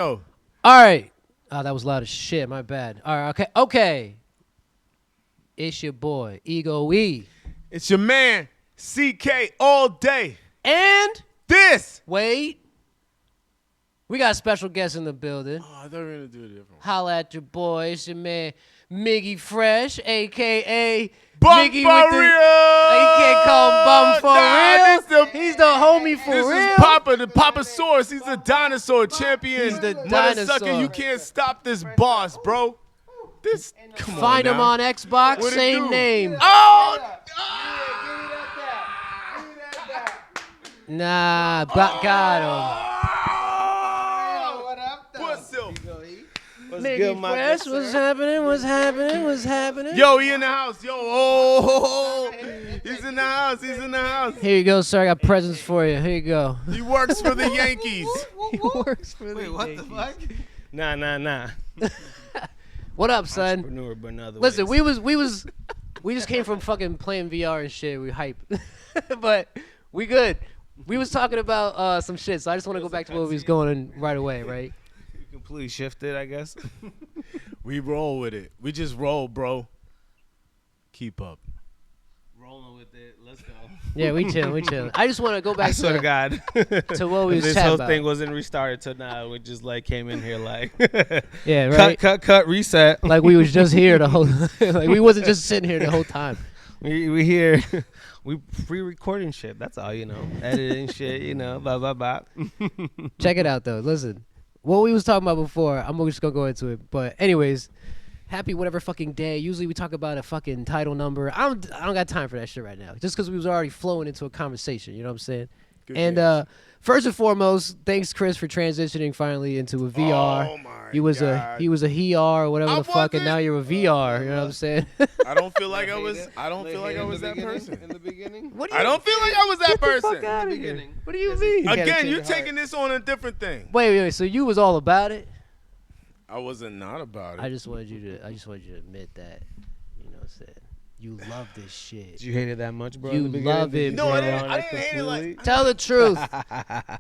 Oh. All right. Oh, that was loud as shit. My bad. All right. Okay. It's your boy, Ego E. It's your man, CK all day. And this. Wait. We got a special guest in the building. Oh, I thought we were going to do a different one. Holla at your boy. It's your man, MigieFresh, a.k.a. Bum Miggy for with the, real. You can't call him Bum for real. He's the homie for real. This is Papa, the Papa Source. He's the dinosaur champion. He's the Mother dinosaur. sucker, you can't stop this boss, bro. Come on Find him now. on Xbox, What it same do? name. Oh! Nah, got him. What's good, my Fresh, what's happening? What's happening? Yo, he in the house. Yo, oh, he's in the house. He's in the house. Here you go, sir. I got presents for you. Here you go. He works for the Yankees. He works for the what Yankees. the fuck? Nah. What up, son? Entrepreneur, but in other Listen, ways. we just came from fucking playing VR and shit. We hype, but we good. We was talking about some shit, so I just want to go back to what we was going right away, right? Completely shifted, I guess. We roll with it. We just roll, bro. Keep up. Rolling with it. Let's go. Yeah, we chilling. I just want to go back I swear to God. to what we was this chatting whole about. thing wasn't restarted till now. We just like came in here like Yeah, right. cut, reset. Like we was just here the whole. Like we wasn't just sitting here the whole time. We here. We pre-recording shit. That's all, editing shit. Blah. Check it out though. Listen, what we was talking about before. I'm just gonna go into it. But anyways, happy whatever fucking day. Usually we talk about a fucking title number. I don't got time for that shit right now. Just because we was already flowing into a conversation. You know what I'm saying? Good And games. first and foremost, thanks Chris for transitioning finally into a VR. Oh my He was God. a HER or whatever I the fuck, and wasn't. now you're a VR. You know what I'm saying? I don't feel like I was that person. In the beginning. What do I don't feel like I was that Get the person. fuck out of here. beginning. What do you mean? gotta Again, change you're your heart. taking this on a different thing. Wait. So you was all about it? I wasn't not about it. I just wanted you to admit that. You know what I'm saying? You love this shit. Did you hate it that much, bro? You in the beginning? love Did it, you No, bro. I turn didn't. on I it didn't hate it like. completely? Tell the truth.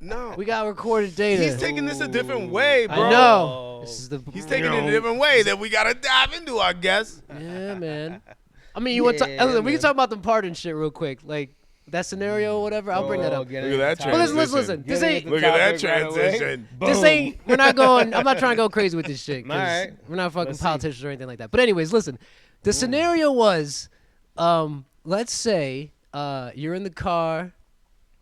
No. We got recorded data. He's taking this a different way, bro. I know. This is the. He's taking it a different way that we gotta dive into, I guess. Yeah, man. I mean, you want to? Yeah, We man. can talk about the pardon shit real quick, like that scenario or whatever. I'll bring that up. Look at that But listen. transition. This ain't. Look at that Topic right away. transition. This ain't. We're not going. I'm not trying to go crazy with this shit. 'Cause Alright. We're not fucking Let's see. politicians or anything like that. But anyways, listen. The scenario was, let's say you're in the car.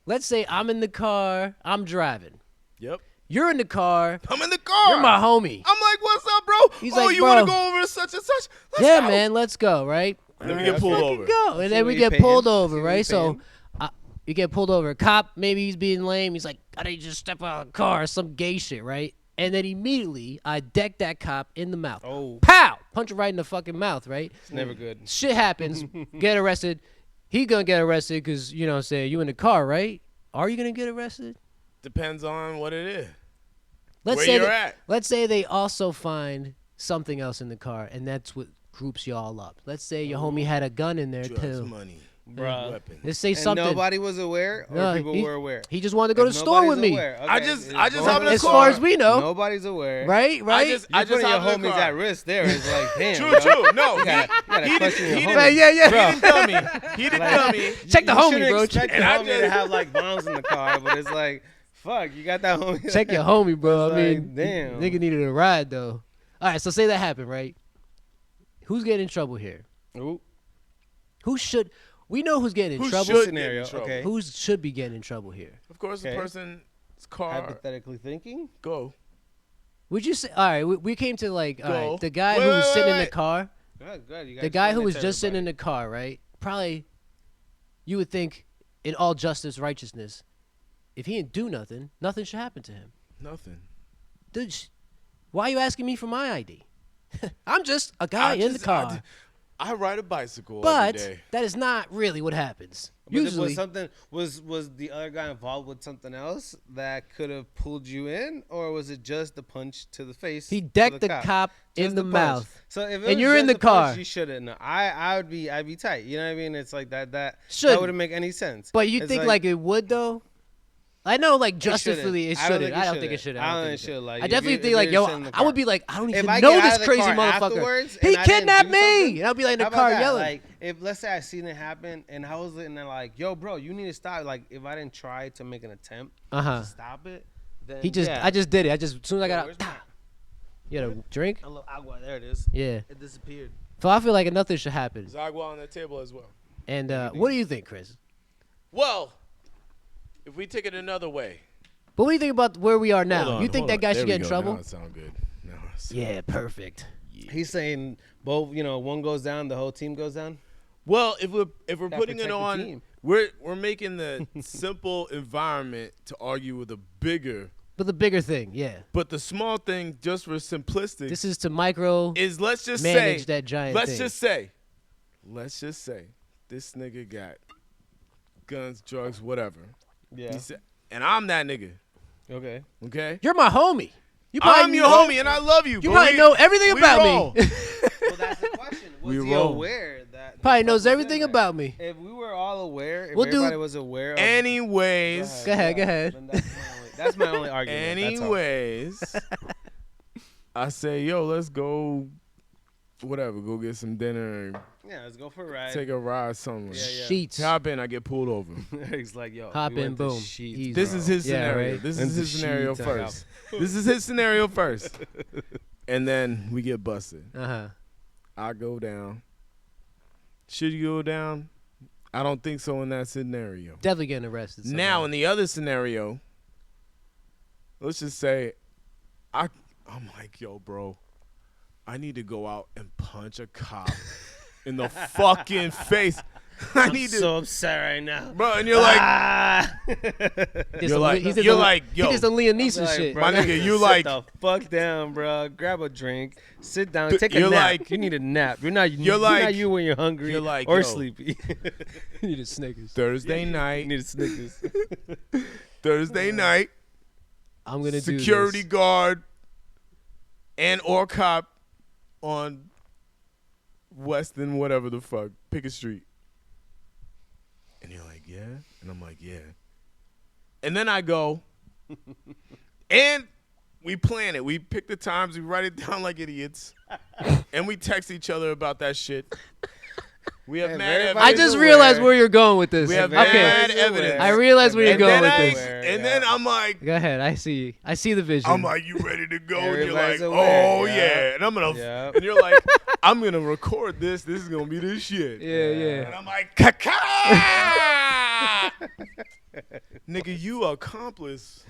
Let's say I'm in the car. I'm driving. Yep. You're in the car. I'm in the car. You're my homie. I'm like, what's up, bro? He's oh, like, you bro. want to go over to such and such? Let's Yeah, go. man. Let's go. Right. Then we get pulled over. Go. And then we what get you pulled paying. over. See what Right. you So. paying. You get pulled over. Cop, maybe he's being lame. He's like, I didn't just step out of the car. Some gay shit, right? And then immediately, I deck that cop in the mouth. Oh, Pow! Punch him right in the fucking mouth, right? it's never good. Shit happens. Get arrested. He gonna get arrested because, you know what I'm saying, you in the car, right? Are you gonna get arrested? Depends on what it is. Let's Where say you're that- at. Let's say they also find something else in the car, and that's what groups y'all up. Let's say your homie had a gun in there, Drugs, too. money, Bruh. weapons. Let's say And something. nobody was aware, or No, people were aware. He just wanted to go to If the store with nobody's me. aware, I okay, just it's hop in the As car. far as we know. Nobody's aware. Right? I just You're putting your hop in the homies car. at risk there. It's like, damn. True, bro. true. No, You gotta question your he homies. didn't- Yeah. He didn't tell me. He didn't tell me. Check the You homie, shouldn't bro. expect And your I homie just- to have like bombs in the car, but it's like, fuck, you got that homie. Check your homie, bro. It's I mean, like, damn. nigga needed a ride, though. All right, so say that happened, right? Who's getting in trouble here? Ooh, Who should... We know who's getting in Who trouble. should scenario, get in trouble? okay. Who should be getting in trouble here? Of course, the Okay. person's car hypothetically thinking. go. Would you say... All right, we came to, like... All Go. right, the guy Wait, who was wait, sitting in wait. the car... Good. You The guy who was just sitting in the car, right? Probably... You would think, in all justice, righteousness, if he didn't do nothing, nothing should happen to him. Nothing. Dude, why are you asking me for my ID? I'm just a guy in the car. I ride a bicycle But every day. that is not really what happens. But Usually, was something was the other guy involved with something else that could have pulled you in, or was it just the punch to the face? he to decked the cop in Just the punch. mouth. So if it And was you're in just the punch, car. you shouldn't. No, I'd be tight. You know what I mean? It's like that Shouldn't. wouldn't make any sense. But you It's think like it would though? I know, like, It justifully, it shouldn't. shouldn't. I don't think it should. I don't think it should. Like, I if definitely you- think, if like, you're yo, sitting in the I would car. be like, I don't If even I know get out this of the crazy car motherfucker. afterwards He and I didn't kidnapped do me. something, And I'll be like in the how about car that? yelling. Like, if let's say I seen it happen and I was in there like, yo, bro, you need to stop. Like, if I didn't try to make an attempt Uh-huh. to stop it, then He just, yeah. I just did it. As soon as I got Where's out, my- you had a drink? a little agua. There it is. Yeah. It disappeared. So I feel like nothing should happen. There's agua on the table as well. And what do you think, Chris? Well, if we take it another way. But what do you think about where we are now? Hold on, You think hold that on. guy There should we get in go. trouble? Now it sound good. Now it sound- Yeah, perfect. He's saying both. One goes down, the whole team goes down. Well, if we're Gotta putting it protect the on, team. we're making the simple environment to argue with a bigger, But the bigger thing, yeah. but the small thing, just for simplistic, This is to micro is let's just manage say, that giant let's thing. just say, this nigga got guns, drugs, whatever. Yeah. He said, and I'm that nigga. Okay. Okay. You're my homie. You I'm your know- homie, and I love you. You but probably know everything we about roll. me. Well, that's the question. Was We he roll. aware that? Probably this knows stuff was everything in there? about me. If we were all aware, if We'll do- everybody was aware of Anyways, Go ahead, go ahead. then that's my only argument. that's all. anyways, I say, yo, let's go, whatever, go get some dinner and Yeah, let's go for a ride. take a ride somewhere. Yeah. Sheets. Hop in, I get pulled over. He's like, yo, Hop we in, went to boom. Sheetz, Easy. This bro. is his Yeah, scenario. right. This Went is to his scenario Sheetz, I got- first. This is his scenario first. And then we get busted. Uh-huh. I go down. Should you go down? I don't think so in that scenario. Definitely getting arrested. Now, somehow. in the other scenario, let's just say I'm like, yo, bro, I need to go out and punch a cop in the fucking face. I I'm need to, so upset right now. bro, and you're like, He did you're some- like, he did you're some- like, he yo, did some Liam I'm Neeson like, shit. bro, My nigga, you sit like- the fuck down, bro. Grab a drink, sit down, Th- take a you're nap. like- You need a nap. You're not you're like- you when you're hungry you're like, or yo. sleepy. You need a Snickers. Thursday you night, need a Snickers. Thursday night, I'm gonna do security this. guard and or cop on Weston, whatever the fuck, Pickett Street. And you're like, yeah? And I'm like, yeah. And then I go, and we plan it. We pick the times, we write it down like idiots, and we text each other about that shit. We have Hey, mad everybody- I evidence. just aware. realized where you're going with this. We have okay. mad evidence. I realized where you're And going then, with this. and then I'm like, Go ahead. I see. I see the vision. I'm like, you ready to go? And you're Everybody's like, aware, oh yeah. yeah. And I'm gonna, Yeah. and you're like, I'm gonna record this. This is gonna be this shit. yeah. And I'm like, Kaka! Nigga, you accomplice.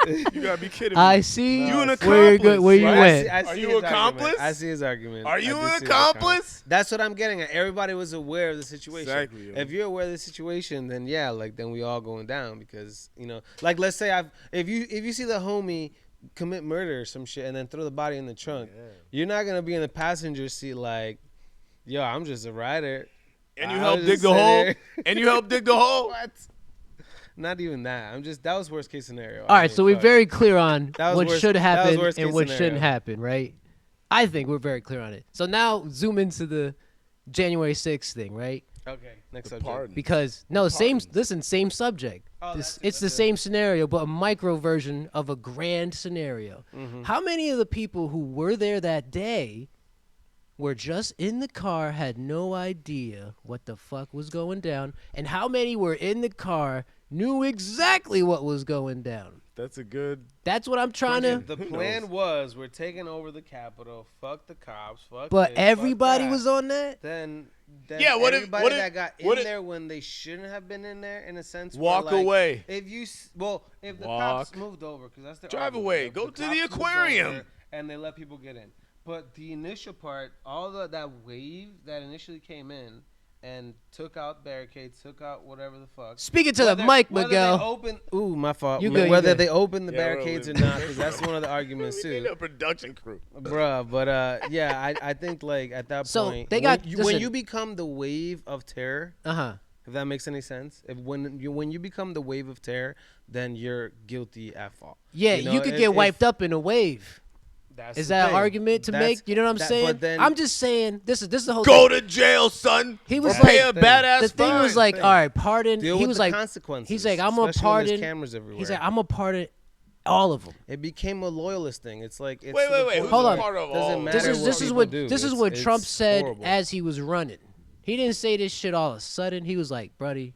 You gotta be kidding me. I see You an where accomplice, where you right? went. Are you his accomplice? argument. I see his argument. Are you I do an see his accomplice? argument. That's what I'm getting at. Everybody was aware of the situation. Exactly, yo. If you're aware of the situation, then yeah, like then we all going down because like let's say if you see the homie commit murder or some shit and then throw the body in the trunk, you're not gonna be in the passenger seat like, yo, I'm just a rider. And you I'll help just dig the sit hole. there. And you help dig the hole. What? Not even that. That was worst case scenario. All right, so we're very clear on That was what worst- should that was happen worst and case what scenario. shouldn't happen, right? I think we're very clear on it. So now zoom into the January 6th thing, right? Okay. Next The subject. pardon. Because no, same. Pardons. Listen, same subject. Oh, This, that's it, it's the that's it. same scenario, but a micro version of a grand scenario. Mm-hmm. How many of the people who were there that day were just in the car, had no idea what the fuck was going down, and how many were in the car, knew exactly what was going down? That's a good. That's what I'm trying to. The Who plan knows? was we're taking over the Capitol. Fuck the cops. Fuck. But this, fuck everybody that. was on that. Then Yeah, what if- everybody what if- that got what in if- there when they shouldn't have been in there, in a sense, were Walk like, away. If you if the Walk. cops moved over, because that's their Drive argument, away. if Go the to the cops moved aquarium. over and they let people get in. But the initial part, that wave that initially came in and took out barricades, took out whatever the fuck. Speaking to the mic, whether Miguel. They open, ooh, my fault. You good, you Whether good. they open the Yeah, we're barricades or over. not, because that's one of the arguments We need too. a production crew. Bruh, but yeah, I think like at that So, point, they got- when listen. you become the wave of terror, Uh-huh. if that makes any sense, when you become the wave of terror, then you're guilty at fault. Yeah, You know, you could if- get if- wiped up in a wave. Is that an argument to make? You know what I'm saying? But then, I'm just saying this is the whole Go thing. to jail, son. He was or pay like- a badass The thing fine. was like, all right, pardon. deal He with was the like, consequences. he's like, I'm gonna especially when there's pardon. cameras everywhere. He's like, I'm gonna pardon all of them. It became a loyalist thing. It's like, it's Wait, to the wait. point Who's Hold a on. part of all Doesn't of matter This is what this is people what do. this is It's- what it's Trump said horrible. as he was running. He didn't say this shit all of a sudden. He was like, "Buddy,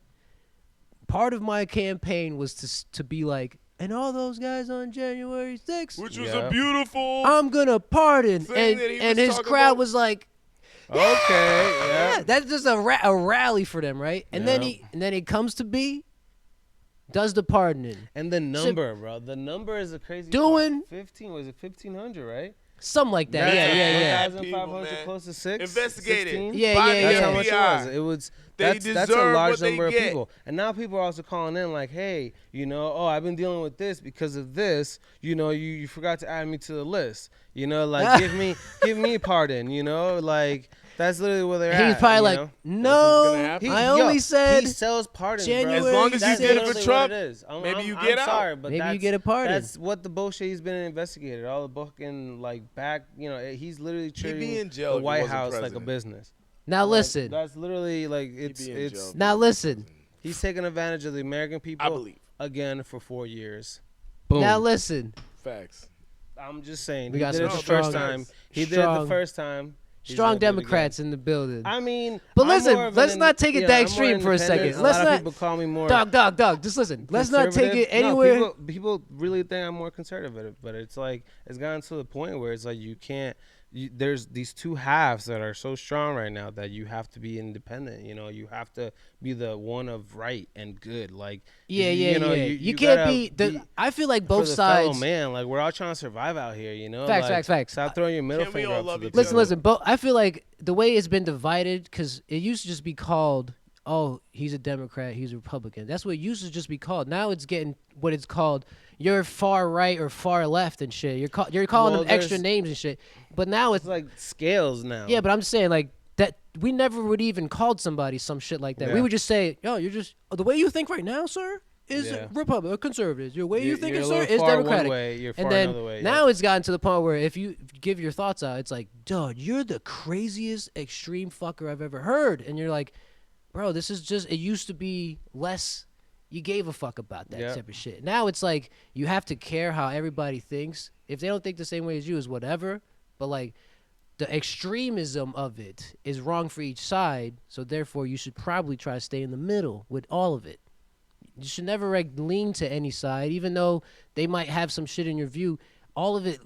part of my campaign was to be like, and all those guys on January 6th, which was Yeah. a beautiful. I'm gonna pardon." Thing that he And was his talking crowd about. was like, Okay, "Yeah, yeah. that's just a rally for them, right?" And then Yeah. he comes to be, does the pardoning, And the number, bro. The number is a crazy. Doing- 15. Was it 1,500? Right? something like that. That's Yeah, a yeah, yeah. lot. 1,500 man. close to 6. Investigate it. 16? Yeah, By yeah, the That's yeah. how much FBI. it was. They That's a deserve large what they number of get. people. And now people are also calling in like, hey, I've been dealing with this because of this. You forgot to add me to the list. Like give me a pardon. Like that's literally where they're at. He's probably you like, know? "No, happen. I only said he sells pardons, January bro. As long as you That's did it for literally Trump, what it is. maybe you I'm get out. sorry, but maybe you that's- get a pardon." That's what the bullshit he's been investigated. All the fucking back. He's literally be treating in jail the if he White wasn't House like a president. business. Now Like, listen. that's literally like it's be in it's. jail. Now listen. He's taking advantage of the American people. I believe. Again for 4 years. Boom. Now listen. Facts. I'm just saying. We He got did it some the first strong- time. He did it strong- the first time. He's Strong gonna do it again. Democrats in the building. I mean, But I'm listen, more of let's an not take it that I'm more extreme for a second. independent. Let's a lot not- of people call me more Dog, just listen. Let's not take it conservative. No, anywhere. people really think I'm more conservative, but it's like it's gotten to the point where it's like you can't. There's these two halves that are so strong right now that you have to be independent. You have to be the one of right and good. Like Yeah. you can't gotta be. I feel like both for the fellow sides. man. Like we're all trying to survive out here. Facts. Stop throwing your middle Can't we finger all up love to the each other? people. Listen. But I feel like the way it's been divided, because it used to just be called, "Oh, he's a Democrat, he's a Republican." That's what it used to just be called. Now it's getting what it's called. You're far right or far left and shit. You're calling Well, them extra there's- names and shit. But now it's It's like scales now. yeah. But I'm just saying like that. We never would even called somebody some shit like that. We Yeah. would just say, "Yo, you're just the way you think right now, sir." Is Yeah. Republican or conservative? Your way you You're thinking, a sir, little is far one Democratic. way, you're far And then another way, now it's gotten to the point where if you give your thoughts out, it's like, dude, you're the craziest extreme fucker I've ever heard. And you're like, bro, this is just, it used to be less, you gave a fuck about that Yep. type of shit. Now it's like, you have to care how everybody thinks. If they don't think the same way as you, is whatever. But like, the extremism of it is wrong for each side. So therefore, you should probably try to stay in the middle with all of it. You should never lean to any side, even though they might have some shit in your view. All of it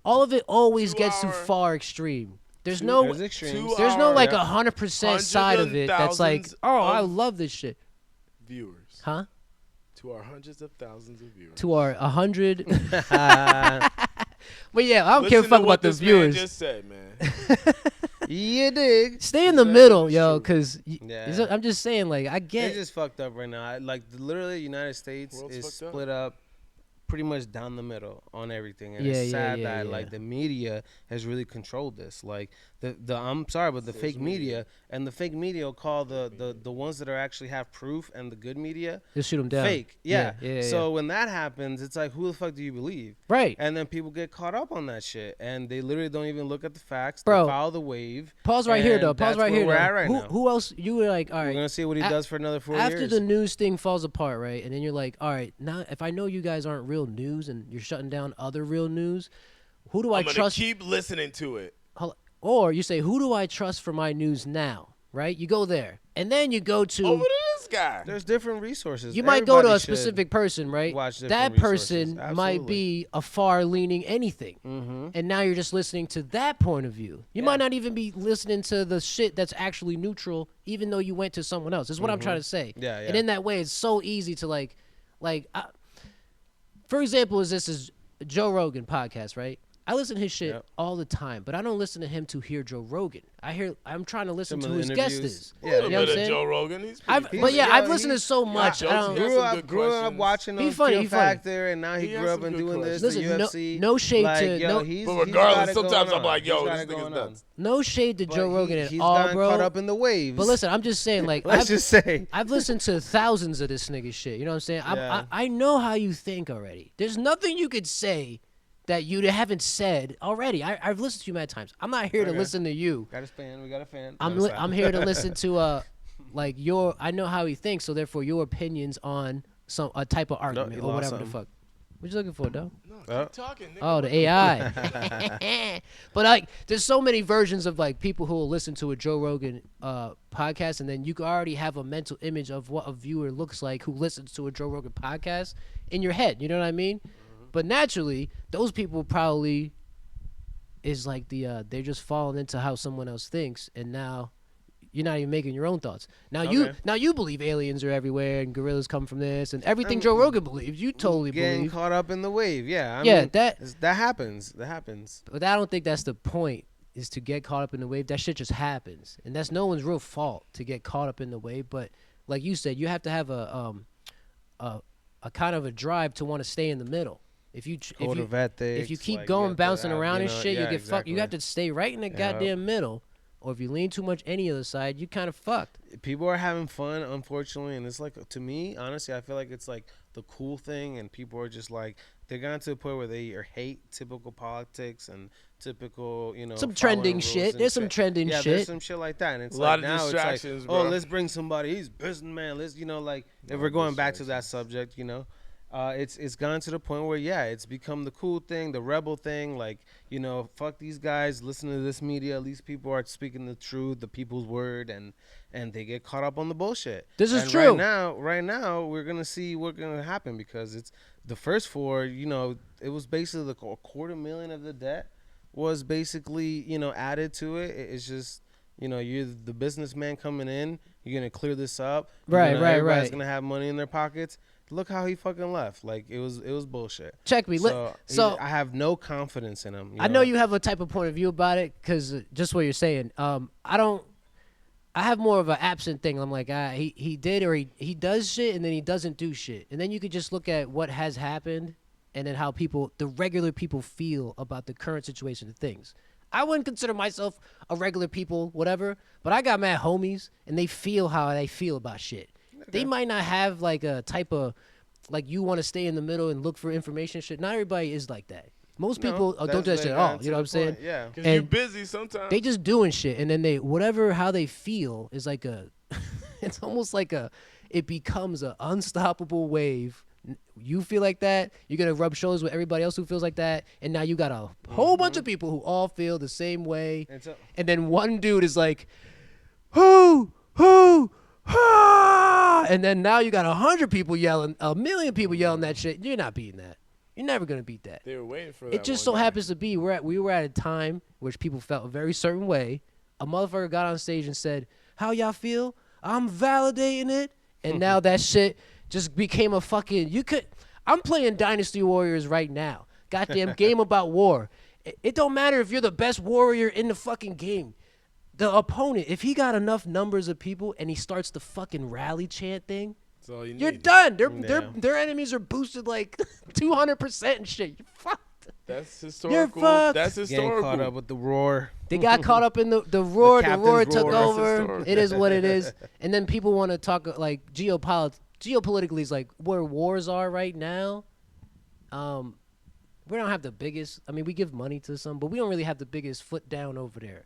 all of it always gets too far extreme. There's There's extremes. there's no like Yeah. 100% side of it that's like, thousands oh, I of love this shit, Viewers. huh? To our hundreds of thousands of viewers. To our 100, but yeah, I don't give a Listen fuck to about what the this man viewers. just said, man. You dig? Stay in the Exactly, middle, it's yo, true. because Yeah. I'm just saying, like, I It's get. just fucked up right now. Literally, the United States World's is fucked up. split up pretty much down the middle on everything, and Yeah, it's yeah, sad yeah, that yeah. like the media has really controlled this. Like the I'm sorry, but the fake media and the fake media will call the ones that are actually have proof and the good media Just shoot them down. fake. Yeah. Yeah. So when that happens, it's like, who the fuck do you believe? Right. And then people get caught up on that shit, and they literally don't even look at the facts. Bro. They follow the wave. Pause right here, and though. Pause that's right where here, we're though. at right now. Who else? You were like, all We're right. gonna see what he A- does for another 4 After years. the news thing falls apart, right? And then you're like, all right, now if I know you guys aren't real news and you're shutting down other real news, who do I I'm gonna trust? keep listening to it. Or you say, who do I trust for my news now? Right? You go there, and then you go to. Over to this guy. There's different resources. You might go to a Everybody should specific person, right? watch different That resources. person might be a far-leaning anything, Mm-hmm. and now you're just listening to that point of view. You might not even be listening to the shit that's actually neutral, even though you went to someone else. Is what I'm trying to say. Yeah, And yeah. in that way, it's so easy to for example, this is Joe Rogan podcast, right? I listen to his shit Yep. all the time, but I don't listen to him to hear Joe Rogan. I'm trying to listen Some to of who the his guest interviews. is. Yeah, A little You know what I'm bit of saying? Joe Rogan. He's pretty But yeah, Yeah, I've listened he- to so much. Joe- I don't, he has Grew some up, good grew up questions. watching He on funny, Fear he funny. Factor, and now he He has grew up some and good doing this. questions. The Listen, UFC. no shade like, to- yo, no- he's, But he's regardless, got it sometimes going I'm on. like, He's yo, got this it nigga's going nuts. no shade to But Joe Rogan at he's all, gotten bro. caught up in the waves. But listen, I'm just saying, like, let's just say. I've listened to thousands of this nigga shit. You know what I'm saying? Yeah. I know how you think already. There's nothing you could say that you haven't said already. I've listened to you many times. I'm not here to Okay. listen to you. Got a fan. We got a fan. I'm here to listen to like I know how he thinks, so therefore your opinions on a type of argument you or lost whatever the something. fuck. What you looking for, though? No, keep talking, nigga. Oh, the AI. But like, there's so many versions of like people who will listen to a Joe Rogan podcast, and then you can already have a mental image of what a viewer looks like who listens to a Joe Rogan podcast in your head. You know what I mean? But naturally, those people probably is like they're just falling into how someone else thinks, and now you're not even making your own thoughts. Now you believe aliens are everywhere and gorillas come from this and everything Joe Rogan believes. You totally getting believe. caught up in the wave. Yeah. I Yeah, mean, that happens. That happens. But I don't think that's the point. Is to get caught up in the wave. That shit just happens, and that's no one's real fault to get caught up in the wave. But like you said, you have to have a kind of a drive to want to stay in the middle. If you keep like, going you bouncing have to around have, and shit, yeah, you get fucked. You exactly. have to stay right in the goddamn middle. Or if you lean too much any other side, you kind of fucked. People are having fun, unfortunately, and it's like, to me, honestly, I feel like it's like the cool thing, and people are just like, they're gotten to the point where they hate typical politics and typical, some trending shit. There's some trending shit. Yeah, there's some shit like that, and it's a lot like of now distractions, it's like, bro. oh, let's bring somebody. He's businessman. Let's, like if we're going back to that subject, it's gone to the point where it's become the cool thing, the rebel thing. Like, fuck these guys. Listen to this media. At least people are speaking the truth, the people's word, and they get caught up on the bullshit. This is true. Right now, we're gonna see what's gonna happen because it's the first four. It was basically like $250,000 of the debt was basically added to it. It's just you're the businessman coming in. You're gonna clear this up. Everybody's gonna have money in their pockets. Look how he fucking left. Like it was bullshit. Check me. So I have no confidence in him. I know you have a type of point of view about it because just what you're saying. I have more of an absent thing. I'm like, he did or he does shit and then he doesn't do shit. And then you could just look at what has happened and then how the regular people feel about the current situation of things. I wouldn't consider myself a regular people, whatever, but I got mad homies and they feel how they feel about shit. They might not have like a type of like you want to stay in the middle and look for information shit. Not everybody is like that. Most people don't do that shit at all. You know what I'm saying? Yeah. Because you're busy sometimes. They just doing shit, and then how they feel is like it's almost like it becomes an unstoppable wave. You feel like that, you're gonna rub shoulders with everybody else who feels like that, and now you got a whole bunch of people who all feel the same way. And then one dude is like, who, ah! And then now you got 100 people yelling, 1 million people yelling that shit. You're not beating that. You're never gonna beat that. They were waiting for that. It just so happens to be we were at a time which people felt a very certain way. A motherfucker got on stage and said, "How y'all feel? I'm validating it." And now that shit just became a fucking. I'm playing Dynasty Warriors right now. Goddamn game about war. It don't matter if you're the best warrior in the fucking game. The opponent, if he got enough numbers of people and he starts the fucking rally chant thing, that's all you you're need. done. Their enemies are boosted like 200% and shit. You're fucked. That's historical. You're fucked. That's historical. Getting caught up with the roar. They got caught up in the roar. The roar took roar. over. It is what it is. And then people want to talk like geopolitically is like where wars are right now. We don't have the biggest. I mean, we give money to some, but we don't really have the biggest foot down over there.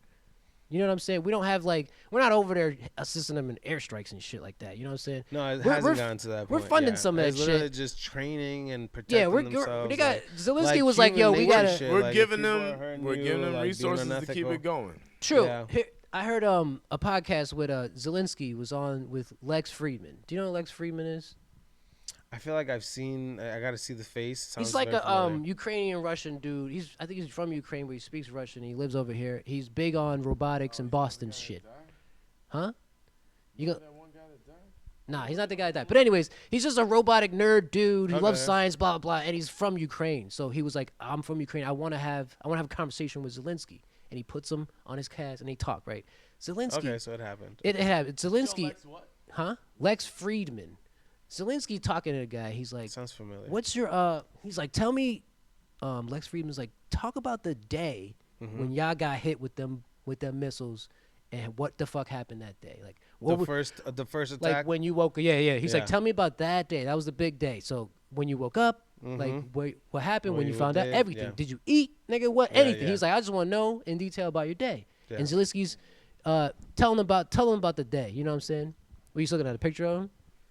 You know what I'm saying? We don't have we're not over there assisting them in airstrikes and shit like that. You know what I'm saying? No, it hasn't gotten to that point. We're funding some of that it's literally shit. just training and protecting themselves. They got like, Zelensky was like, "Yo, we gotta." shit. We're Like, giving if people them. are hurting We're you, giving them like, being resources to keep unethical. it going. True. Yeah. I heard a podcast with Zelensky was on with Lex Friedman. Do you know who Lex Friedman is? I feel like I've seen. I got to see the face. Sounds He's like very a familiar. Ukrainian Russian dude. I think he's from Ukraine, but he speaks Russian. He lives over here. He's big on robotics and Boston shit. Huh? You go? That one guy that died? Nah, he's not the guy that died. But anyways, he's just a robotic nerd dude who Okay. loves science, blah blah blah, and he's from Ukraine. So he was like, "I'm from Ukraine. I want to have a conversation with Zelensky." And he puts him on his cast and they talk. Right? Zelensky. Okay, so it happened. It happened. Zelensky. Lex what? Huh? Lex Friedman. Zelensky talking to the guy. He's like, Sounds familiar. "What's your He's like, "Tell me." Lex Friedman's like, "Talk about the day when y'all got hit with them missiles, and what the fuck happened that day. Like what The first attack. like when you woke up. Yeah. He's Yeah. like, tell me about that day. That was the big day. So when you woke up, like what happened when you found out everything? Yeah. Did you eat, nigga? What Yeah, anything? yeah. He's like, I just want to know in detail about your day. Yeah. And Zelensky's tell him about the day. You know what I'm saying? Were you looking at a picture of him?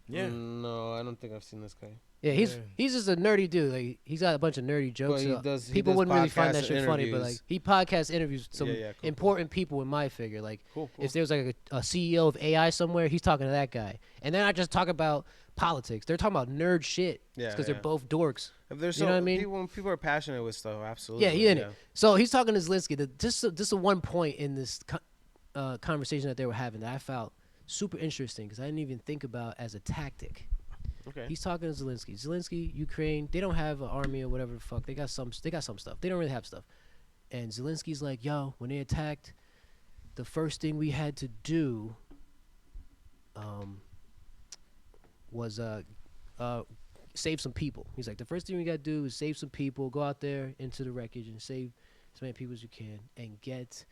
Yeah. No, I don't think I've seen this guy. Yeah, he's just a nerdy dude. Like he's got a bunch of nerdy jokes. He so does people wouldn't really find that podcasts shit and funny, but like interviews. he podcast interviews some Cool, important people in my figure. Like Cool. if there's like a CEO of AI somewhere, he's talking to that guy. And they're not just talking about politics; they're talking about nerd shit. Yeah, because yeah. they're both dorks. If there's You know what I mean? people are passionate with stuff, absolutely. Yeah, he in it. So he's talking to Zelensky. Just a one point in this conversation that they were having that I found super interesting because I didn't even think about as a tactic. Okay. He's talking to Zelensky. Zelensky, Ukraine, they don't have an army or whatever the fuck. They got some stuff. They don't really have stuff. And Zelensky's like, yo, when they attacked, the first thing we had to do was save some people. He's like, the first thing we got to do is save some people, go out there into the wreckage and save as many people as you can and get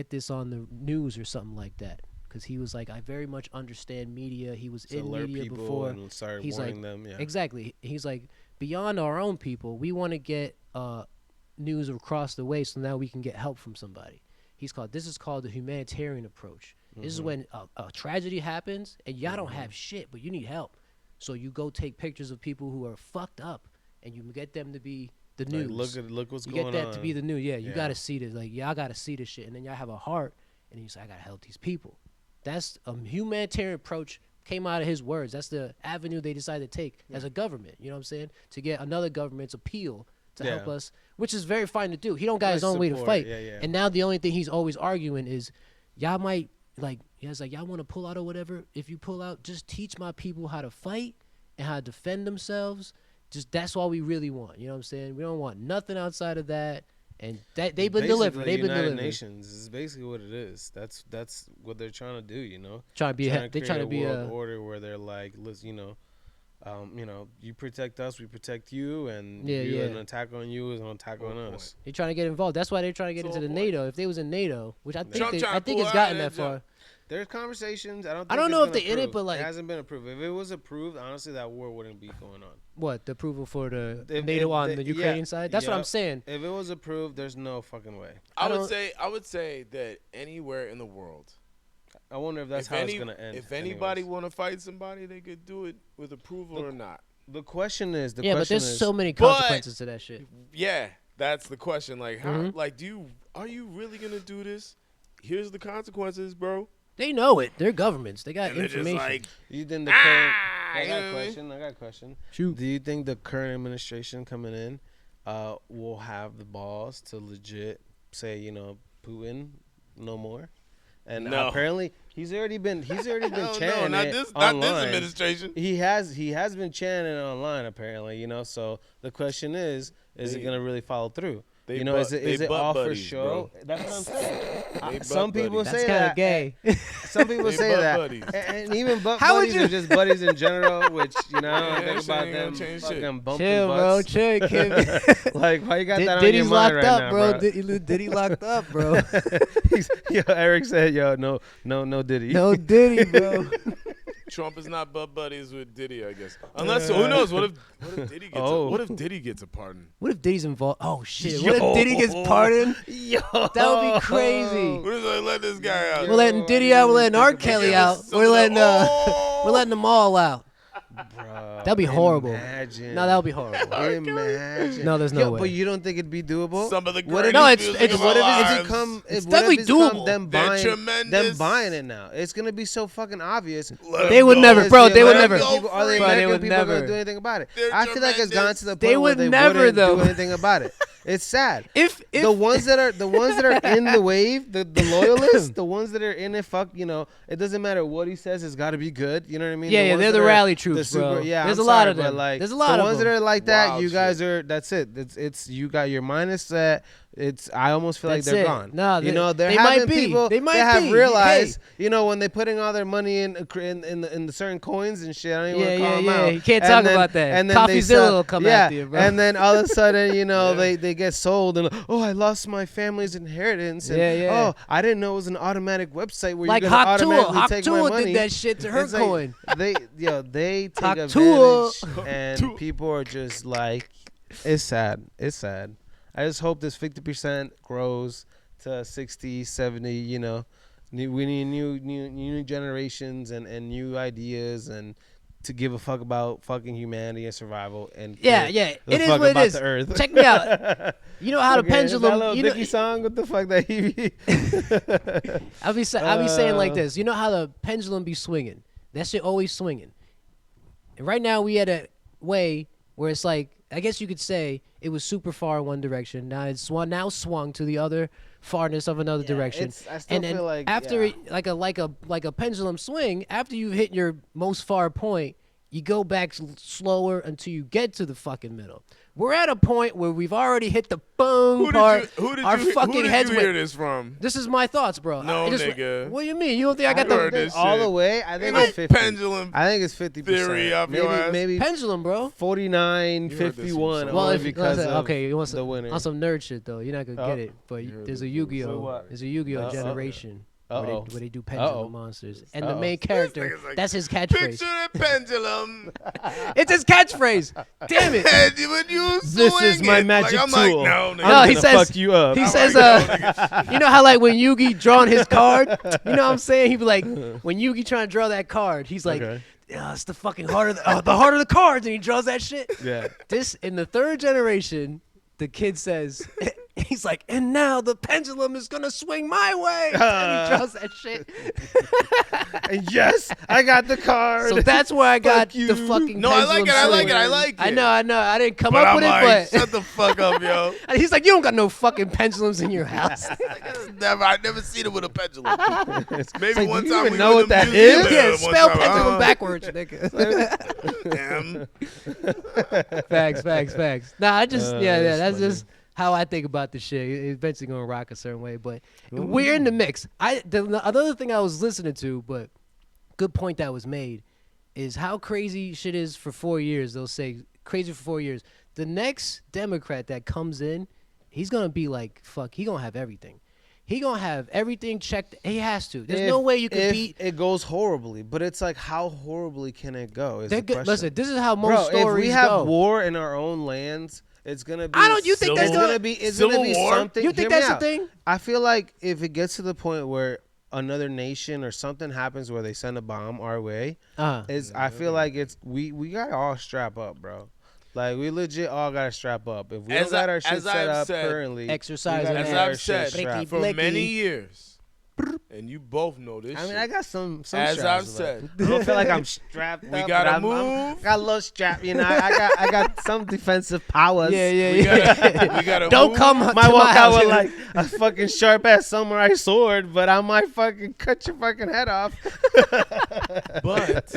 this on the news or something like that. Because he was like, I very much understand media. He was in media before. And start He's warning like, them. Yeah. Exactly. He's like, beyond our own people, we want to get news across the way so now we can get help from somebody. This is called the humanitarian approach. This is when a tragedy happens and y'all don't have shit, but you need help. So you go take pictures of people who are fucked up and you get them to be the news. Look what's you going on. get that to be the news. Yeah, you Yeah. got to see this. Like, y'all got to see this shit. And then y'all have a heart and you say, I got to help these people. That's a humanitarian approach came out of his words. That's the avenue they decided to take as a government, you know what I'm saying? To get another government's appeal to help us, which is very fine to do. He don't got his own way to fight. Yeah. And now the only thing he's always arguing is y'all might y'all want to pull out or whatever. If you pull out, just teach my people how to fight and how to defend themselves. Just that's all we really want. You know what I'm saying? We don't want nothing outside of that. And that they've been delivering. They've been delivering. Nations is basically what it is. That's what they're trying to do. You know, Trying to be a world order where they're like, let's, you protect us, we protect you, and an attack on you is an attack on us. They're trying to get involved. That's why they're trying to get into the NATO. If they was in NATO, which I think it's gotten that far. There's conversations. I don't know if they're in it, but like it hasn't been approved. If it was approved, honestly, that war wouldn't be going on. What, the approval for the NATO on the Ukrainian side? That's what I'm saying. If it was approved, there's no fucking way. I would say that anywhere in the world. I wonder if that's how it's gonna end. If anybody want to fight somebody, they could do it with approval or not. The question is, but there's so many consequences to that shit. Yeah, that's the question. Like, how? Like, are you really gonna do this? Here's the consequences, bro. They know it. They're governments. They got And they're information. just like, you think the current? I you got know a what I mean? question. I got a question. Shoot. Do you think the current administration coming in will have the balls to legit say, Putin no more? And No. apparently he's already been chanting no, not it this online. administration. He has been chanting it online apparently, So the question is it gonna really follow through? Is it all for show? Bro. That's what I'm saying. Some Some people That's say kind that. of gay. Some people They say butt that, buddies. and even butt How would buddies you- are just buddies in general. Which I Yeah, don't think that shit about ain't gonna them change fucking shit. bumping Chill, bro. butts. Chill, kid. Like, why you got that on Diddy's your mind locked right up, now, bro. bro? Diddy locked up, bro. Eric said, no Diddy. No Diddy, bro. Trump is not butt buddies with Diddy, I guess. Unless who knows? What if Diddy gets what if Diddy gets a pardon? What if Diddy's involved? Oh shit! What if Diddy gets pardoned? Yo, That would be crazy. What if they let this guy out? We're letting Diddy out. We're letting R. Kelly out. We're letting we're letting them all out. Bro, That'd be horrible. Imagine. No, that would be horrible. Imagine. No, there's no way. But you don't think it'd be doable? Some of the What if- greatest No, it's- music it's- of what our if it's lives. become It's what if definitely become doable. them They're buying tremendous. it now. It's gonna be so fucking obvious. Let They them would go. never, bro. They would Are never. the American people Bro, they would gonna never. do anything about it? They're I feel like it's gotten to the They point where would they never, wouldn't though. do anything about it. It's sad. If The ones that are in the wave, the loyalists, the ones that are in it, it doesn't matter what he says. It's got to be good. You know what I mean? Yeah, ones they're that the are rally troops, bro. Yeah, There's I'm a lot sorry, of them. But like, There's a lot the of ones them. that are like that. Wild You guys shit. are. That's it. You got your mind is set. I almost feel like That's they're it. gone. No, you know, they might having be. people They might that be. have realized, you know, when they're putting all their money in the certain coins and shit. I don't even want to call them out. You can't And talk then- about that. And then they CoffeeZilla sell, will come yeah, after you, bro. and then all of a sudden, you know, Yeah. they get sold and I lost my family's inheritance. And, Yeah. oh, I didn't know it was an automatic website where like you're gonna automatically take my Haktua money. did that shit to her It's like, coin. they take Haktua. advantage, and people are just like, it's sad. It's sad. I just hope this 50% grows to 60, 70. You know, we need new generations and new ideas and to give a fuck about fucking humanity and survival and Yeah. the It is fuck what it about is. the earth. Check me out. You know how the Okay, is that pendulum. little You know, Dickie song. What the fuck that he? I'll be saying like this. You know how the pendulum be swinging? That shit always swinging. And right now we at a way where it's like, I guess you could say it was super far in one direction. Now it's swung to the other farness of another direction. I still And then feel like after it, like a pendulum swing, after you hit your most far point, you go back slower until you get to the fucking middle. We're at a point where we've already hit the boom part. Our fucking heads you went. hear this from? This is my thoughts, bro. No, I just, nigga. What do you mean? You don't think I got I heard the this all shit. the way. I Ain't think no it's 50. pendulum I think it's 50%. theory up your ass. Maybe pendulum, bro? 49, You heard this from 51. someone. Well, only if because of okay, you want the some, winner. on some nerd shit though, you're not gonna get it. But You heard there's a this Yu-Gi-Oh. So what? There's a Yu-Gi-Oh Uh-oh. generation where Uh-oh. they do pendulum Uh-oh. monsters, and the Uh-oh. main character, nigga's like, that's his catchphrase. Picture the pendulum. It's his catchphrase. Damn it. And when you This is swing my it, magic like, I'm tool. Like, no, I'm nigga. No, he gonna says- fuck you up. He I'm says, like, no, nigga. you know how like when Yugi drawing his card, you know what I'm saying? He be like, when Yugi trying to draw that card, he's like, Okay. it's the fucking heart of the heart of the cards, and he draws that shit. Yeah. This in the third generation, the kid says, he's like, and now the pendulum is gonna swing my way, and he draws that shit. And yes, I got the card. So that's where I got you. the fucking. No, I like pendulum it. I like it. swing. I like it. I know. I didn't come But up I'm with like, it, but shut the fuck up, yo. and he's like, you don't got no fucking pendulums in your house. I never seen it with a pendulum. Maybe like, one do you time even we know were what in the that museum is? Yeah, one spell time. pendulum backwards, nigga. Damn. Facts. Nah, I just yeah. that's That's funny. just how I think about the shit. It's eventually gonna rock a certain way, but we're in the mix. Another thing I was listening to, but good point that was made, is how crazy shit is for 4 years. They'll say crazy for 4 years. The next Democrat that comes in, he's gonna be like, fuck. He gonna have everything. He gonna have everything checked. He has to. There's no way you can if beat. It goes horribly, but it's like, how horribly can it go? Is the question. Listen, this is how most Bro, stories if we have go. war in our own lands, it's gonna be. I don't- you think that's it's gonna- gonna be? It's Civil gonna be War? something. You think Hear me that's the out. thing? I feel like if it gets to the point where another nation or something happens where they send a bomb our way, I feel like it's we gotta all strap up, bro. Like we legit all gotta strap up. If we As don't got I- our shit as set I've up said- currently, Exercise we gotta and As have our I've shit said strapped. for Blicky. many years, and you both know this. I mean, shit. I got some As straps, I've but said, I don't feel like I'm strapped We up. gotta but I'm move. got a little strap, you know. I got some defensive powers. we gotta Don't move. come. Might to my walk out house. with like a fucking sharp ass samurai sword, but I might fucking cut your fucking head off. But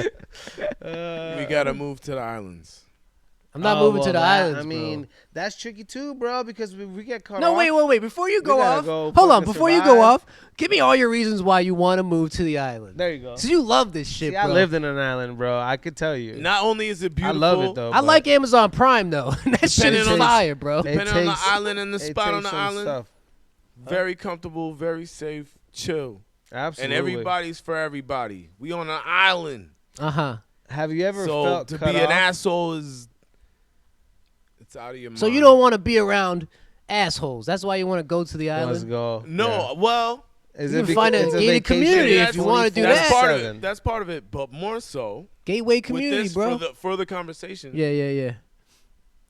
we gotta move to the islands. I'm not moving to the islands. I bro. mean, that's tricky too, bro, because we get caught No, off. wait. Before you go gotta off, go hold on. fucking Before you go survive. off, give me all your reasons why you want to move to the island. There you go. So you love this shit, See, bro. I lived in an island, bro. I could tell you. Not only is it I beautiful, love it though. I but like Amazon Prime though. That shit Depending is on- fire, bro. It depending on the takes- island and the it spot on takes the some island, stuff. very comfortable, very safe, chill, Absolutely. and everybody's for everybody. We on an island, Have you ever so felt to cut be off? an asshole is it's out of your mind. So you don't want to be around assholes. That's why you want to go to the Let's island. go. No, well, Is You it can find a it's gated vacation community if you wanna do that's that. part of it. That's part of it, but more so Gateway with community, this bro. for the conversation. Yeah.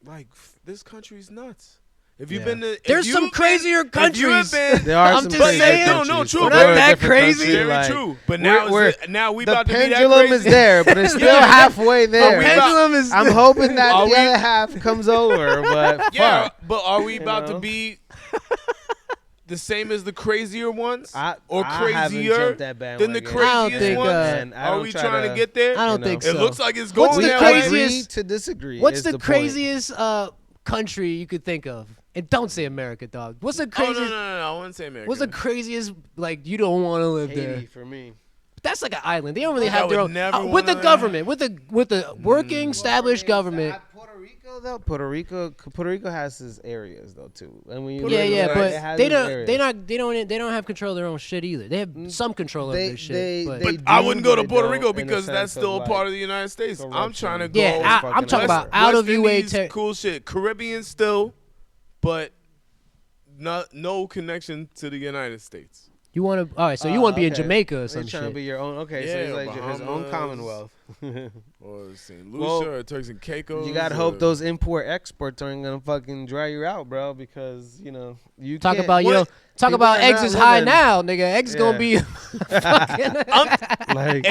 Like this country's nuts. If you've Yeah. been to, There's some crazier countries. There are I'm some just crazy saying. countries. No, true. We're We're a not that different crazy. country, Very like, true. But we're- we the about to be that pendulum crazy. is there, but it's still Yeah. halfway there. we Pendulum is. I'm hoping that Are the we- other half comes over, but Yeah, fuck. but are we You about know? to be the same as the crazier ones, or I haven't crazier jumped that than the bandwagon. I don't craziest think, ones? And I Are don't we try trying to get there? I don't you know. think It so. looks like it's What's going the that we way. craziest- agree to disagree. What's is the point. craziest country you could think of, and don't say America, dog. What's the Oh craziest? no, I wouldn't say America. What's the craziest? Like you don't want to live there. Haiti for me. That's like an island. They don't really I have their would own. never With the wanna- government, with the working established government. Puerto Rico though, Puerto Rico has its areas though too. And when you Puerto live Rico, Yeah, there, right, it but has they its don't. areas. They don't have control of their own shit either. They have some control over their shit. But But I wouldn't go to they Puerto don't Rico in the because that's sense of, still a like, part of the United States. I'm corruption. trying to go. yeah, I'm talking about out of UA. Cool shit. Caribbean still, but no connection to the United States. You want to? All right, so you want to be in okay. Jamaica or They're some trying to shit? be your own. Okay, so Yeah, it's like his own Bahamas. commonwealth. Or St. Lucia Well, or Turks and Caicos. You gotta or- hope those import exports aren't gonna fucking dry you out, bro. Because you Talk can't- about what- talk people about are eggs not is high living- now, nigga. Eggs gonna be like.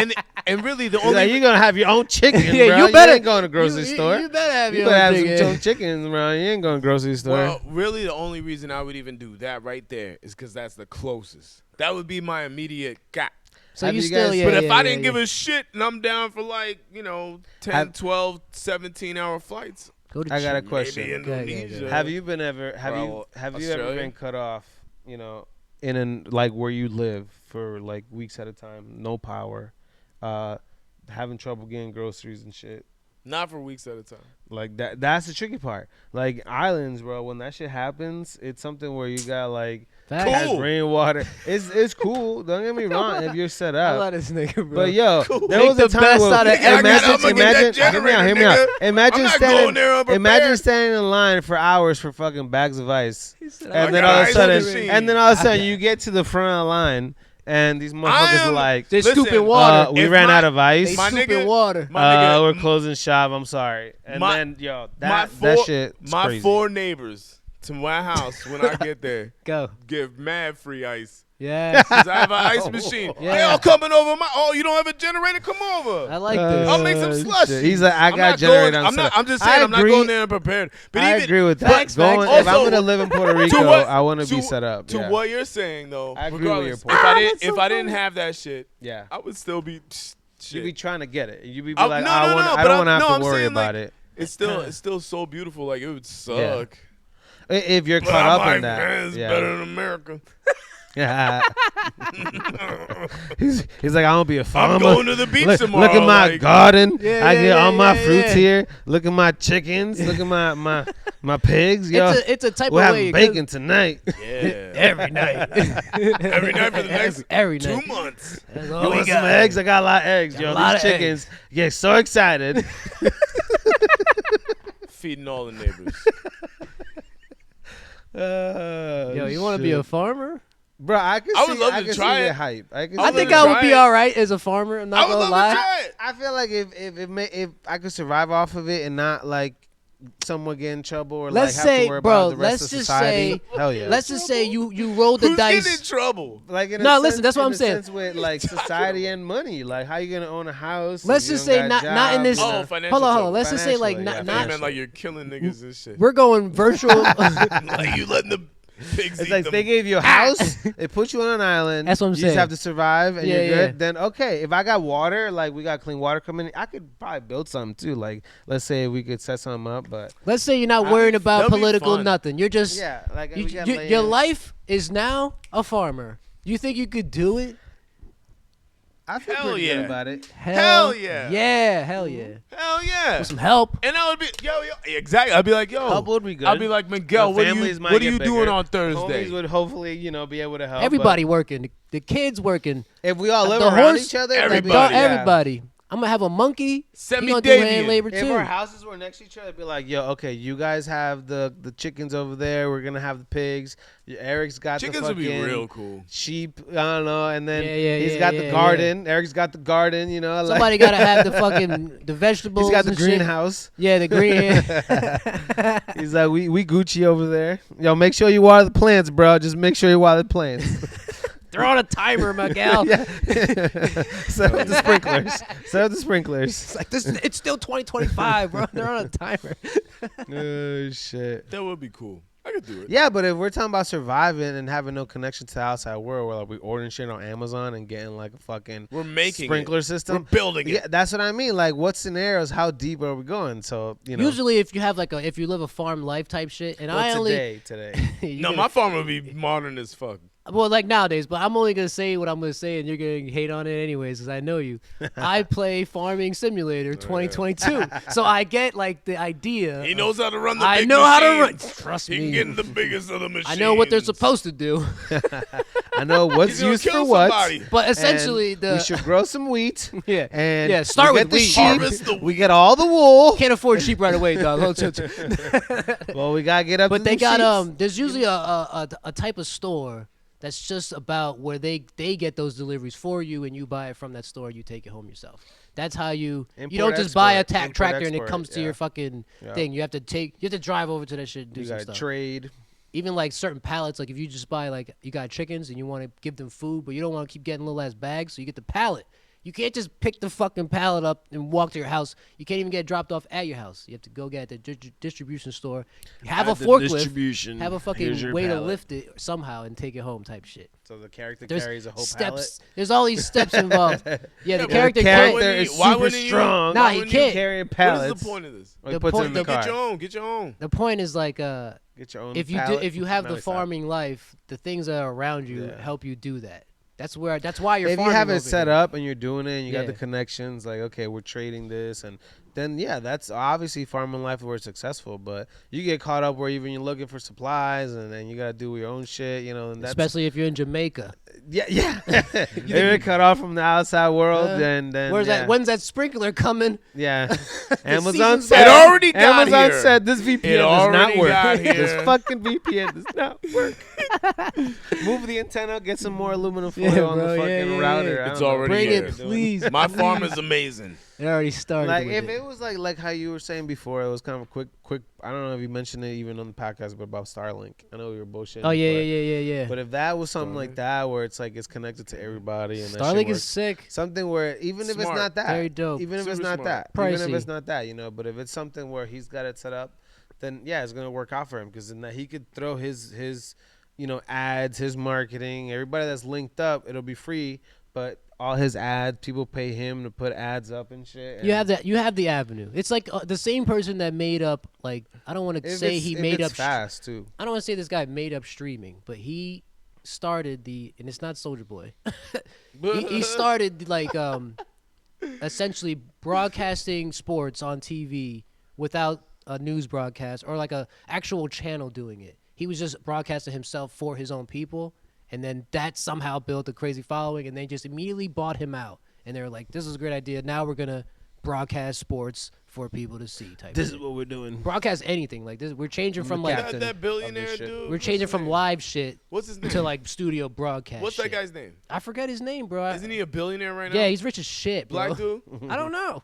and really the He's only like, you're gonna have your own chicken, Yeah, bro. you You better- ain't going to grocery store. You better have You your better own have some chicken. choke chickens, bro. You ain't going to grocery store. well, really the only reason I would even do that right there is because that's the closest. That would be my immediate gap. So Have you you still, guys- yeah. But if yeah, I yeah, didn't give yeah. a shit and I'm down for like, 10, Have- 12, 17-hour flights. Go to I got a Chile. question. Maybe Indonesia. have you been ever? Have Or you ever Australia? been cut off? In an like where you live for like weeks at a time, no power, having trouble getting groceries and shit. Not for weeks at a time. Like that's the tricky part. Like islands, bro. When that shit happens, it's something where you got like Facts. has Cool. rainwater. It's cool. Don't get me wrong. If you're set I up. love this nigga, bro. But yo, Cool. there Make was the a time best where out of Nigga, everything. I'ma get that hear me out, hear me out. generator, nigga. Imagine I'm not going standing, there unprepared. imagine standing in line for hours for fucking bags of ice, He said, and I then got all of a ice sudden, machine. you get to the front of the line, and these motherfuckers am- are like, They're Listen, scooping water. we if ran my- out of They ice. my scooping nigga- water. My nigga, We're closing shop. I'm sorry. And My- then yo, my that four, shit. my crazy. 4 neighbors to my house when I get there Go. give mad free ice. Yeah. 'Cause I have an ice machine. Yeah. They all coming over you don't have a generator? Come I over. like this. I'll make some slush. shit. He's like, I I'm got not generator. going- I'm not. set up. I'm just saying. I I'm not agree. going there unprepared. But I even agree with that. Facts, Going, facts. if I'm Also, gonna live in Puerto Rico, what- I want to be to- set up. to yeah. what you're saying though, I agree with your regardless, point. if I didn't, that's so if I didn't funny. have that shit, Yeah. I would still be. You Shit. be trying to get it. You be I- like, no, I no, want. no, I but don't I'm- want to have no, to I'm worry saying, about like, it. It's still so beautiful. Like it would suck. Yeah. If you're But caught I'm up like, in that, man, it's yeah. better than America. Yeah. he's like, I don't be a farmer. I'm going to the beach look, tomorrow. Look at my like, garden. Yeah, I yeah, get all yeah, my yeah, fruits yeah. here. Look at my chickens. Look at my pigs. Yo, It's a type we're of having way. bacon tonight. Yeah. Every night. Every night for the next every 2 night. months. That's You all we want some got. eggs? I got a lot of eggs, Got yo. a lot These of chickens get so excited. Feeding all the neighbors. Yo, you want to be a farmer? bro? I could I see. would love I to could try see it. the hype. I could I I see would think the love I to would be try it. all right as a farmer. I'm I not would gonna love lie. to try it. I feel like if I could survive off of it and not like someone get in trouble or Let's like have say, to worry bro, about the rest let's of just society. say- Hell yeah. Let's just say you roll the Who's getting in dice. trouble? like in a No, sense, listen, that's what in I'm a saying. sense with like society and money. Like how you gonna own a house? Let's if you just don't say got not in jobs, this. you Oh, know? financial Hold on. trouble. Let's just say like Financially, not yeah, I not. meant like you're killing niggas and shit. We're going virtual. Like you letting the pigs It's eat like them. they gave you a house, they put you on an island. That's what I'm you saying. just have to survive and Yeah, you're good. yeah. Then okay, if I got water, like we got clean water coming in, I could probably build something too. Like let's say we could set something up, but Let's say you're not That'd worried be- about that'd be political fun. nothing. You're just yeah, like you, we got your land. life is now a farmer. You think you could do it? I feel Hell pretty yeah. good about it. Hell yeah. Yeah, hell yeah. Hell yeah. With some help. And I would be yo exactly. I'd be like Help yo. would be good. I'd be like Miguel. The What are families might you get doing bigger. on Thursday? Homies would hopefully, be able to help. but Everybody working. The kids working. if we all live The around horse- each other, that'd be- Everybody. Dog, yeah. everybody. I'm gonna have a monkey. Send He me gonna do hand Davian. labor If too. our houses were next to each other, it'd be like, yo, okay, you guys have the chickens over there. We're gonna have the pigs. Eric's got Chickens the would be fucking real cool. sheep. I don't know, and then Yeah, he's yeah, got yeah, the yeah. garden. Eric's got the garden. Like, Somebody gotta have the fucking the vegetables. he's got the and shit. greenhouse. Yeah, the green. He's like, we Gucci over there. Yo, make sure you water the plants, bro. Just make sure you water the plants. They're on a timer, Miguel. Yeah. Set up the sprinklers. Set up the sprinklers. It's like this. It's still 2025, bro. They're on a timer. Oh shit. That would be cool. I could do it. Yeah, but if we're talking about surviving and having no connection to the outside world, where like we ordering shit on Amazon and getting like a fucking We're making sprinkler it. system, We're building it. yeah, that's what I mean. Like, what scenarios? How deep are we going? So Usually, if you have if you live a farm life type shit, and I only today. No, my farm would be modern as fuck. Well, like nowadays, but I'm only gonna say what I'm gonna say, and you're gonna hate on it anyways, because I know you. I play Farming Simulator 2022, so I get like the idea. He knows how to run the I big know how to run. machines. Trust He me. can get in the biggest of the machines. I know what they're supposed to do, I know what's He's gonna used kill for what. somebody. but and essentially we should grow some wheat. yeah. And Yeah, start we with get the wheat. sheep. Harvest the We get all the wool. Can't afford sheep right away, dog. Well, we gotta get up. But to they them got sheeps. There's usually a type of store that's just about where they get those deliveries for you, and you buy it from that store. You take it home yourself. That's how you don't just buy a tractor and it comes to your fucking thing. You have to drive over to that shit and do You some gotta stuff. trade. Even like certain pallets, like if you just buy like you got chickens and you want to give them food, but you don't want to keep getting little ass bags, so you get the pallet. You can't just pick the fucking pallet up and walk to your house. You can't even get it dropped off at your house. You have to go get it at the distribution store. Have a forklift. Have a fucking way to lift it somehow and take it home type shit. So the character There's carries a whole steps. pallet. There's all these steps involved. Yeah, the but character the can't. character is Why super wouldn't you- strong. Nah, why he wouldn't you can't. Carrying What pallets. is the point of this? Or he The puts point- it in the the- car. Get your own. Get your own. The point is like Get your own if you pallet. if you have No, the it's not. farming life, the things that are around you Yeah. help you do that. That's why you're If you farming have it over set here. up and you're doing it and you got the Yeah. connections, like, okay, we're trading this, and then, yeah, that's obviously farming life where it's successful. But you get caught up where even you're looking for supplies and then you got to do your own shit, and that's. Especially if you're in Jamaica. Yeah. If you're cut off from the outside world, then. Where's yeah. that? When's that sprinkler coming? Yeah. Amazon season's said. It already got Amazon here. said this VPN It does not already work. got This here. fucking VPN does not work. Move the antenna, get some more aluminum foil Yeah, on the bro, fucking yeah. router. I It's don't know. already Bring here. it, please. My farm is amazing. It already started. Like with if it was like how you were saying before, it was kind of a quick. I don't know if you mentioned it even on the podcast, but about Starlink. I know we were bullshitting. Oh yeah, before. yeah. But if that was something like that, where it's like it's connected to everybody, and that Starlink shit is works, sick. something where even if it's Smart. not that, Very dope. even if it's Super not smart. that, even if Pricey. it's not that, but if it's something where he's got it set up, then yeah, it's gonna work out for him because then he could throw his ads, his marketing, everybody that's linked up, it'll be free, but all his ads, people pay him to put ads up and shit. You have that. You have the avenue. It's like the same person that made up. Like I don't want to say he made up. fast too. I don't want to say this guy made up streaming, but he started and it's not Soldier Boy. he started like essentially broadcasting sports on TV without a news broadcast or like a actual channel doing it. He was just broadcasting himself for his own people, and then that somehow built a crazy following, and they just immediately bought him out. And they were like, "This is a great idea. Now we're gonna broadcast sports for people to see." Type. This shit. is what we're doing. Broadcast anything like this. We're changing from like captain that billionaire of this shit. dude. we're changing from live shit What's his name? to like studio broadcast. What's that shit. guy's name? I forget his name, bro. Isn't he a billionaire right now? Yeah, he's rich as shit, bro. Black dude. I don't know.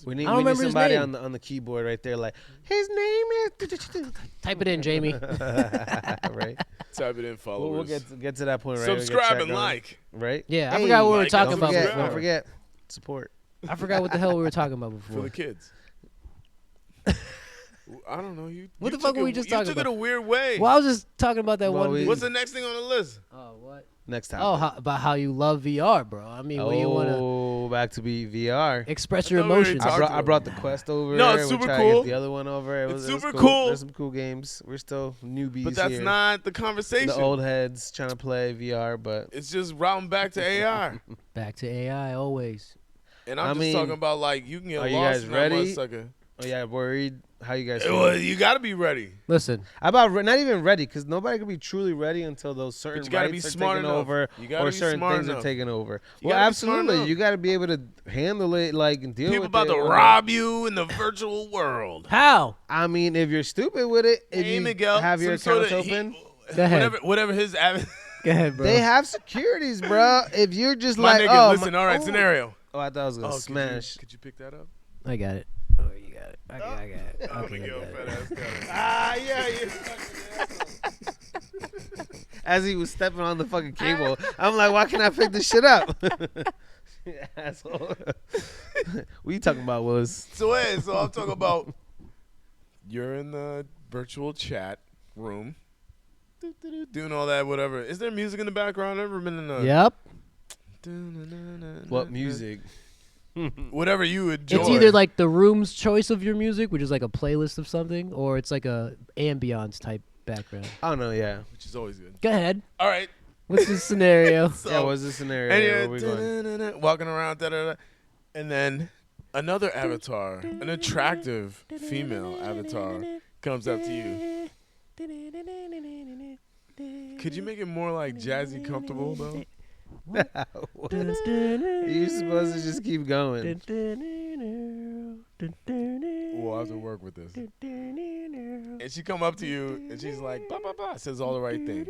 We need, I don't we need remember his somebody name. on the keyboard right there, like his name is. Type it in, Jamie. Right. Type it in. Followers. We'll get to that point. Right. We'll get Subscribe chat and going. like. Right. Yeah, I Hey, forgot what we were like, talking Don't about forget. before. Don't forget. Support. I forgot what the hell we were talking about For before. the kids. I don't know. What you the fuck took were we it- just you talking took it about? a weird way. Well, I was just talking about that Well, one. we- dude. What's the next thing on the list? Oh, what? Next time. Oh, about how you love VR, bro. I mean, what do you want to back to be VR. express I your thought we already emotions? talked I brought the Quest over. No, it's We're super trying to cool. get the other one over. It It's was super cool. There's some cool games. We're still newbies But that's here. not the conversation. The old heads trying to play VR, but It's just routing back to AR. Back to AI always. And I'm I just mean, talking about like you can get are you lost guys in ready? that motherfucker. oh yeah, worried. How you guys? Well, Feeling? you got to be ready. Listen, Not even ready, because nobody can be truly ready until those certain But you gotta be rights are smart taken enough. over, You gotta or be certain smart things enough. are taken over. You Well, gotta be smart absolutely, enough. you got to be able to handle it, like and deal People with about it. to rob you in the virtual world. how? I mean, if you're stupid with it, if Hey, you Miguel, have your some sort accounts of- open, Go ahead. Whatever his Go ahead, bro. they have securities, bro. If you're just my like, nigga, oh, listen, all right, scenario. Oh, I thought I was gonna Oh, smash. Could you pick that up? I got it. Oh, you got it. I got it. Oh, Okay, I Miguel, got it. fat ass got it. Ah, yeah. As he was stepping on the fucking cable, I'm like, why can't I pick this shit up? Asshole. What you talking about, Willis? So I'm talking about you're in the virtual chat room, doing all that, whatever. Is there music in the background? I've never been in a. Yep. What music? Whatever you enjoy. It's either like the room's choice of your music, which is like a playlist of something, or it's like a ambiance type background. I don't know. Yeah. which is always good. Go ahead. All right. What's the scenario? So, Yeah. What's the scenario? and Where you're we going? walking around, and then another avatar, an attractive female avatar, comes up to you. Could you make it more like jazzy comfortable though? You're supposed to just keep going. We'll have to work with this. And she come up to you and she's like, blah, blah, blah, says all the right things.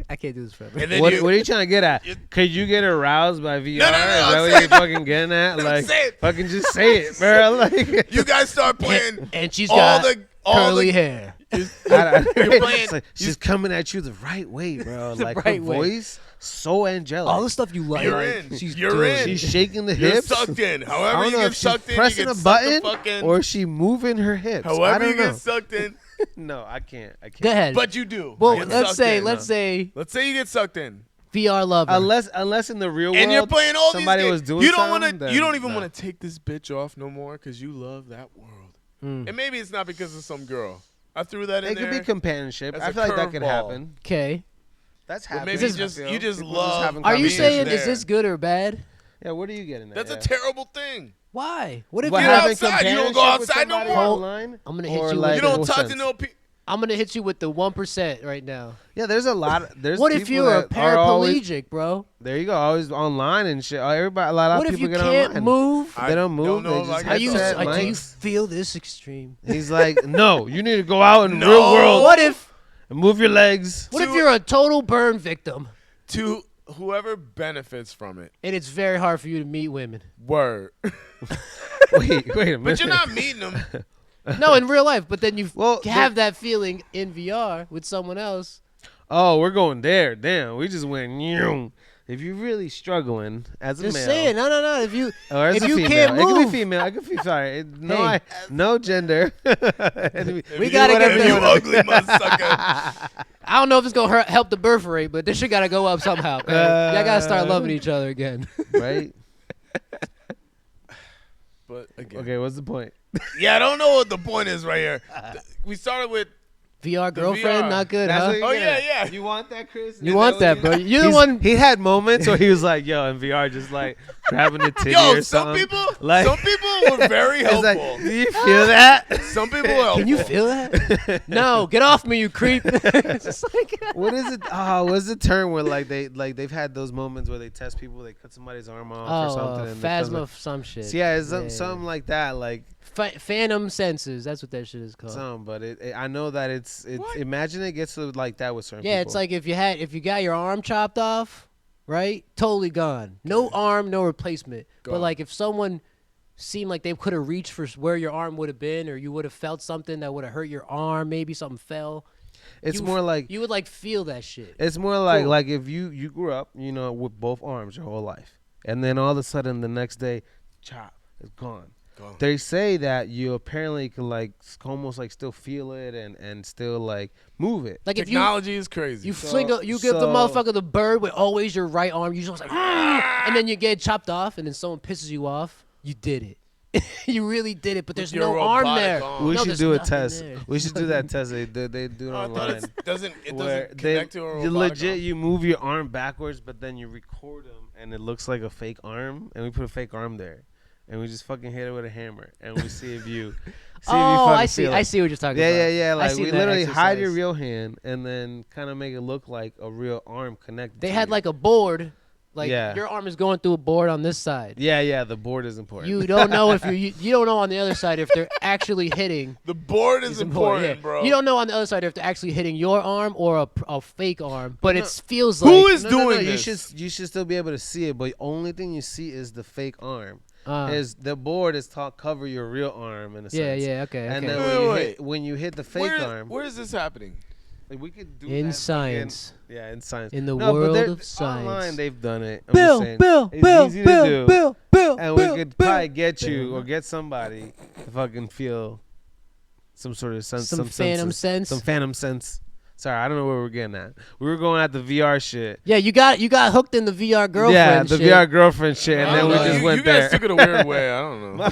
I can't do this forever. And then What are you trying to get at? Could you get aroused by VR? No, Is that I'm what saying- you're fucking getting at? Like, say it. fucking just say it, bro. Like, You guys start playing And she's all got all curly the hair. You're playing. It's like, she's coming at you the right way, bro. The Like right her way. voice, so angelic. All the stuff you like. You're in. She's You're doing. in. She's shaking the You're hips. sucked in. I However don't you know get if she's sucked in, you pressing get a sucked the button fucking. or is she moving her hips. I However don't you know. get sucked in, No, I can't. I can't. Go ahead. but you do. well, Get let's sucked say in. let's say you get sucked in, VR lover. Unless in the real world, and you're playing all somebody these was games. doing You don't something, want to. You then don't even no. want to take this bitch off no more because you love that world. Mm. And maybe it's not because of some girl. I threw that in It there. could be companionship. As I a feel like that could curveball. happen. Okay. That's Well, happening. maybe Is this- you just People love. having Are you being saying there. is this good or bad? Yeah, what are you getting at? That's yeah. a terrible thing. Why? What if What, you're having having outside? You don't go companionship with outside no somebody more? online? I'm gonna hit Or you like- with You in don't what talk to sense? no people. I'm gonna hit you with the 1% right now. Yeah, there's a lot. There's What if people you're a that are always, paraplegic, bro? there you go, always online and shit. Everybody, a lot What of if people you get can't online. move? I They don't move. know They if just I Are you, get headset, that. do you mics. feel this extreme? He's like, no, you need to go out in the No. real world What if and move your legs. what if you're a total burn victim To whoever benefits from it. and it's very hard for you to meet women? Word. Wait a minute. But you're not meeting them. No, in real life, but then you Well, have that feeling in VR with someone else. Oh, we're going there. Damn, we just went. Nyong. If you're really struggling as a Just male, saying, no. If you or as if a you female, can't it could move. be female. I could be sorry. No, Hey. no gender. We You gotta get whatever, the- you ugly motherfucker. I don't know if it's gonna help the birth rate, but this shit gotta go up somehow. Man. Y'all gotta start loving each other again. right? But again, Okay, what's the point? yeah, I don't know what the point is right here. We started with VR The girlfriend, VR. not good, That's huh? what you're Oh, getting yeah, at. yeah. You want that, Chris? You want that, bro? You're the one. He had moments where he was like, "Yo," in VR, just like grabbing the titty yo. or Some something. people, Like- some people were very It's helpful. like, do you feel that? Some people were helpful. Can you feel that? No, get off me, you creep. It's just like, What is it? Oh, what's the term where they've had those moments where they test people, they cut somebody's arm off or something. And it comes phasma up- of some shit. So yeah, it's Yeah. something like that, like Phantom senses. That's what that shit is called. some. But I know that it's. What? Imagine it gets to like that with certain Yeah, people. it's like if you got your arm chopped off, right? Totally gone. No arm, no replacement. But Gone. like if someone seemed like they could have reached for where your arm would have been, or you would have felt something that would have hurt your arm, maybe something fell. it's you- more like You would like feel that shit. it's more like Cool. like if you grew up, with both arms your whole life, and then all of a sudden the next day, chop, it's gone. Gone. They say that you apparently can like almost like still feel it and still like move it. Like if you Technology is crazy. you So- you give the so- motherfucker the bird with always your right arm, you just like, and then you get chopped off, and then someone pisses you off. You did it. You really did it, but there's your no arm robotic there. arm. We No, should there's do a nothing test. there. We should do that test. They do it Oh, I thought online. it doesn't Where connect to a you robotic legit arm. you move your arm backwards, but then you record them, and it looks like a fake arm, and we put a fake arm there, and we just fucking hit it with a hammer, and we see if you. Oh, I see. I see what you're talking Yeah, about. yeah, yeah. I Like see we that literally hide your exercise. real hand, and then kind of make it look like a real arm connected. They to had you. like a board, like Yeah. your arm is going through a board on this side. Yeah. The board is important. You don't know if you don't know on the other side if they're actually hitting. The board is It's important, yeah. bro. You don't know on the other side if they're actually hitting your arm or a fake arm, but No. it feels like Who is No, doing You this? should still be able to see it, but the only thing you see is the fake arm. uh, Is the board is to cover your real arm in a yeah, sense. yeah, okay, And okay. then Wait, when you hit the fake arm, Where is this happening? like, we could do In that science. fucking- yeah, in science. In the No, but world they're- of science. Online, they've done it. I'm Bill, just saying, Bill, it's Bill, easy to Bill, do, Bill, Bill, and Bill, we could Bill. probably get you or get somebody to fucking feel some sort of sense, Some phantom senses. sense. Some phantom sense. Sorry, I don't know where we're getting at. We were going at the VR shit. Yeah, you got hooked in the VR girlfriend. Yeah, the shit. VR girlfriend shit, and I then don't we know. just you went guys there. took it a weird way. I don't know.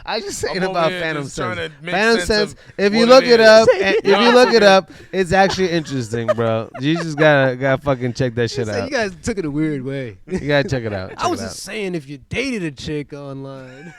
I was just saying I'm over about here phantom just trying sense. to make Phantom sense sense. of If you what look it is. up, if No, you look it dude. up, it's actually interesting, bro. You just gotta fucking check that shit You out. guys took it a weird way. You gotta check it out. I was just saying, if you dated a chick online,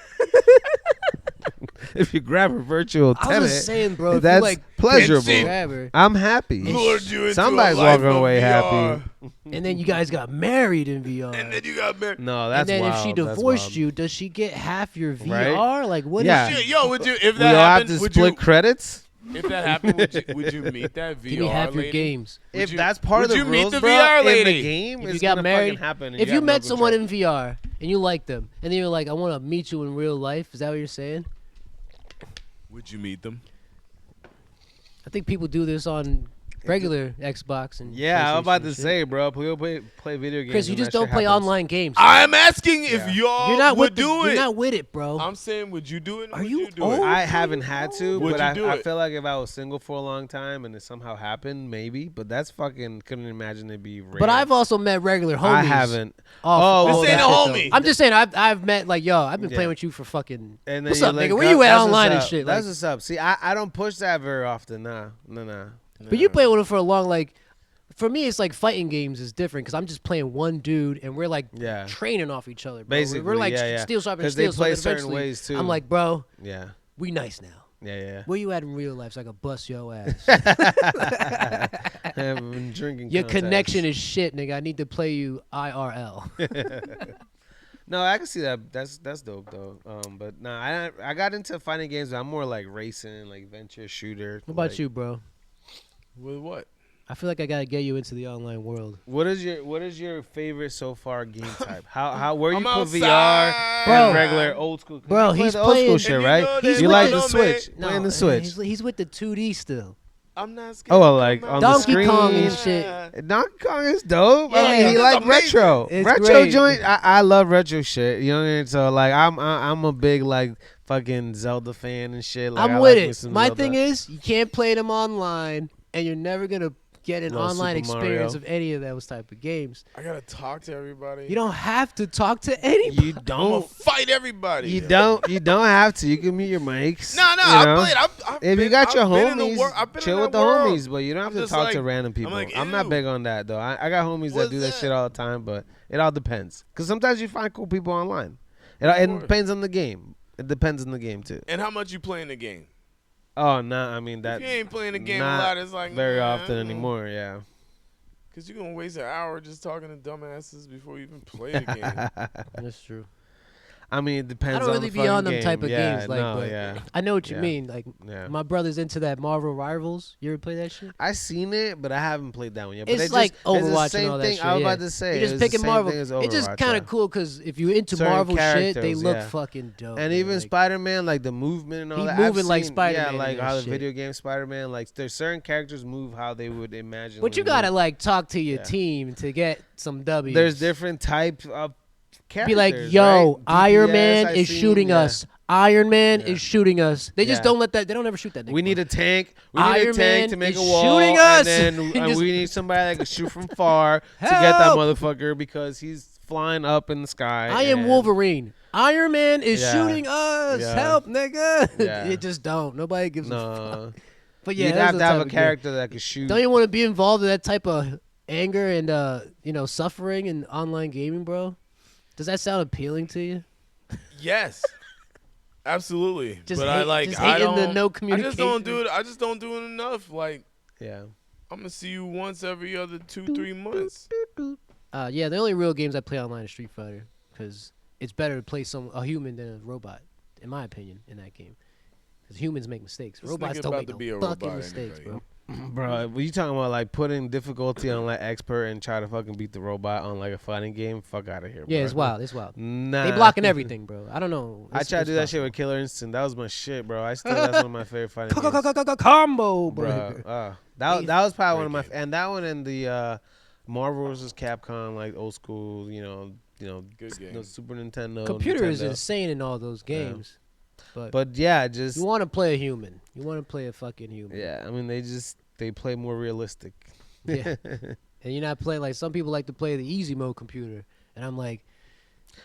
If you grab a virtual I was tenant, just saying, bro. If that's you like pleasurable. grab her, I'm happy. Lured you into Somebody's a life walking of away VR. happy. and then you guys got married in VR. And then you got married. No, And that's then wild. if she That's divorced wild. you, does she get half your VR? Right? Like what? Yeah. Is Shit, yo, would you if We that all have happened? to Would split you credits. if that happened? Would you meet that VR Give me half lady? your games. Would If you- that's part of would the you meet rules, the bro, VR in the lady? game, If it's you got gonna married, fucking happen. and if you have no met someone control. in VR and you like them, and then you're like, I want to meet you in real life. Is that what you're saying? Would you meet them? I think people do this on regular Xbox and Yeah, I'm about PlayStation to and shit. say, bro, play video games. Chris, you and just that don't shit play happens. online games. I'm asking if Yeah. y'all You're not would with the, do You're it. not with it, bro. I'm saying, would you do it? Are Would you do old? it? I haven't had to, Would but you do I it? feel like if I was single for a long time and it somehow happened, maybe. But that's fucking couldn't imagine it'd be rare. But I've also met regular homies. I haven't. off This all ain't that a shit, homie. though. I'm just saying, I've met like, yo, I've been Yeah. playing with you for fucking. And then What's you up, link nigga? Where you at that's what's online and up. shit? That's Like, what's up. See, I don't push that very often. Nah. but you play with him for a long like. For me, it's like fighting games is different because I'm just playing one dude and we're like Yeah. training off each other. Bro. Basically, we're like yeah. steel sharpening Because they steel. play so certain eventually ways too. I'm like, bro, yeah. we nice now. Yeah. Where you at in real life so I can bust your ass? I've been drinking. Your contacts. connection is shit, nigga. I need to play you IRL. No, I can see that. That's dope though. But nah, I got into fighting games. But I'm more like racing, like venture shooter. What about like- you, bro? With what? I feel like I gotta get you into the online world. What is your favorite so far game type? How where you I'm put outside. VR Bro. and regular old school? 'Cause Bro, you play he's the old school playing- shit, And you right? know He's You with like the- the Switch? No, Playing the Switch. He's with the 2D still. I'm not scared. Oh, to like come on the out. Donkey Kong and screen. shit. Donkey Kong is dope. I Yeah. mean, he It's like amazing. retro. It's retro great. joint. I love retro shit. You know what I mean? So like I'm a big like fucking Zelda fan and shit. Like, I'm I with like me it. some My Zelda. thing is, you can't play them online, and you're never gonna get an No online Super experience Mario. of any of those type of games. I gotta talk to everybody. You don't have to talk to anybody. You I'm gonna don't. fight everybody. You don't have to. You can mute your mics. No, you I know? played. I've If been, you got your I've been in the homies, wor- I've been chill in with that the world. homies, but you don't have I'm to just talk to like- random people. like, I'm not ew. big on that though. I got homies that What's do that that? shit all the time, but it all depends. Because sometimes you find cool people online. It course. depends on the game. It depends on the game too. And how much you playing the game? Oh no, I mean that If you ain't playing the game a not lot, it's like very nah, often anymore. Yeah. Cause you're gonna waste an hour just talking to dumbasses before you even play the game. That's true. I mean, it depends. I don't on really the be on fucking them type of game. games, like, no, but yeah, I know what you Yeah. mean. Like, yeah. my brother's into that Marvel Rivals. You ever play that shit? I seen it, but I haven't played that one yet. But It's they like just, it's the Overwatch same and all that thing. shit. I was yeah. about to say, You're just it's the picking same Marvel. thing as It's just Overwatch, kind yeah. of cool because if you're into Certain Marvel shit, they characters, look yeah. fucking dope. And man. even Like, Spider-Man, like the movement and all He that. moving I've like seen- Spider-Man Yeah, and like that how the shit. video game Spider-Man, like there's certain characters move how they would imagine. But you them gotta move. like talk to your Yeah. team to get some W's. There's different types of characters. Be like, yo, right? Iron DPS, Man I is seen, shooting yeah. us. Iron Man Yeah. is shooting us. They just Yeah. don't let that. They don't ever shoot that. Nigga, We need bro. a tank. We need Iron a tank Man to make a is wall, shooting us. and then Just- we need somebody that can shoot from far to get that Help. motherfucker because he's flying up in the sky. I am and- Wolverine. Iron Man is Yeah. shooting us. Yeah. Help, nigga. Yeah. It just don't. Nobody gives a fuck. No, But yeah, you'd that's have the to have type a of game. character that can shoot. Don't you want to be involved in that type of anger and suffering in online gaming, bro? Does that sound appealing to you? Yes, absolutely. Just but hate- I like. just I hating the don't. no I just don't communication. do it. I just don't do it enough. Like Yeah. I'm gonna see you once every other 2-3 months. Yeah, the only real games I play online is Street Fighter because it's better to play a human than a robot, in my opinion, in that game. Because humans make mistakes. This Robots nigga don't about make Mm, to be no a fucking robot mistakes, anyway. bro. Bro, were you talking about like putting difficulty on like expert and try to fucking beat the robot on like a fighting game? Fuck out of here, bro. Yeah, it's wild. It's wild. Nah. They blocking everything, bro. I don't know. I tried to do that shit with Killer Instinct. That was my shit, bro. That's one of my favorite fighting games. Combo, Bro, bro. that was probably one of my Great and that one and the Marvel vs. Capcom, like old school, Good game. the Super Nintendo. Computer is Nintendo. insane in all those games. But yeah, just you want to play a human. You want to play a fucking human. yeah. I mean, they play more realistic. Yeah. And you're not playing like some people like to play the easy mode computer, and I'm like,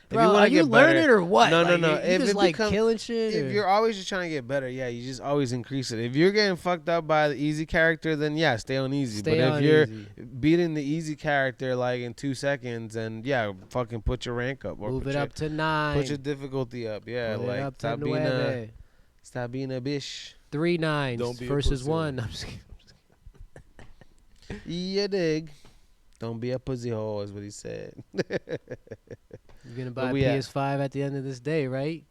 If bro, you wanna are you get better- learning or what? No, like, no. You If just it like become- killing shit. If or- you're always just trying to get better, yeah, you just always increase it. If you're getting fucked up by the easy character, then yeah, stay on easy. Stay but on if you're easy. beating the easy character like in 2 seconds, and yeah, fucking put your rank up or Move put it your, up to 9. put your difficulty up. Yeah, Put it like up to stop being 9. a bitch. 3 9s Don't be a versus pussy. 1. I'm just kidding. Yeah, dig. Don't be a pussy hole is what he said. You're gonna buy a we at? PS5 at the end of this day, right?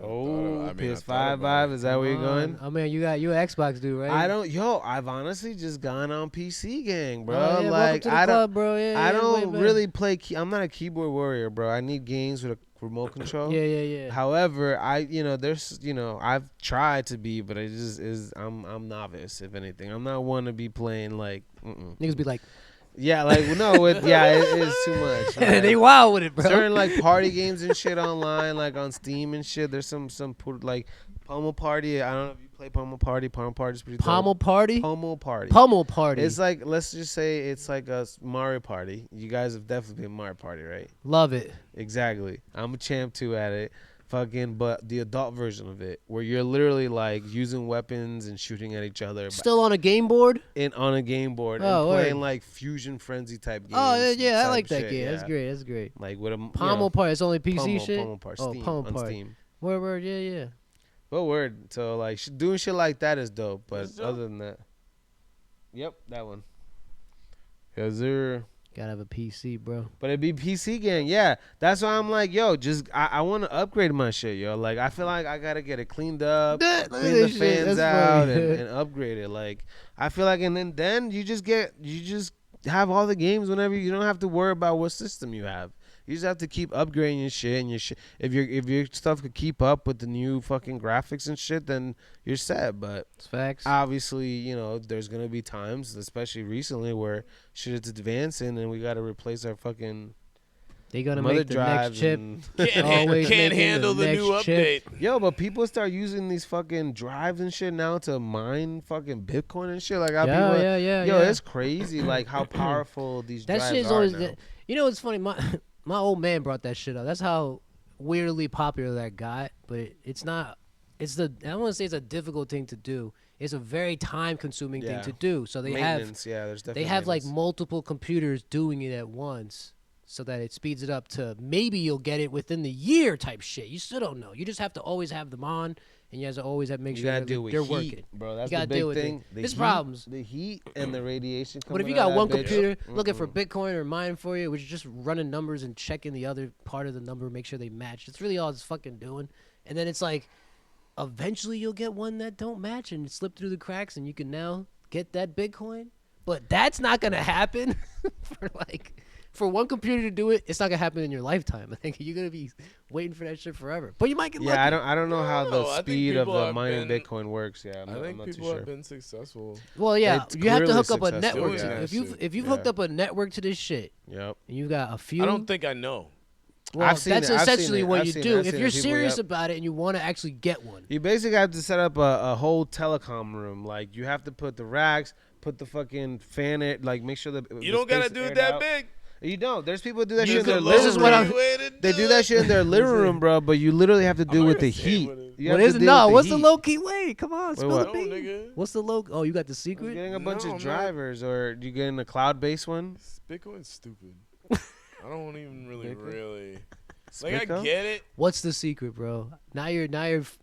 Oh, I PS5 thought about vibe. it. Is that where you're Come going? on. Oh man, you an Xbox dude, right? I don't. Yo, I've honestly just gone on PC gang, bro. Oh, yeah, welcome like to the I don't. club, bro. Yeah, I yeah, don't way really play. I'm not a keyboard warrior, bro. I need games with a remote control. better. Yeah. However, I've tried to be, but it just is. I'm novice, if anything. I'm not one to be playing like. Niggas be like, Yeah, like no, it is too much. they Like, wild with it, bro. certain like party games and shit online, like on Steam and shit. There's some like Pummel Party. I don't know if you play Pummel Party. Pummel Party's pretty dope. Pommel party. Pummel Party. Pummel party. It's like, let's just say it's like a Mario Party. You guys have definitely been Mario Party, right? Love it. Exactly. I'm a champ too at it. Fucking, but the adult version of it, where you're literally like using weapons and shooting at each other, Still on a game board. on a game board Oh, and playing word. like Fusion Frenzy type games. Oh yeah, I type like that shit, game. yeah. That's great. That's great. Like with a Pommel party. It's only PC Pummel, shit. Pummel Party, Oh, Steam, Pummel on party. Steam. Word. Yeah. But word, so like doing shit like that is dope. But That's dope. other than that, yep, that one. Yes, sir. Gotta have a PC, bro. But it'd be PC gang, yeah. That's why I'm like, yo, just I want to upgrade my shit, yo. Like I feel like I gotta get it cleaned up, Look at clean this the shit. fans That's out, funny. and upgrade it. Like I feel like, and then you just have all the games whenever you don't have to worry about what system you have. You just have to keep upgrading your shit and your shit. If your stuff could keep up with the new fucking graphics and shit, then you're set. But It's facts. obviously, you know, there's gonna be times, especially recently, where shit is advancing and we gotta replace our fucking They gonna mother make the next drives. chip. and- Always Can't making handle the next new chip. update. Yo, but people start using these fucking drives and shit now to mine fucking Bitcoin and shit. Like, how people, Yeah. yo, it's crazy. Like how powerful these That drives shit's are always. now. You know, it's funny. My old man brought that shit up. That's how weirdly popular that got. But it's not. I don't want to say it's a difficult thing to do. It's a very time-consuming thing Yeah. to do. So they have Maintenance, yeah, there's definitely like maintenance. multiple computers doing it at once, so that it speeds it up to maybe you'll get it within the year type shit. You still don't know. You just have to always have them on, and you have to always have to make You sure gotta that deal with they're heat, working. bro. That's You gotta the big deal with thing. it. The There's heat, problems. The heat and the radiation. But if you coming out got of one that bitch, computer looking for mm-mm. Bitcoin or mining for you, which is just running numbers and checking the other part of the number, make sure they match. That's really all it's fucking doing. And then it's like, eventually you'll get one that don't match and slip through the cracks, and you can now get that Bitcoin. But that's not gonna happen for one computer to do it. It's not gonna happen in your lifetime. I think you're gonna be waiting for that shit forever. But you might get lucky. Yeah, I don't know how No, the I think speed of people the have mining been- Bitcoin works. Yeah, I I'm think not too people sure. have been successful. Well, yeah, It's you have to clearly hook up a successful, network. yeah. To, if you've Yeah. hooked up a network to this shit, Yep. and you got a few. I don't think I know. Well, I've seen that's it, I've seen essentially it, what I've you seen do. it, I've If seen you're it. People, serious yep. about it and you want to actually get one. You basically have to set up a whole telecom room. Like you have to put the racks, put the fucking fan it, like make sure that You don't gotta do it that big. You don't. There's people who do that You shit in their could living This is room. what I'm- They do that shit in their living room, bro. But you literally have to do not with the gonna say heat. what it is. You What have is to it? deal No, with what's the heat. low key? Wait, come on, spill what? the No, beans. nigga. What's the low? Oh, you got the You're secret. getting a bunch No, of I'm drivers, or you getting a cloud-based one. Bitcoin's stupid. I don't even really. Like I Spicko? get it. What's the secret, bro? Now you're.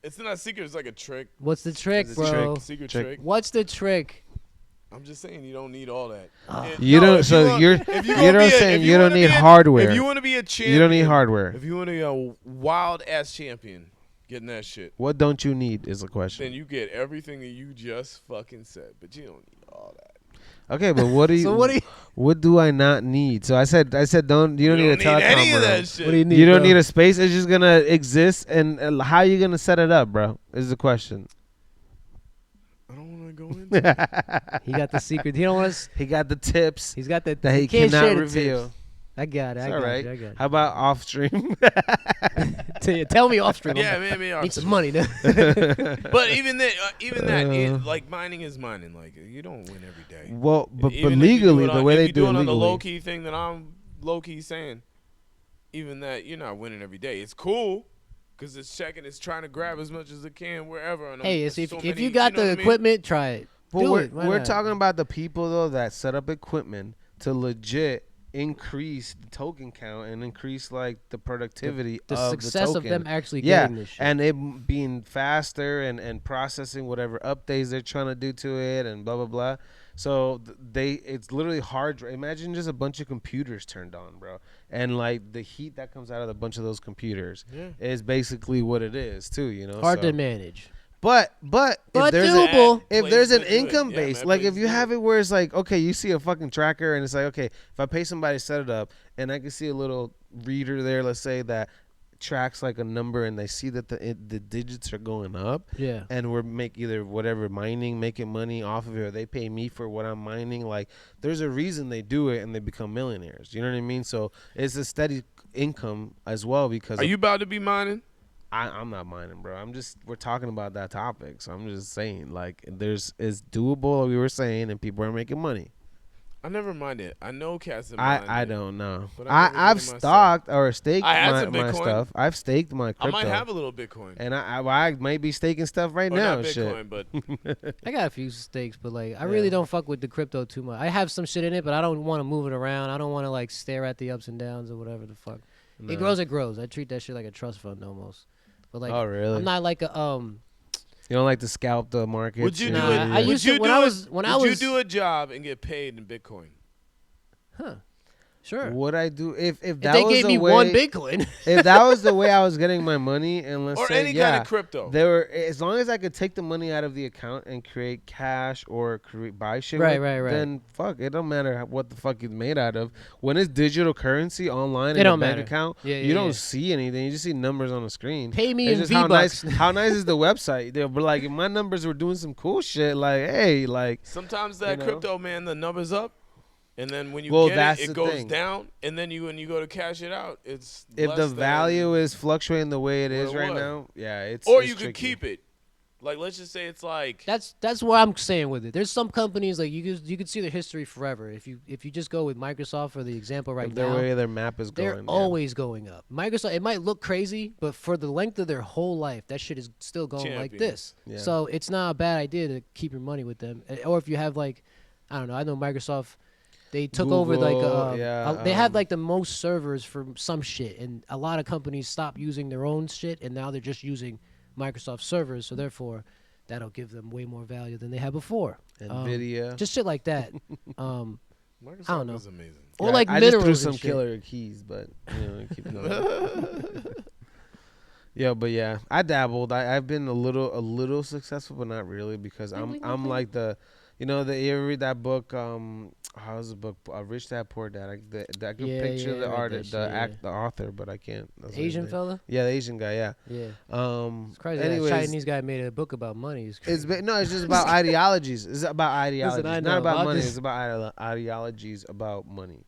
It's not a secret. It's like a trick. What's the trick, It's a bro? Secret Trick. trick. What's the trick? I'm just saying you don't need all that. Ah. And- You no, don't. if So want- you're. if You gonna know what I'm be a- saying? if You don't wanna need be a- hardware. If you want to be a champion, You don't need hardware. If you want to be a wild ass champion, getting that shit, What don't you need is the question. then you get everything that you just fucking said. But you don't need all that. Okay, but what do you? So what do you? What do I not need? So I said don't. You don't need a telecom any of room. that shit. What do you need? You don't bro? need a space. It's just gonna exist. And how are you gonna set it up, bro? Is the question. I don't want to go into it. He got the secret. He don't want us. He got the tips He's got the. that he can't cannot share the reveal. tips. I got it. It's I all got right. you. I got How about off stream? you. Tell me off stream. Yeah, maybe Need some money. Though. But even that, like mining is mining. Like you don't win every day. Well, but Even if you legally, do it the on- way if they you do it on the legally. low key thing that I'm low key saying, even that you're not winning every day. It's cool because it's checking, it's trying to grab as much as it can wherever. And Hey, there's if so if many- you got know the what I mean? equipment, try it. But Do we're, it. Why we're not? talking about the people though that set up equipment to legit increase the token count and increase like the productivity the of success the of token. them actually Yeah, getting this shit. and it being faster and processing whatever updates they're trying to do to it and blah blah blah. So it's literally hard. Imagine just a bunch of computers turned on, bro, and like the heat that comes out of a bunch of those computers is basically what it is too. You know, Hard so. to manage. But But if there's doable. if there's an Plays to do it. income Yeah, base, man, like plays if to you do have it. it where it's like, okay, you see a fucking tracker and it's like, okay, if I pay somebody to set it up and I can see a little reader there, let's say that tracks like a number and they see that the digits are going up Yeah. and we're either whatever mining, making money off of it, or they pay me for what I'm mining. Like there's a reason they do it and they become millionaires. You know what I mean? So it's a steady income as well because Are you about to be mining? I'm not mining, bro. We're talking about that topic. So I'm just saying, like, it's doable, like we were saying, and people are making money. I never minded. I know cats that mind I it. don't know. But I never I've did it myself. stocked or staked I had my some Bitcoin. stuff. I've staked my I crypto. might have a little Bitcoin. And I might be staking stuff right Or now. not Shit. Bitcoin, but I got a few stakes, but like I really don't fuck with the crypto too much. I have some shit in it, but I don't want to move it around. I don't want to like stare at the ups and downs or whatever the fuck. No. It grows, it grows. I treat that shit like a trust fund almost. But like, Oh, really? I'm not like a You don't like to scalp the market? would you do Nah, it? I would used you to when do I it- was when I would was you do a job and get paid in Bitcoin? huh? Sure. Would I do if If that they was gave the me way, one Bitcoin, if that was the way I was getting my money, and let's Or say any kind yeah, of crypto? there were as long as I could take the money out of the account and create cash or buy shit, Right, with, right. then fuck, it don't matter what the fuck it's made out of. When it's digital currency online It in a don't bank matter. account, Yeah, you yeah, don't yeah. see anything. You just see numbers on the screen. pay me It's in just V-Bucks. how nice is the website? But like, if my numbers were doing some cool shit, like hey, like Sometimes that you know? crypto, man, the number's up, and then when you Well, get that's it, the it goes thing. down, and then when you go to cash it out, it's if less the than- value is fluctuating the way it what is it right was. now, yeah, it's or it's you could tricky. keep it. Like let's just say it's like That's what I'm saying with it. There's some companies like you could see the history forever. If you just go with Microsoft for the example right the now, way their map is they're going. yeah. always going up. Microsoft, it might look crazy, but for the length of their whole life, that shit is still going like Champion. this. Yeah. So it's not a bad idea to keep your money with them. Or if you have like, I don't know, I know Microsoft, they took over like Google, yeah, they had like the most servers for some shit, and a lot of companies stopped using their own shit, and now they're just using Microsoft servers. So therefore, that'll give them way more value than they had before. Nvidia. Just shit like that. Microsoft I don't know. is amazing. Or Yeah, like I just minerals threw and some shit. killer keys, but you know, keep it going. Yeah, but yeah, I dabbled. I've been a little successful, but not really because I'm like the, you know, you ever read that book? How's the book? Rich Dad Poor Dad. I could Yeah, picture yeah, the I read artist, that the shit, the author, but I can't. That's his Asian name. fella. Yeah, the Asian guy. Yeah. Yeah. It's crazy. Anyways, that Chinese guy made a book about money. It's crazy. it's just about ideologies. It's about ideologies, I not know. about I'm money. just- It's about ideologies about money.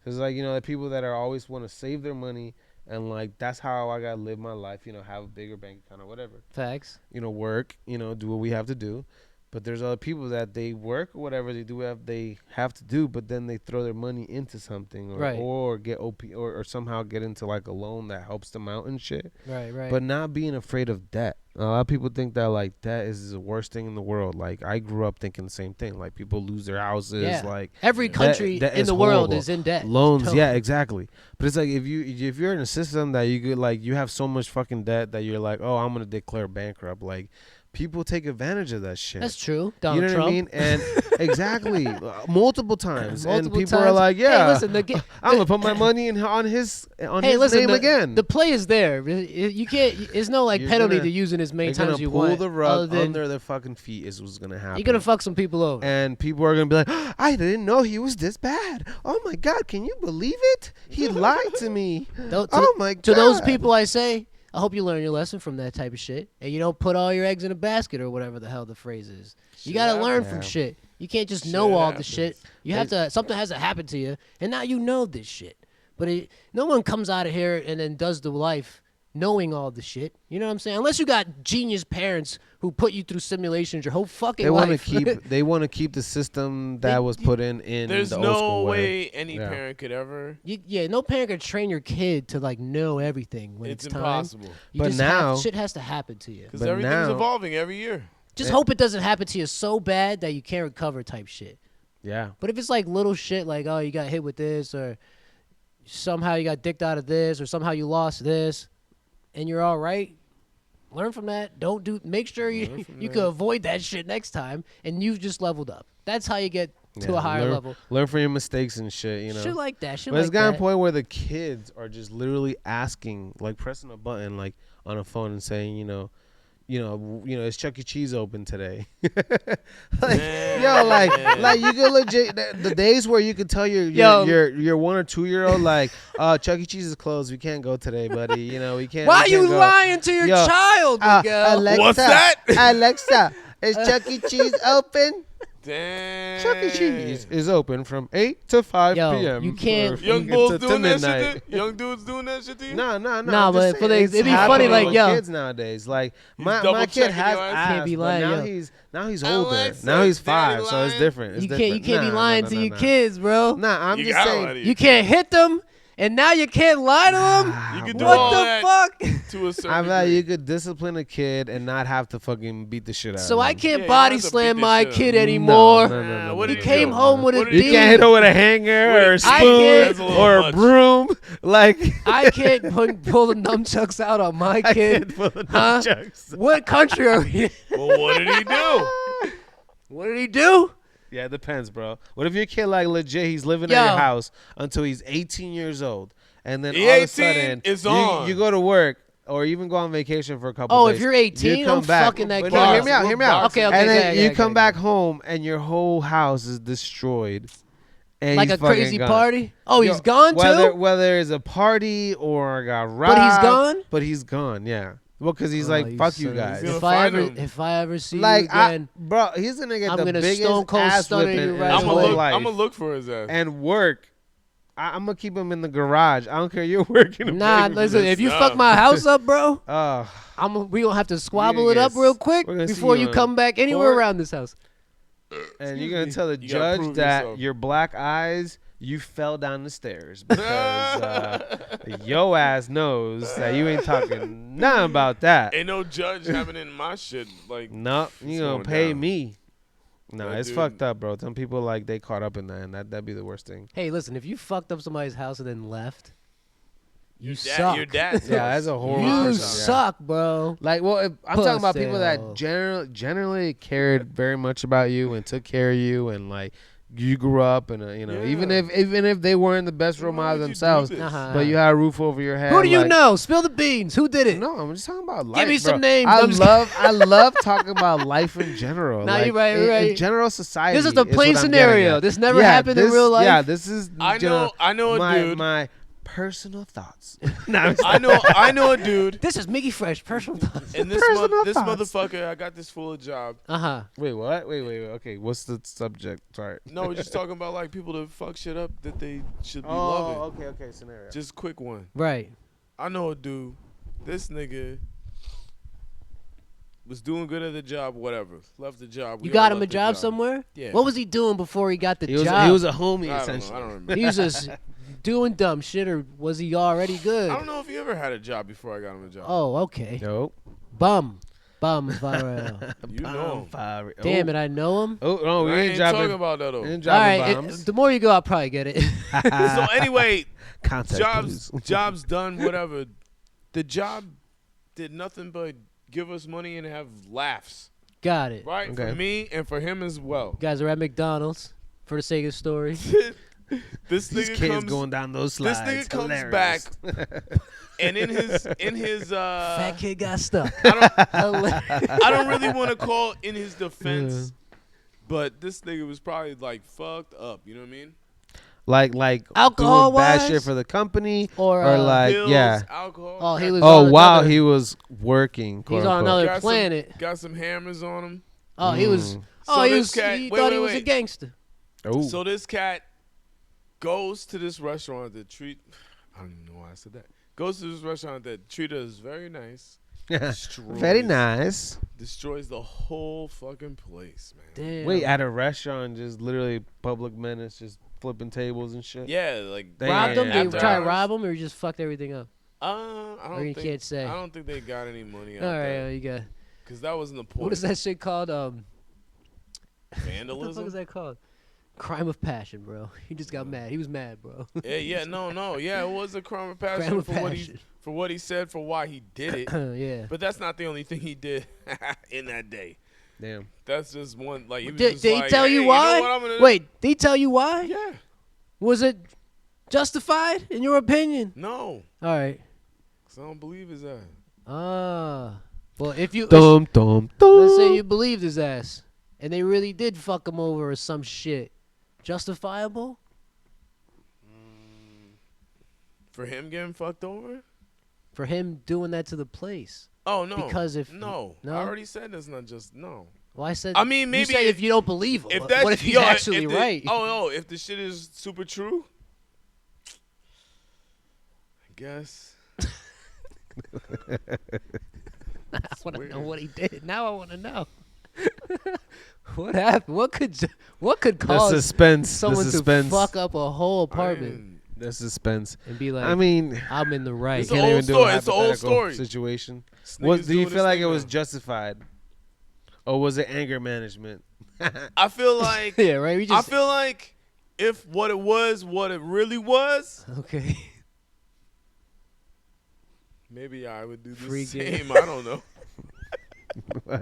It's like, you know, the people that are always want to save their money and like that's how I gotta live my life. You know, have a bigger bank account or whatever. Facts. You know, work. You know, do what we have to do. But there's other people that they work or whatever they have to do, but then they throw their money into something or get OP or somehow get into like a loan that helps them out and shit. Right. But not being afraid of debt. A lot of people think that like debt is the worst thing in the world. Like I grew up thinking the same thing. Like people lose their houses. Yeah. Like Every Yeah. country That in is the world horrible. is in debt. loans. Totally. Yeah, exactly. But it's like if you're in a system that you could like you have so much fucking debt that you're like, oh, I'm gonna declare bankrupt. Like people take advantage of that shit. That's true. You Donald know Trump. what I mean? And exactly, multiple times. And Multiple people are times. like, Hey, yeah, listen, I'm gonna put my money on his Hey, his listen. name again. The play is there. You can't. There's no like You're penalty gonna- to using as many They're gonna times you pull want. the other rug than under their fucking feet is what's gonna happen. you're gonna fuck some people over. And people are gonna be like, I didn't know he was this bad. Oh my god, can you believe it? He lied to me. Oh my god. To those people, I say, I hope you learn your lesson from that type of shit, and you don't put all your eggs in a basket or whatever the hell the phrase is. You gotta learn from Yeah. shit. You can't just Shit know all the happens. shit. You have to. Something has to happen to you, and now you know this shit. But no one comes out of here and then does the life knowing all the shit. You know what I'm saying? Unless you got genius parents who put you through simulations your whole fucking life. They want to keep the system that was put in There's the old no school way any parent could ever. No parent could train your kid to like know everything when it's time. Impossible. But now shit has to happen to you. Because everything's evolving every year. Just hope it doesn't happen to you so bad that you can't recover type shit. Yeah. But if it's like little shit like, oh, you got hit with this, or somehow you got dicked out of this, or somehow you lost this, and you're all right, learn from that. Make sure you can avoid that shit next time, and you've just leveled up. That's how you get to a higher level. Learn from your mistakes and shit, you know. Shit like that. But it's gotten a point where the kids are just literally asking, like pressing a button like on a phone and saying, you know, is Chuck E. Cheese open today? Like you could legit the days where you could tell your 1 or 2 year old like, Chuck E. Cheese is closed. We can't go today, buddy. You know, we can't. Why are you lying to your child, Miguel? Alexa, what's that? Alexa, is Chuck E. Cheese open? Damn. Chuck E. Cheese is open from 8 to 5 p.m. You can't. Young bulls doing that shit. Young dudes doing that shit to you? No. Nah, but it'd be funny, like, with yo, kids nowadays. Like my kid has ass, can't be lying, now he's older. Alexa, now he's daddy 5, so it's different. You can't be lying to your kids, bro. Nah, I'm You just gotta saying. lie to You can't hit them, and now you can't lie to them. You can do What all the that fuck? to a certain I'm like, degree. you could discipline a kid and not have to fucking beat the shit out So of I him. can't Yeah, you body have to slam beat the my shit out kid of him. anymore. No. What He did came do? home with What a did he You beat. can't hit her with a hanger or a I spoon can't- That's a little or a much. broom. Like I can't pull the nunchucks out on my I kid. can't pull the Huh? nunchucks. What country are we in? Well, what did he do? What did he do? Yeah, it depends, bro. What if your kid like legit? He's living Yo. at your house until he's 18 years old, and then He all of a 18 sudden is on. you go to work or even go on vacation for a couple Oh, days. if you're 18, you come I'm back, fucking that but kid. no, up. hear me out. Okay, and then yeah, you yeah, come yeah. back home and your whole house is destroyed. And Like he's a crazy fucking gone. party? Oh, Yo, he's gone too? Whether it's a party or got robbed, But he's gone? But he's gone. Yeah. Well, because he's Oh, like, you fuck you son of- guys. gonna If I find him. if I ever see Like, you again, bro, he's gonna get I'm the gonna biggest stone cold ass stunner whipping you in right his I'm away. whole gonna life. look for his ass. And work. I'm gonna keep him in the garage. I don't care. You're working. nah, listen, if you fuck my house up, bro, we gonna have to squabble We're it gonna up get real quick we're gonna see before you you on come back anywhere court. around this house. and you're gonna tell the You gotta judge prove that yourself. your black eyes, you fell down the stairs because yo ass knows that you ain't talking nothing about that. Ain't no judge having it in my shit. Like, No, you It's gonna going pay down. me. No, That it's dude- fucked up, bro. Some people like they caught up in that, and that'd be the worst thing. Hey, listen, if you fucked up somebody's house and then left, you your suck. Your dad's Yeah, house. that's a horrible You person. Yeah. suck, bro. Like, well, I'm talking about people that Pussy. generally cared very much about you and took care of you, and like you grew up, and even Yeah. if they weren't the best role Why model would you do themselves, this? Uh-huh. but you had a roof over your head. Who do you like- know? Spill the beans. Who did it? No, I'm just talking about life. me bro. some names. I I'm just- I love talking about life in general. Nah, like, you're right, in, you're right. in general society. This is the what plain I'm getting scenario. at. This never Yeah, happened in this- real life. Yeah, this is. I know a my, dude. My personal thoughts. No, I'm just- I know a dude. This is MigieFresh, personal thoughts. And this Personal this thoughts. motherfucker, I got this full of job. Uh-huh. Wait, what? Wait. Okay, what's the subject? Sorry. No, we're just talking about like people that fuck shit up that they should be Oh, loving. okay. Scenario. Just quick one. Right. I know a dude. This nigga was doing good at the job. Whatever. Left the job. You We got all him a left the job somewhere? Yeah. What was he doing before he got the He was job? a homie I don't essentially. know. I don't remember. He was just doing dumb shit, or was he already good? I don't know if he ever had a job before I got him a job. Oh, okay. Nope. Bum viral. You know him. Damn it, I know him. Oh no, we I ain't ain't talking dropping. about that though. We ain't All dropping right, bombs. the more you go, I'll probably get it. So anyway, Contact, jobs done, whatever. The job did nothing but give us money and have laughs, Got it. right? Okay. For me and for him as well. Guys are at McDonald's for the sake of the story. This These nigga kids comes, going down those this slides. nigga comes Hilarious. back, and in his Fat kid got stuck. I don't really want to call in his defense, but this nigga was probably like fucked up. You know what I mean? like Alcohol doing bad wise? shit for the company, Or, or like Pills, yeah. alcohol. Oh, he was. Oh on wow, another- he was working. He's quote, on unquote. another Got some- planet. got some hammers on him. Oh, he was. Mm. Oh, So he this was. cat- He wait, thought wait, he was a wait. gangster. Oh. So this cat goes to this restaurant to treat. don't even know why I said that. Goes to this restaurant that treated us very nice. Very nice. Destroys the whole fucking place, man. Damn. Wait, at a restaurant, just literally public menace, just flipping tables and shit. Yeah, like Robbed them? They after try to hours. rob them or you just fucked everything up? I Or don't you think. can't say. I don't think they got any money out All right, there you got. because that wasn't the point. What is that shit called? What the fuck Vandalism? is that called? Crime of passion, bro. He just got mad. He was mad, bro. Yeah, no, yeah, it was a crime of passion Crime of for what he said, for why he did it. Yeah. But that's not the only thing he did in that day. Damn. That's just one. Like he was Did just he like, tell hey, you know why? what I'm gonna do? Wait, did he tell you why? Yeah. Was it justified in your opinion? No, All right. 'cause I don't believe his ass. Well, if you Dum dum dum. let's say you believed his ass and they really did fuck him over or some shit, justifiable? For him getting fucked over? For him doing that to the place? Oh no. Because if no, no? I already said that's not just no. Well, I said. I mean, maybe you said if you don't believe him. If that's What if he's yo, actually if the- right? Oh no, if the shit is super true, I guess. I want to know what he did. Now I want to know. What happened? What could The cause suspense. someone The suspense. to fuck up a whole I apartment didn't- The suspense. and be like, I mean, I'm in the right? It's can't an even old do story. a It's an old hypothetical story. situation. This Do nigga's you doing feel his like thing it was now. justified, or was it anger management? I feel like Yeah, right. We I just feel like if what it really was, okay. maybe I would do the Freak it. same. I don't know. What?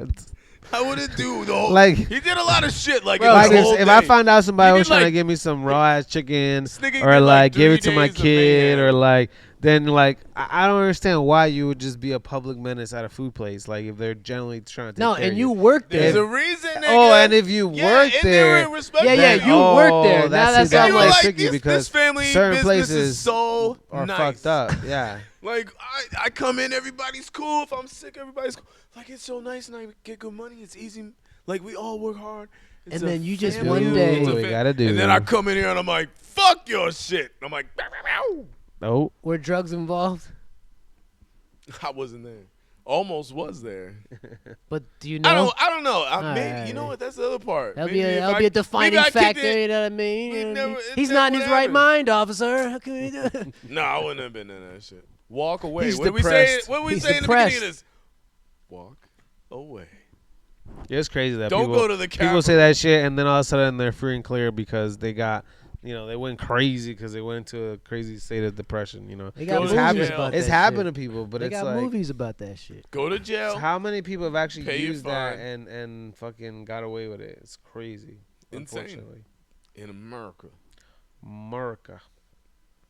I wouldn't do the whole. Like- he did a lot of shit. Like, Bro, in Like the if, whole if I day. found out somebody He was did, trying to like- give me some raw ass chicken, This nigga or did, like give 3 it to my days of kid, mayhem. or like then like I don't understand why you would just be a public menace at a food place. Like if they're generally trying to take No, care and of you worked There's there. a reason. Nigga. Oh, and if you yeah, work and there, they were respectful. Yeah, yeah, to you worked there. Now that's see, how And I'm you were like, tricky this because family certain business is places so are nice. fucked up. Yeah. Like I come in, everybody's cool. If I'm sick, everybody's cool. Like it's so nice, and I get good money. It's easy. Like we all work hard. It's And a then you just family. one day- It's a We fa- gotta do. And then I come in here and I'm like, fuck your shit. I'm like, bow, bow, Oh, Were drugs involved? bow. I wasn't there. Almost was there. But do you know? I don't know. Alright. You know what? That's the other part. That'll Maybe be if that'll I- be a defining maybe I kicked factor. it. You know what I mean? We You know, never- he's it not in never his right happened. mind, officer. How can we do it? No, I wouldn't have been in that shit. Walk away. He's What did we say? depressed. What did we He's say in the beginning of depressed. this? Walk away. yeah, it's crazy that Don't people, go to the people say that shit, and then all of a sudden they're free and clear because they got, they went crazy because they went into a crazy state of depression. They got Go to movies jail. about It's that happened shit. to people, but They it's got like, movies about that shit. Go to jail. how many people have actually Pay your used that fine. and fucking got away with it? It's crazy. Insane. Unfortunately. In America. America.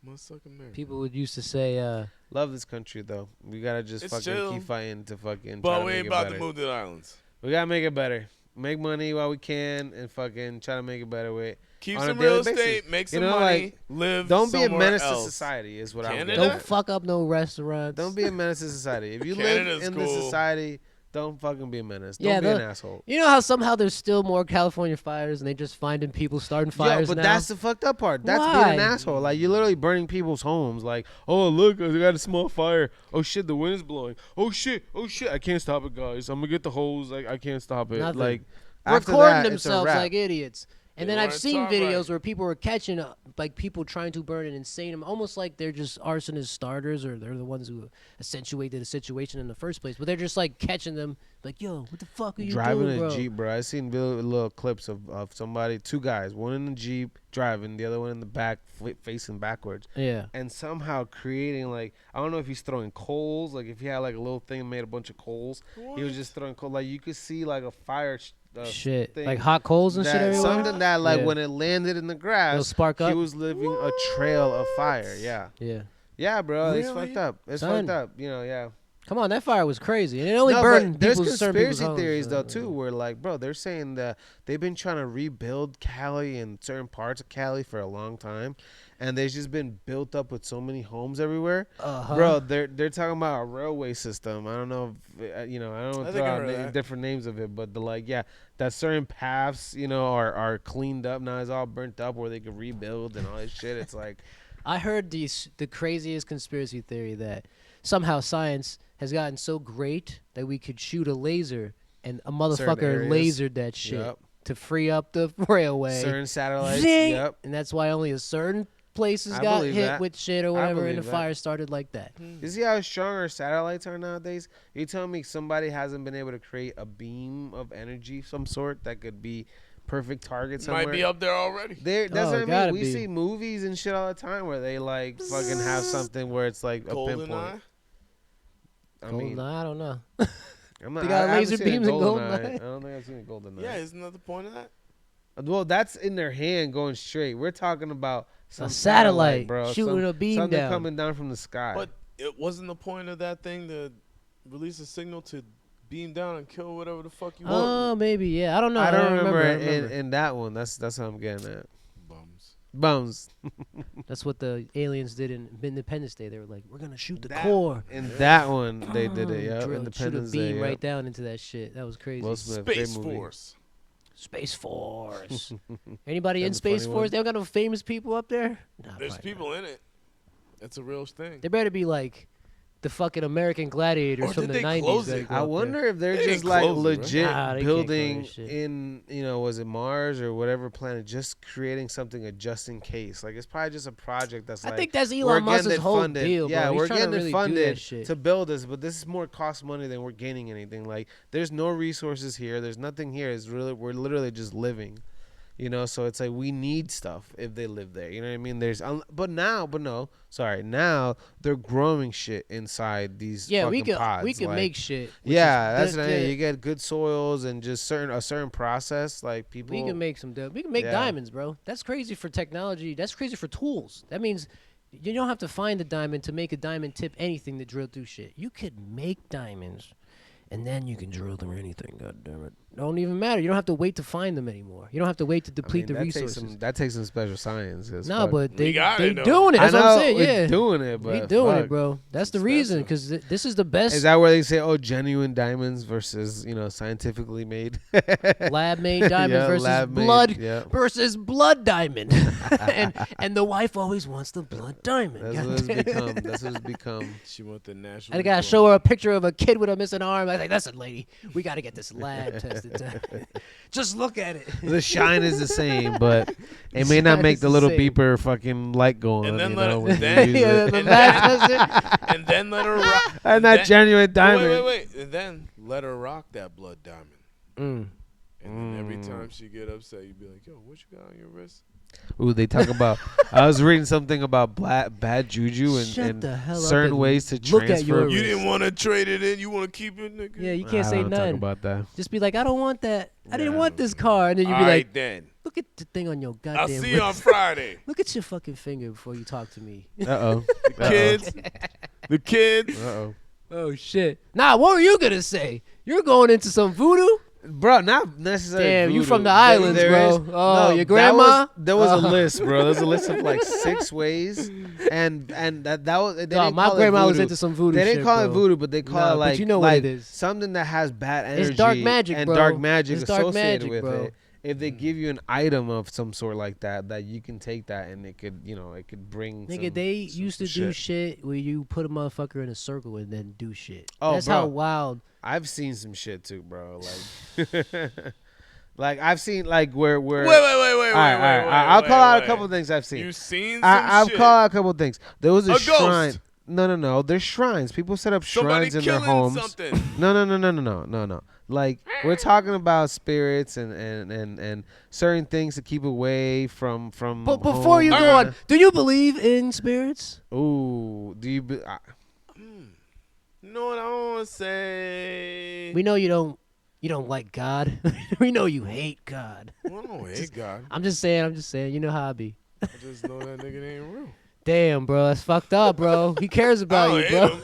Motherfucking America. People would used to say, Love this country though. We gotta just It's fucking chill. keep fighting to fucking. try But to we make ain't it about better. to move to the islands. We gotta make it better. Make money while we can and fucking try to make it better with. Keep On a some daily real basis. estate, make some You know, money, like, live Don't be a somewhere menace else. to society. Is what I'm. Canada? getting don't at. fuck up no restaurants. Don't be a menace to society. If you Canada's live in cool. this society, don't fucking be a menace. Don't Yeah, be an the- asshole. You know how somehow there's still more California fires and they just finding people starting fires Yeah, but now? that's the fucked up part. That's being Why? an asshole. Like you're literally burning people's homes. Like, oh look, I got a small fire. Oh shit, the wind is blowing. Oh shit, I can't stop it, guys. I'm gonna get the hose. Like I can't stop it. Nothing. Like after recording that, it's a themselves wrap. like idiots. And They then I've weren't seen taught videos right. where people were catching like people trying to burn an insane, almost like they're just arsonist starters or they're the ones who accentuated the situation in the first place. But they're just like catching them, like, yo, what the fuck are you driving doing, a bro? Jeep, bro. I seen little clips of somebody, two guys, one in the Jeep driving, the other one in the back facing backwards, Yeah. and somehow creating like I don't know if he's throwing coals, like if he had like a little thing made a bunch of coals, he was just throwing coal. Like you could see like a fire. Shit. Thing Like hot coals and shit that, everywhere? something that like Yeah. when it landed in the It'll grass, spark up? he was leaving a trail of fire. Yeah, Yeah. yeah, bro, it's Really? fucked up. It's Son. fucked up. Yeah. Come on, that fire was crazy. And it only No, burned but there's certain people's conspiracy homes, theories so, though too, where like, bro, they're saying that they've been trying to rebuild Cali and certain parts of Cali for a long time, and they've just been built up with so many homes everywhere. Uh-huh. Bro, they're talking about a railway system. I don't know, if, I don't I know think throw I out heard that. different names of it, but that certain paths, are cleaned up now. It's all burnt up where they could rebuild and all this shit. It's like, I heard the craziest conspiracy theory that somehow science has gotten so great that we could shoot a laser and a motherfucker areas. lasered that shit Yep. to free up the railway. Certain satellites. Zing! Yep. And that's why only a certain places I got believe hit that. with shit or whatever, and the believe that. fire started like that. You see how strong our satellites are nowadays? You telling me somebody hasn't been able to create a beam of energy of some sort that could be perfect target somewhere? Might be up there already. That's Oh, what I mean. gotta We be. see movies and shit all the time where they like fucking have something where it's like a Golden pinpoint. Eye. I mean, Goldeneye, I don't know. I'm not, They got I haven't laser seen a beams in GoldenEye. GoldenEye? I don't think I've seen a golden eye. Yeah, isn't that the point of that? Well, that's in their hand going straight. We're talking about some A satellite bro. shooting a beam something down. coming down from the sky. But it wasn't the point of that thing to release a signal to beam down and kill whatever the fuck you want. Oh, maybe, yeah. I don't know. I don't remember, I remember. in that one. That's what I'm getting at. Bums. Bums. That's what the aliens did in Independence Day. They were like, we're going to shoot the That- core. In that one, they did it. Yeah, Shoot Independence a beam Day. right down into that shit. That was crazy. Will Smith, great Space movie. Force. Space Force. Anybody in That's a funny Space one. Force? They don't got no famous people up there? Nah, There's probably people in it. It's a real thing. not. They better be like the fucking American gladiators Or from did the they 90s. close better it? go I up there. wonder if they're They just didn't like close it, right? legit Nah, they can't close building that shit. in, was it Mars or whatever planet, just creating something just in case. Like it's probably just a project that's I like think that's we're Elon Musk's getting it whole funded. deal, Yeah, bro. He's we're trying to getting really it do that funded shit. to build this, but this is more cost money than we're gaining anything. Like there's no resources here. There's nothing here. We're literally just living. So it's like we need stuff if they live there. You know what I mean? Now they're growing shit inside these Yeah, fucking pods. we can like, make shit. which yeah, is that's the- what I mean. You get good soils and just a certain process. Like people, We can make some dope. We can make Yeah. diamonds, bro. That's crazy for technology. That's crazy for tools. That means you don't have to find a diamond to make a diamond tip anything to drill through shit. You could make diamonds, and then you can drill through anything. God damn it! Don't even matter. You don't have to wait to find them anymore. You don't have to wait to deplete the that resources. that takes some special science. No, but they got they it, though. doing it. That's I know what I'm saying. we're Yeah, doing it, but we doing fuck. it, bro. That's the It's reason, expensive. because this is the best Is that where they say, genuine diamonds versus scientifically made? lab-made diamond Yeah, versus lab-made, blood yeah. versus blood diamond, and the wife always wants the blood diamond. That's God what it's damn. become. That's what it's become. She want the national. I gotta show her a picture of a kid with a missing arm. I was like, listen, lady, we gotta get this lab tested. Just look at it. The shine is the same, but it may Shine not make is the the little same. beeper fucking light go on. And then you let know, it- when you then- use Yeah, it. the And lab then- tested. and then let her rock. And that then- genuine diamond. Wait. And then let her rock that blood diamond. Mm. And then every time she get upset, you be like, "Yo, what you got on your wrist?" Ooh, they talk about. I was reading something about bad juju Shut and the hell up certain and ways to look at transfer. your You wrist. didn't want to trade it in. You want to keep it, nigga. Yeah, you can't say Talk nothing. about that. Just be like, I don't want that. I didn't Yeah. want this car, and then you All be right, like, then. look at the thing on your I'll goddamn see you on wrist. Friday. Look at your fucking finger before you talk to me. Uh Kids, the kids. oh. Oh shit. Nah, what were you gonna say? You're going into some voodoo? Bro, not necessarily. Damn, you voodoo. from the islands, bro. is- Oh, your that grandma? There was Oh. a list, bro. There was a list of like 6 ways, and that was. They Dog, didn't my call it grandma was voodoo. into some voodoo They shit, didn't call it bro. voodoo, but they call Nah, it but like you know what like it is. something that has bad energy. dark magic, and bro. dark magic It's dark associated magic, with bro. it. If they give you an item of some sort like that you can take that and it could it could bring. Nigga, they used to do shit where you put a motherfucker in a circle and then do shit. Oh, That's bro. how wild. I've seen some shit too, bro. Like, like I've seen like where. Wait. All right. I'll call out a couple of things I've seen. You seen some I've shit. called out a couple of things. There was a A shrine. ghost. No. There's shrines. People set up Somebody shrines in their killing homes. something. No. Like we're talking about spirits and certain things to keep away from. But before you home. go on, do you believe in spirits? Ooh, do you? You know what I want to say? We know you don't like God. We know you hate God. I don't hate God. I'm just saying. You know how I be. I just know that nigga ain't real. Damn, bro, that's fucked up, bro. He cares I about don't you, hate bro. him.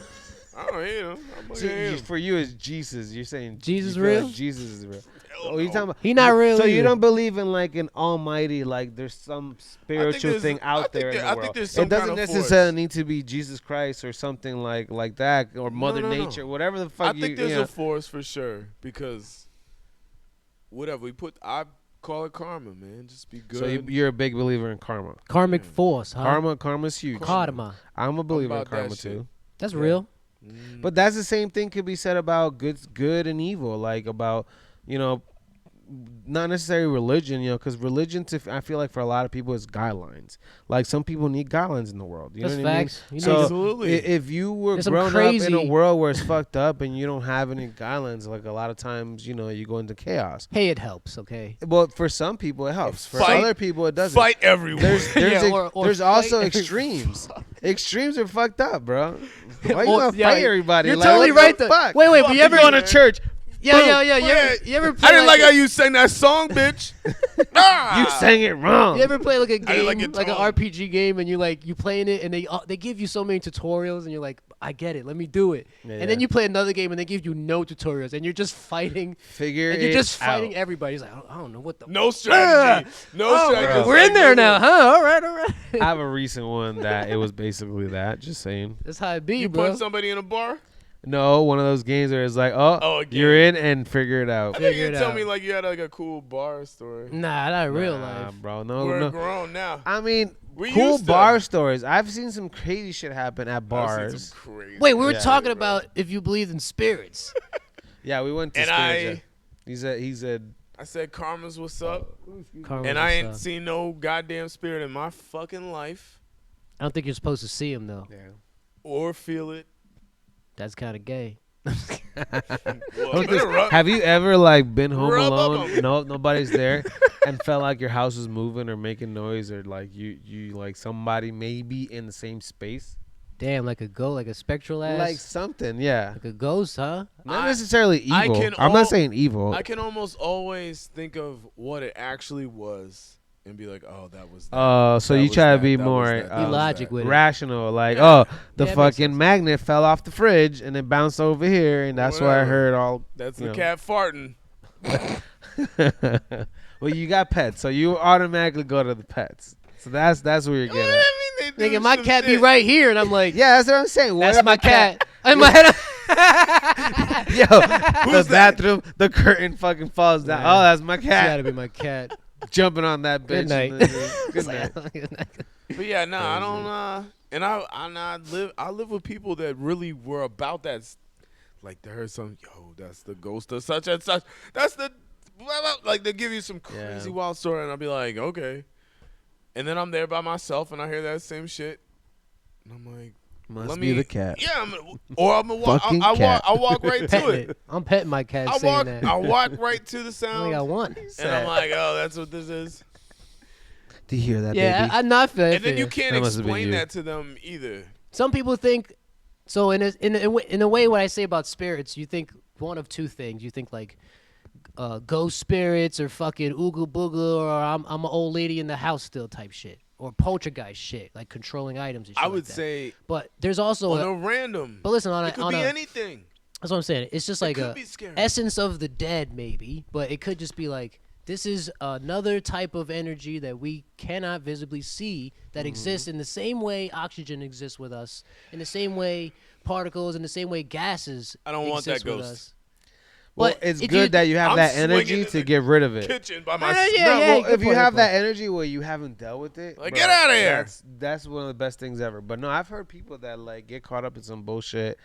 I don't hate him. I'm See, hate him. for you, it's Jesus. You're saying Jesus you feel real? like Jesus is real. Hell Oh, you no. talking about? He not real So you either. don't believe in like an almighty, like there's some spiritual there's- thing I out think there in there- the I think world. there's some It doesn't kind of necessarily force. need to be Jesus Christ or something like that or Mother no. Nature, whatever the fuck I think you there's know. a force for sure because whatever we put, I call it karma, man. Just be good. So you're a big believer in karma. Karmic force, huh? Karma's huge. Karma. I'm a believer in about that karma shit. too. That's Yeah. real. But that's the same thing could be said about good and evil, like about, you know, not necessarily religion, you know, because religion, I feel like for a lot of people, is guidelines. Like some people need guidelines in the world. You That's know what facts. I mean? You So Absolutely. if you were There's some grown up crazy- in a world where it's fucked up and you don't have any guidelines, like a lot of times, you know, you go into chaos. Hey, it helps. Okay. Well, for some people it helps. For Fight- other people it doesn't. Fight everyone. There's Yeah, or there's fight also every- extremes. Extremes are fucked up, bro. Why you Or- gonna yeah, fight everybody? You're Like, totally what the right. Though. fuck? Wait, but you ever Going to church? Yeah. You Wait, ever play I didn't like a- how you sang that song, bitch. You sang it wrong. You ever play like a didn't game, like your like an tone. RPG game, and you playing it, and they give you so many tutorials, and you're like, I get it, let me do it. Yeah, And then yeah. you play another game, and they give you no tutorials, and you're just fighting, Figure and you're it just out. fighting everybody. It's like I don't know what the. No strategy. No Oh, strategy. we're in there now, huh? All right. I have a recent one that it was basically that. Just saying. That's how it be, You bro. punch somebody in a bar? No, one of those games where it's like, Oh, again. you're in and figure it out. I think Figure you it tell out. me like you had like a cool bar story. Nah, not in real Nah, life. bro. No, We're no. grown now. I mean, We cool used to. bar stories. I've seen some crazy shit happen at I've seen bars. some crazy Wait, we were Yeah. talking bro. about if you believe in spirits. Yeah, we went to And Spirits, yeah. He said, I said karma's what's up, Karma and I is, ain't seen no goddamn spirit in my fucking life I don't think you're supposed to see him though. yeah. or feel it. That's kind of gay. Well, better rub- Have you ever like been home Rub up alone? on me. No, nobody's there, and felt like your house was moving or making noise, or like you like somebody maybe in the same space, Damn, like a spectral ass, like something. Yeah, like a ghost, huh? not I- necessarily I evil. can I'm al- not saying evil. I can almost always think of what it actually was and be like, oh, that was that. So That you was try to that, be that more was that, that Be was logic that. with it. rational, like, Yeah. oh, the Yeah, it makes fucking sense. magnet fell off the fridge and it bounced over here, and that's why I Whatever. heard all. That's you the know. cat farting. Well, you got pets, so you automatically go to the pets. So that's where you're What getting do at. I mean they do Nigga, my some cat be shit? right here, and I'm like, Yeah, that's what I'm saying. What that's if my a cat. In my head, Yo, the bathroom, the curtain fucking falls down. Yeah. Oh, that's my it's gotta cat be my cat. jumping on that bitch. Good night. and then- Good night. But yeah, no, I don't. And I live with people that really were about that. Like they heard some, yo, that's the ghost of such and such. That's the blah, blah. Like they give you some crazy Yeah. wild story, and I'll be like, okay. And then I'm there by myself, and I hear that same shit, and I'm like, Must let be me the cat. Yeah, or I'm gonna walk. Fucking I walk. cat. I walk right to Petting it. it. I'm petting my cat. I saying walk. that. I walk right to the I only sound, got one. and I'm like, oh, that's what this is. Do you hear that, Yeah, baby? I not feel. And then you can't That must have been explain you. that to them either. Some people think. So in a way, what I say about spirits, you think one of two things. You think like ghost spirits or fucking ooga booga, or I'm an old lady in the house still type shit, or poltergeist shit, like controlling items and shit I like would that. say But there's also on a random. but listen, on It could a be anything. that's what I'm saying. It's just like It could a be scary. essence of the dead, maybe, but it could just be like this is another type of energy that we cannot visibly see that exists in the same way oxygen exists with us, in the same way particles, in the same way gases. I don't want that exist with ghost. us. Well, But it's if good that you have I'm that swinging energy in to the get rid of it. Kitchen by Yeah, myself. yeah, No, well, good if you point, have good that point. energy where you haven't dealt with it, Like, bro, get outta here. That's one of the best things ever. But no, I've heard people that like get caught up in some bullshit.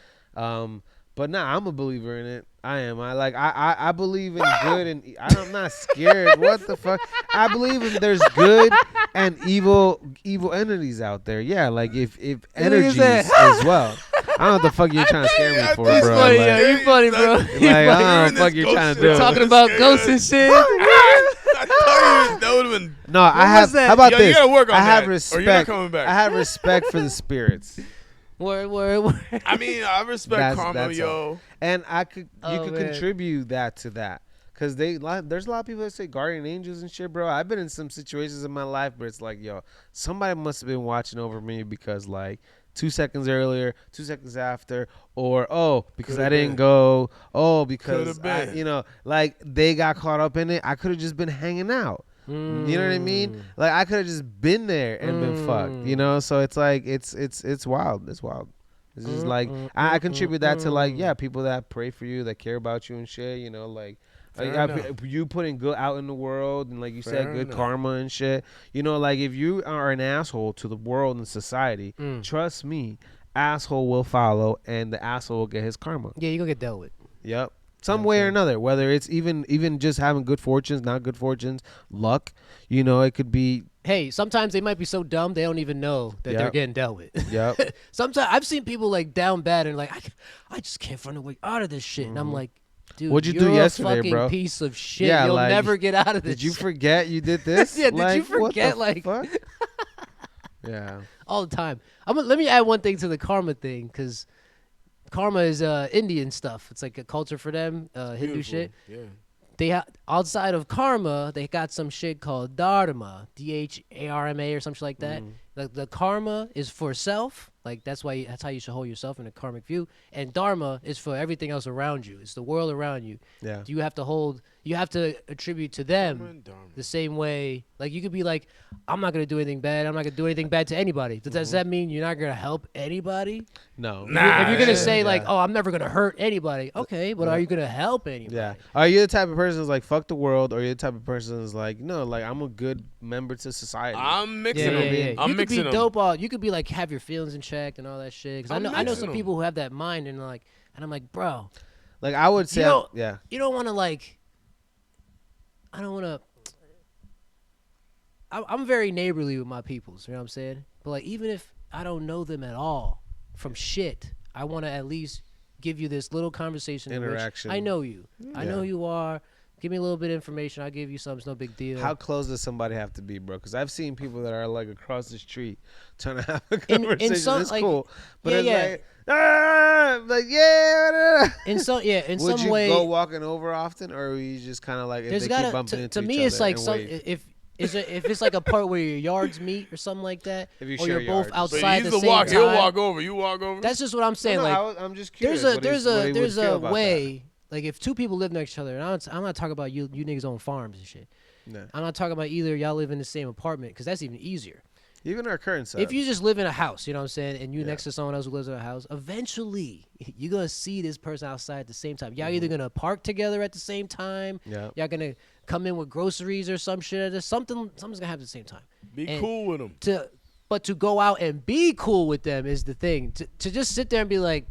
But nah, I'm a believer in it. I am. I believe in good and I'm not scared. What the fuck? I believe in there's good and evil entities out there. Yeah, like if energies that. as well. I don't know what the fuck you're trying to scare me for, bro. He's Funny, Like, yeah, you funny, bro. like, I don't know what the fuck you're trying to do. Talking about ghosts and shit. I thought you that would have been. No, I have. was that? How about Yo, this? you gotta work on I have that, or respect. you're not coming back. I have respect for the spirits, Word. I mean, I respect karma, that's yo. all. and you Oh, could man. contribute that to that. Cause there's a lot of people that say guardian angels and shit, bro. I've been in some situations in my life where it's like, yo, somebody must have been watching over me because like 2 seconds earlier, 2 seconds after, or because Coulda I didn't been. go, because Coulda been. you know, like they got caught up in it. I could have just been hanging out. You know what I mean? Like I could have just been there and been fucked. You know, so it's like it's wild. It's wild. It's just like I contribute that to like people that pray for you, that care about you and shit. You know, like Like, Fair enough. you putting good out in the world and like you Fair said, good enough. karma and shit. You know, like if you are an asshole to the world and society, Mm. trust me, asshole will follow and the asshole will get his karma. Yeah, you gonna get dealt with. Yep. Some what I'm way or saying? another, whether it's even just having good fortunes, not good fortunes, luck, you know, it could be. Hey, sometimes they might be so dumb they don't even know that they're Yep. getting dealt with. Yep. Sometimes I've seen people like down bad and like I just can't find a way out of this shit, and I'm like, dude, What'd you you're do a yesterday, fucking bro? piece of shit. Yeah, You'll like, never get out of this. Did you shit. forget you did this? Yeah, did you Like, what forget, the like- fuck? Yeah. all the time? Let me add one thing to the karma thing, because karma is Indian stuff. It's like a culture for them, Hindu Beautiful. shit. Yeah. They outside of karma, they got some shit called dharma, Dharma or something like that. The karma is for self, like that's how you should hold yourself in a karmic view. And dharma is for everything else around you. It's the world around you. Yeah. You have to attribute to them Dharma and Dharma. the same way. Like you could be like, I'm not gonna do anything bad. I'm not gonna do anything bad to anybody. Does that mean you're not gonna help anybody? No. Nah. If you're gonna yeah, say like, yeah. oh, I'm never gonna hurt anybody. Okay, but are you gonna help anybody? Yeah. Are you the type of person who's like fuck the world, or are you the type of person who's like, no, like I'm a good member to society? I'm mixing Yeah, them. yeah, yeah. I'm You could mixing be them. dope. You could be like have your feelings in check and all that shit. Because I I'm know mixing some them. people who have that mind and like, and I'm like, bro, Like I would say, don't- yeah. you don't want to like. I don't want to. I'm very neighborly with my peoples. You know what I'm saying? But like, even if I don't know them at all from shit, I want to at least give you this little conversation in which Interaction. I know you. I know Yeah. who you are. Give me a little bit of information. I'll give you something. It's no big deal. How close does somebody have to be, bro? Because I've seen people that are like across the street trying to have a In conversation. some, It's like- cool, but yeah, it's yeah. like yeah. in some Would some you way. go walking over often, or are you just kind of like if There's they gotta keep bumping into to each me other it's like and some wave? if it's like a part where your yards meet or something like that, If you or share you're both yards. But outside he's the the same walk. time. He'll walk over. You walk over. That's just what I'm saying. No, like I'm just curious. there's what he would a feel about way. Like if two people live next to each other, and I'm not talking about you niggas own farms and shit. that. Nah. I'm not talking about either y'all live in the same apartment because that's even easier. Even our current setup. If you just live in a house, you know what I'm saying, and you Yeah. next to someone else who lives in a house, eventually you're gonna see this person outside at the same time. Y'all either gonna park together at the same time, Yeah. y'all gonna come in with groceries or some shit. Or something's gonna happen at the same time. Be and- cool with him. But to go out and be cool with them is the thing. To just sit there and be like,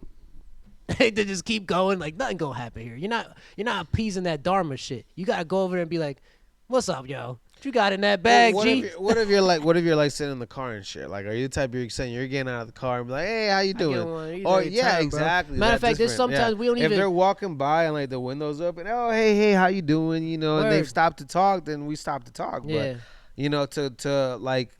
to just keep going, like nothing gonna happen here. You're not appeasing that dharma shit. You gotta go over there and be like, "What's up, yo? What you got in that bag, What G?" if you're like sitting in the car and shit? Like, are you the type you're saying you're getting out of the car and be like, hey, how you I get doing? one either Or anytime, yeah, bro. exactly. Matter of That's fact, there's different. sometimes we don't If even. they're walking by and like the windows open, oh hey, how you doing? You know, and Word. they've stopped to talk, then we stop to talk. Yeah. But you know, to like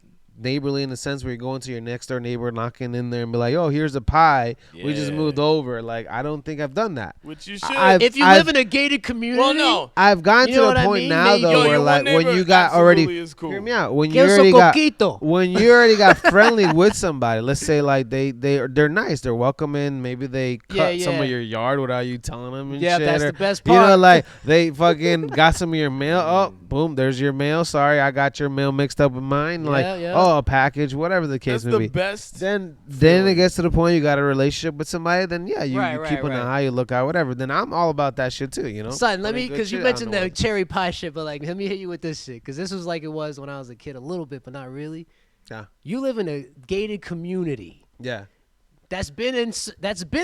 neighborly in the sense where you're going to your next door neighbor, knocking in there and be like, oh, here's a pie. We just Yeah. moved over. Like, I don't think I've done that. Which you should. If you live in a gated community, well, no. I've gotten You to know the what I point mean? now Maybe- though Yo, where your like one when neighbor you got already absolutely is cool. hear me out. When you que already so got poquito. when you already got friendly with somebody, let's say like they're nice, they're welcoming. Maybe they cut some yeah. of your yard without you telling them and Yeah, shit. that's or, the best You know, part. like they fucking got some of your mail. Oh, boom, there's your mail. Sorry, I got your mail mixed up with mine. Like, Yeah. oh, a package, whatever the case That's may the be. best. Then feeling. it gets to the point you got a relationship with somebody. Then yeah, you Right, keep an right. eye, you look out, whatever. Then I'm all about that shit too. You know, Son, let Putting me, good because you shit out in mentioned the the world. cherry pie shit, but like, let me hit you with this shit, because this was like it was when I was a kid, a little bit, but not really. Yeah. You live in a gated community. Yeah. That's been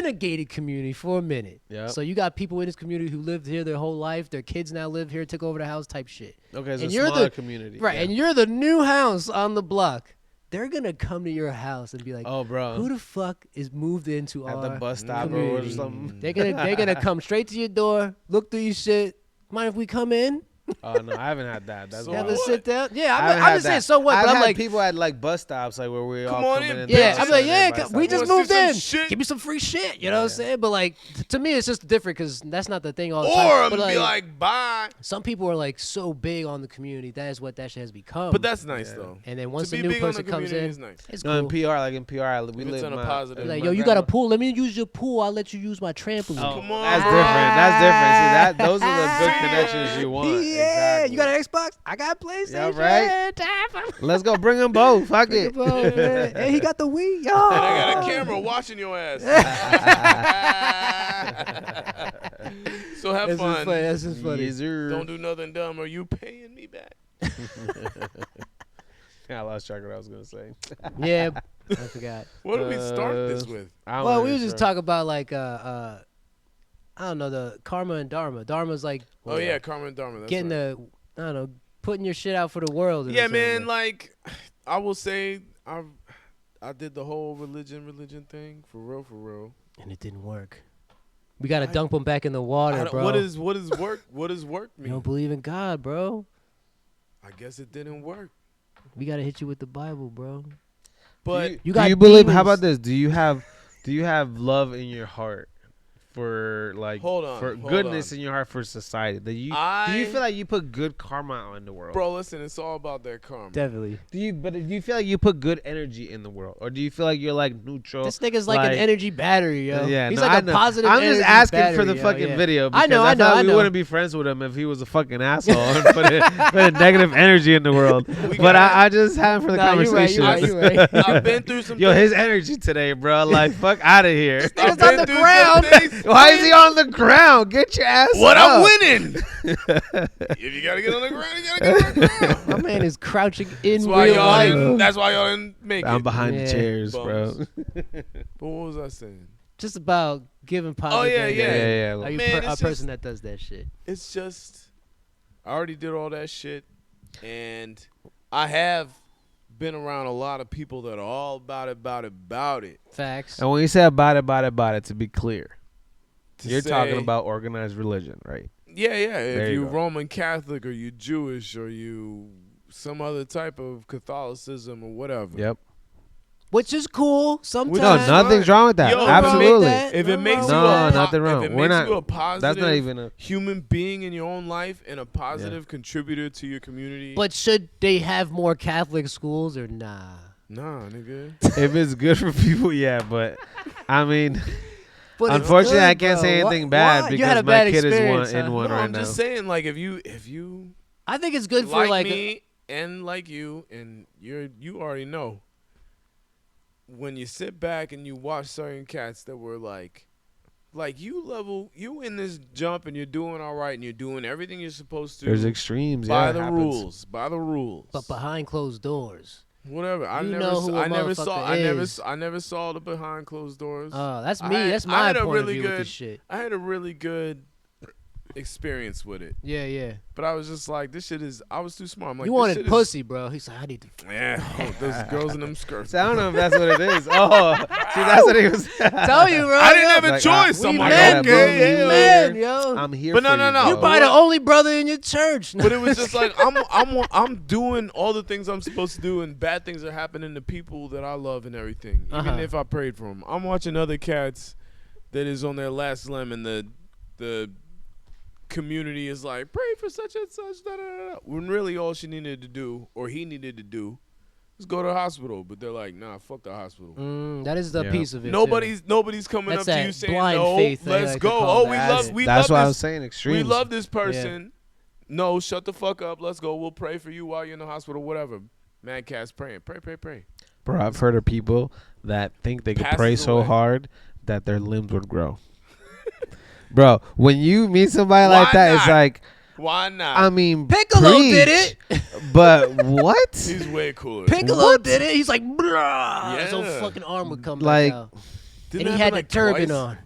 a gated community for a minute. Yep. So you got people in this community who lived here their whole life. Their kids now live here, took over the house type shit. Okay, it's And a you're smaller the- community. Right, yeah. and you're the new house on the block. They're gonna come to your house and be like, Oh, bro. "Who the fuck is moved into At our the bus stop or community?" something. They're gonna come straight to your door, look through your shit. Mind if we come in? Oh no, I haven't had that. That's So Have wild. a what? sit down? Yeah, I I'm haven't just had saying. that. So what? I've But I'm had like, people at like bus stops, like where we Come all on come in, in. yeah, bitch. I'm like, and yeah, everybody we stops. just Wanna moved see some in. shit? Give me some free shit. You know what I'm Yeah. saying? But like, to me, it's just different because that's not the thing all the time. Or I'm But, be like, bye. some people are like so big on the community. That is what that shit has become. But that's nice Yeah. though. and then once to a be new big on person the comes community in, is nice. it's No, cool. in PR, like in PR, we If it's live on a my, positive- Like, my yo, you got a grandma- pool. Let me use your pool. I'll let you use my trampoline. Oh, Come on, that's bro. different. That's different. See, those are the good connections you want. Yeah, Exactly. you got an Xbox? I got PlayStation. right. Time Let's go. Bring them both. Fuck Bring it. them both, man. Hey, he got the Wii. And I got a camera watching your ass. So have This fun. is funny. This is funny. Yes, sir. Don't do nothing dumb. Are you paying me back? I lost track of what I was gonna say. Yeah, I forgot. What do we start this with? Well, we was just talking about like I don't know, the karma and dharma. Dharma's like Oh yeah, Karma and Dharma. That's getting right. the I don't know, putting your shit out for the world. in a Yeah, certain man. way. Like, I will say, I did the whole religion thing for real. And it didn't work. We gotta dunk them back in the water, bro. What is work? What does work You mean? don't believe in God, bro. I guess it didn't work. We gotta hit you with the Bible, bro. But You do got you believe? How demons. about this? Do you have love in your heart for like Hold on, for hold goodness on. in your heart for society? Do you I- feel like you put good karma out in the world? bro, listen, it's all about that karma. Definitely. Do you feel like you put good energy in the world, or do you feel like you're like neutral? This nigga's like an energy battery, yo. Yeah, He's no, like I a know. positive I'm just energy asking battery, for the yo, fucking yeah. video. I Because know, I feel like know. we wouldn't be friends with him if he was a fucking asshole and put negative energy in the world. But I just have him for the Nah, you right, conversation. you right, you right. I've been through some Yo, things. his energy today, bro. Like, fuck out of here. Nigga's I've on been the through some ground. things. Why is he on the ground? Get your ass What up. I'm winning. If you gotta get on the ground, you gotta get on the ground. My man is crouching in That's why real y'all life. didn't. That's why y'all didn't make I'm it. behind Yeah. the chairs, bro. Bums. But what was I saying? Just about giving positive. yeah, energy. yeah. Are you Man, a it's person that does that shit? It's just, I already did all that shit, and I have been around a lot of people that are all about it. Facts. And when you say about it, to be clear, To you're say- talking about organized religion, right? Yeah. There If you you go. Roman Catholic or you Jewish or you some other type of Catholicism or whatever. Yep. Which is cool sometimes. No, That's nothing's fine. wrong with that. Yo, Absolutely. If it makes you No, a nothing wrong. If it We're makes not- you a positive That's not even a. human being in your own life and a positive contributor to your community. But should they have more Catholic schools or nah? nah, nigga. If it's good for people, yeah. But I mean, But it's unfortunately, good, I can't bro. say Why- anything bad why? You had because a my bad kid is experience, in huh? one No, right I'm now. just saying, like, if you I think it's good for like like me and like you, and you already know. When you sit back and you watch certain cats that were like you in this jump and you're doing all right and you're doing everything you're supposed to. There's extremes. by yeah, the it happens. rules, by the rules. but behind closed doors. Whatever. I You never, know who a I never saw, motherfucker I never saw the behind closed doors. Oh, that's I me. had- That's I my had a point really of view with good- this shit. I had a really good experience with it, Yeah, yeah. but I was just like, this shit is. I was too smart. I'm like, You this wanted shit is- pussy, bro. He's like, I need to. Yeah, those girls in them skirts. So I don't know if that's what it is. Oh, see, that's what he was. Tell you, bro. I didn't have a Like, choice. We I'm like, men, okay, bro. yeah, We yeah, men, yeah. yo. I'm here But for no, you. no. You bro. probably the only brother in your church. But it was just like I'm doing all the things I'm supposed to do, and bad things are happening to people that I love and everything. Even Uh-huh. if I prayed for them, I'm watching other cats that is on their last limb, and the community is like, pray for such and such. Da, da, da, da. When really all she needed to do, or he needed to do, was go to the hospital. But they're like, nah, fuck the hospital. That is the Yeah. piece of it. Nobody's coming That's up to that you saying blind no. faith, they Let's like to go. call Oh, we that. love we That's love why I this. was saying extremes. We love this person. No, shut the fuck up. Let's go. We'll pray for you while you're in the hospital. Whatever. Mad cats praying. Pray. Bro, I've heard of people that think they could Passes pray so away. hard that their limbs would grow. Bro, when you meet somebody Why like that, it's not? like, Why not? I mean, Piccolo preach, did it. But what? He's way cooler. Piccolo did it. He's like, bruh. His whole Yeah. fucking arm would come Like- back out. Didn't And he that had happen, the like, turban twice? on.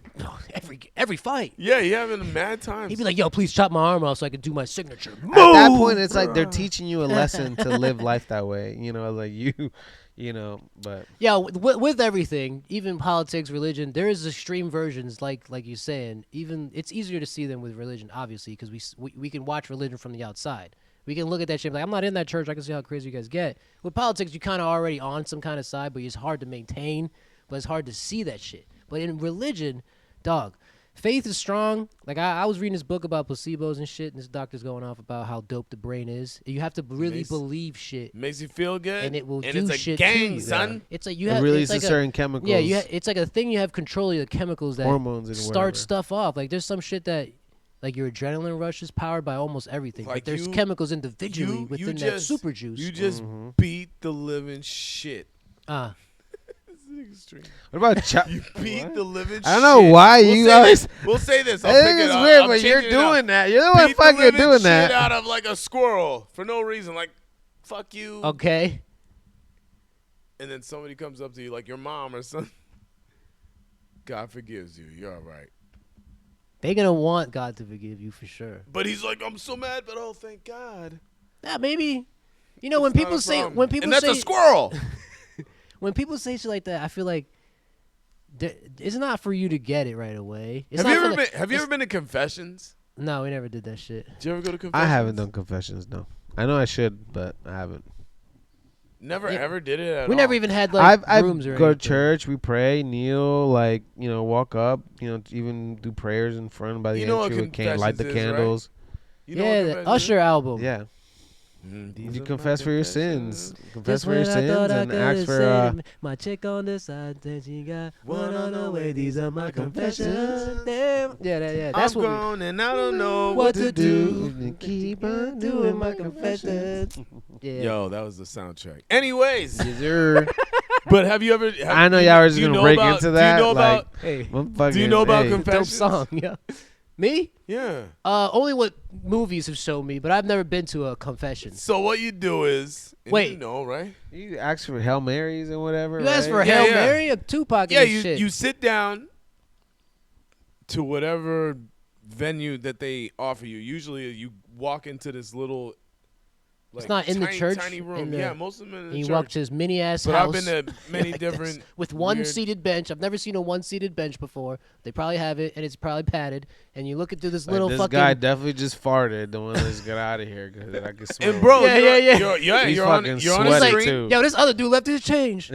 Every fight. Yeah, he having a mad time. He'd be like, yo, please chop my arm off so I can do my signature. At that point, it's like they're teaching you a lesson to live life that way. You know, like you know, but Yeah, with everything, even politics, religion, there is extreme versions, like you're saying. Even it's easier to see them with religion, obviously, because we can watch religion from the outside. We can look at that shit and be like, I'm not in that church. I can see how crazy you guys get. With politics, you're kind of already on some kind of side, but it's hard to maintain. But it's hard to see that shit. But in religion, dog, faith is strong. Like I was reading this book about placebos and shit, and this doctor's going off about how dope the brain is. You have to really Makes- believe shit. Makes you feel good, And it will and do it's a shit gang, to you. son. It's like you it have releases it's like certain chemicals. yeah, it's like a thing you have control of the chemicals that hormones and start whatever. stuff off. Like there's some shit that Like your adrenaline rush is powered by almost everything. Like Like there's you- chemicals individually you within that just- super juice. You just Mhm. beat the living shit. This is extreme. What about You beat the living shit. I don't know why We'll you say guys. this. We'll say this. I I'll think pick it it's up. weird, I'm but you're changing it up. doing that. You're the one Beat the fucking living doing shit that. out of like a squirrel for no reason. Like, fuck you. Okay. And then somebody comes up to you, like your mom or something. God forgives you. You're all right. They're gonna want God to forgive you for sure. But he's like, I'm so mad, but oh, thank God. Yeah, maybe. You know, when It's not people a say problem. and that's say a squirrel. when people say shit like that, I feel like it's not for you to get it right away. It's Have you not ever for been? the- Have you it's- ever been to confessions? No, we never did that shit. Did you ever go to confessions? I haven't done confessions. No, I know I should, but I haven't. Never Yeah. ever did it at We all. never even had like I've rooms or go to anything. church, we pray, kneel, like walk up, even do prayers in front by the You know what entry. We can't light the confessions is, right? candles. You know Yeah, what the confessions is? Usher album. Yeah, These you are confess my for your confessions. sins. Confess Just for your when I thought sins I and could ask have for. said it, my chick on the side said she got one on the way. These are my confessions. Damn. Yeah. That's I'm what grown and I don't know what what to to do. do. Keep on doing my confessions. Yeah. Yo, that was the soundtrack. Anyways, Yes, sir. but have you ever? I know y'all were just do you gonna know break about- into that. Do you know like, about? Hey, I'm fucking, Do you know about hey, conf- dope Confessions? song. Yeah. Me? Yeah. Only what movies have shown me, but I've never been to a confession. So what you do is, and Wait. you know, right? You ask for Hail Marys and whatever. You ask for a right? Yeah, Hail yeah. Mary, a Tupac, Yeah, and you shit. you sit down to whatever venue that they offer you. Usually, you walk into this little. Like, It's not in the tiny, church, Tiny room. in the- Yeah, most of them in and the you church. walk to this mini ass But house. I've been to many like this, different with one weird- seated bench. I've never seen a one seated bench before. They probably have it, and it's probably padded. And you look into this Like, little this fucking. guy definitely just farted. The one that's get out of here because I can smell. And bro, Yeah, you're, yeah. You're, He's you're on fucking you're on He's the sweaty like, screen. too. yo, this other dude left his change.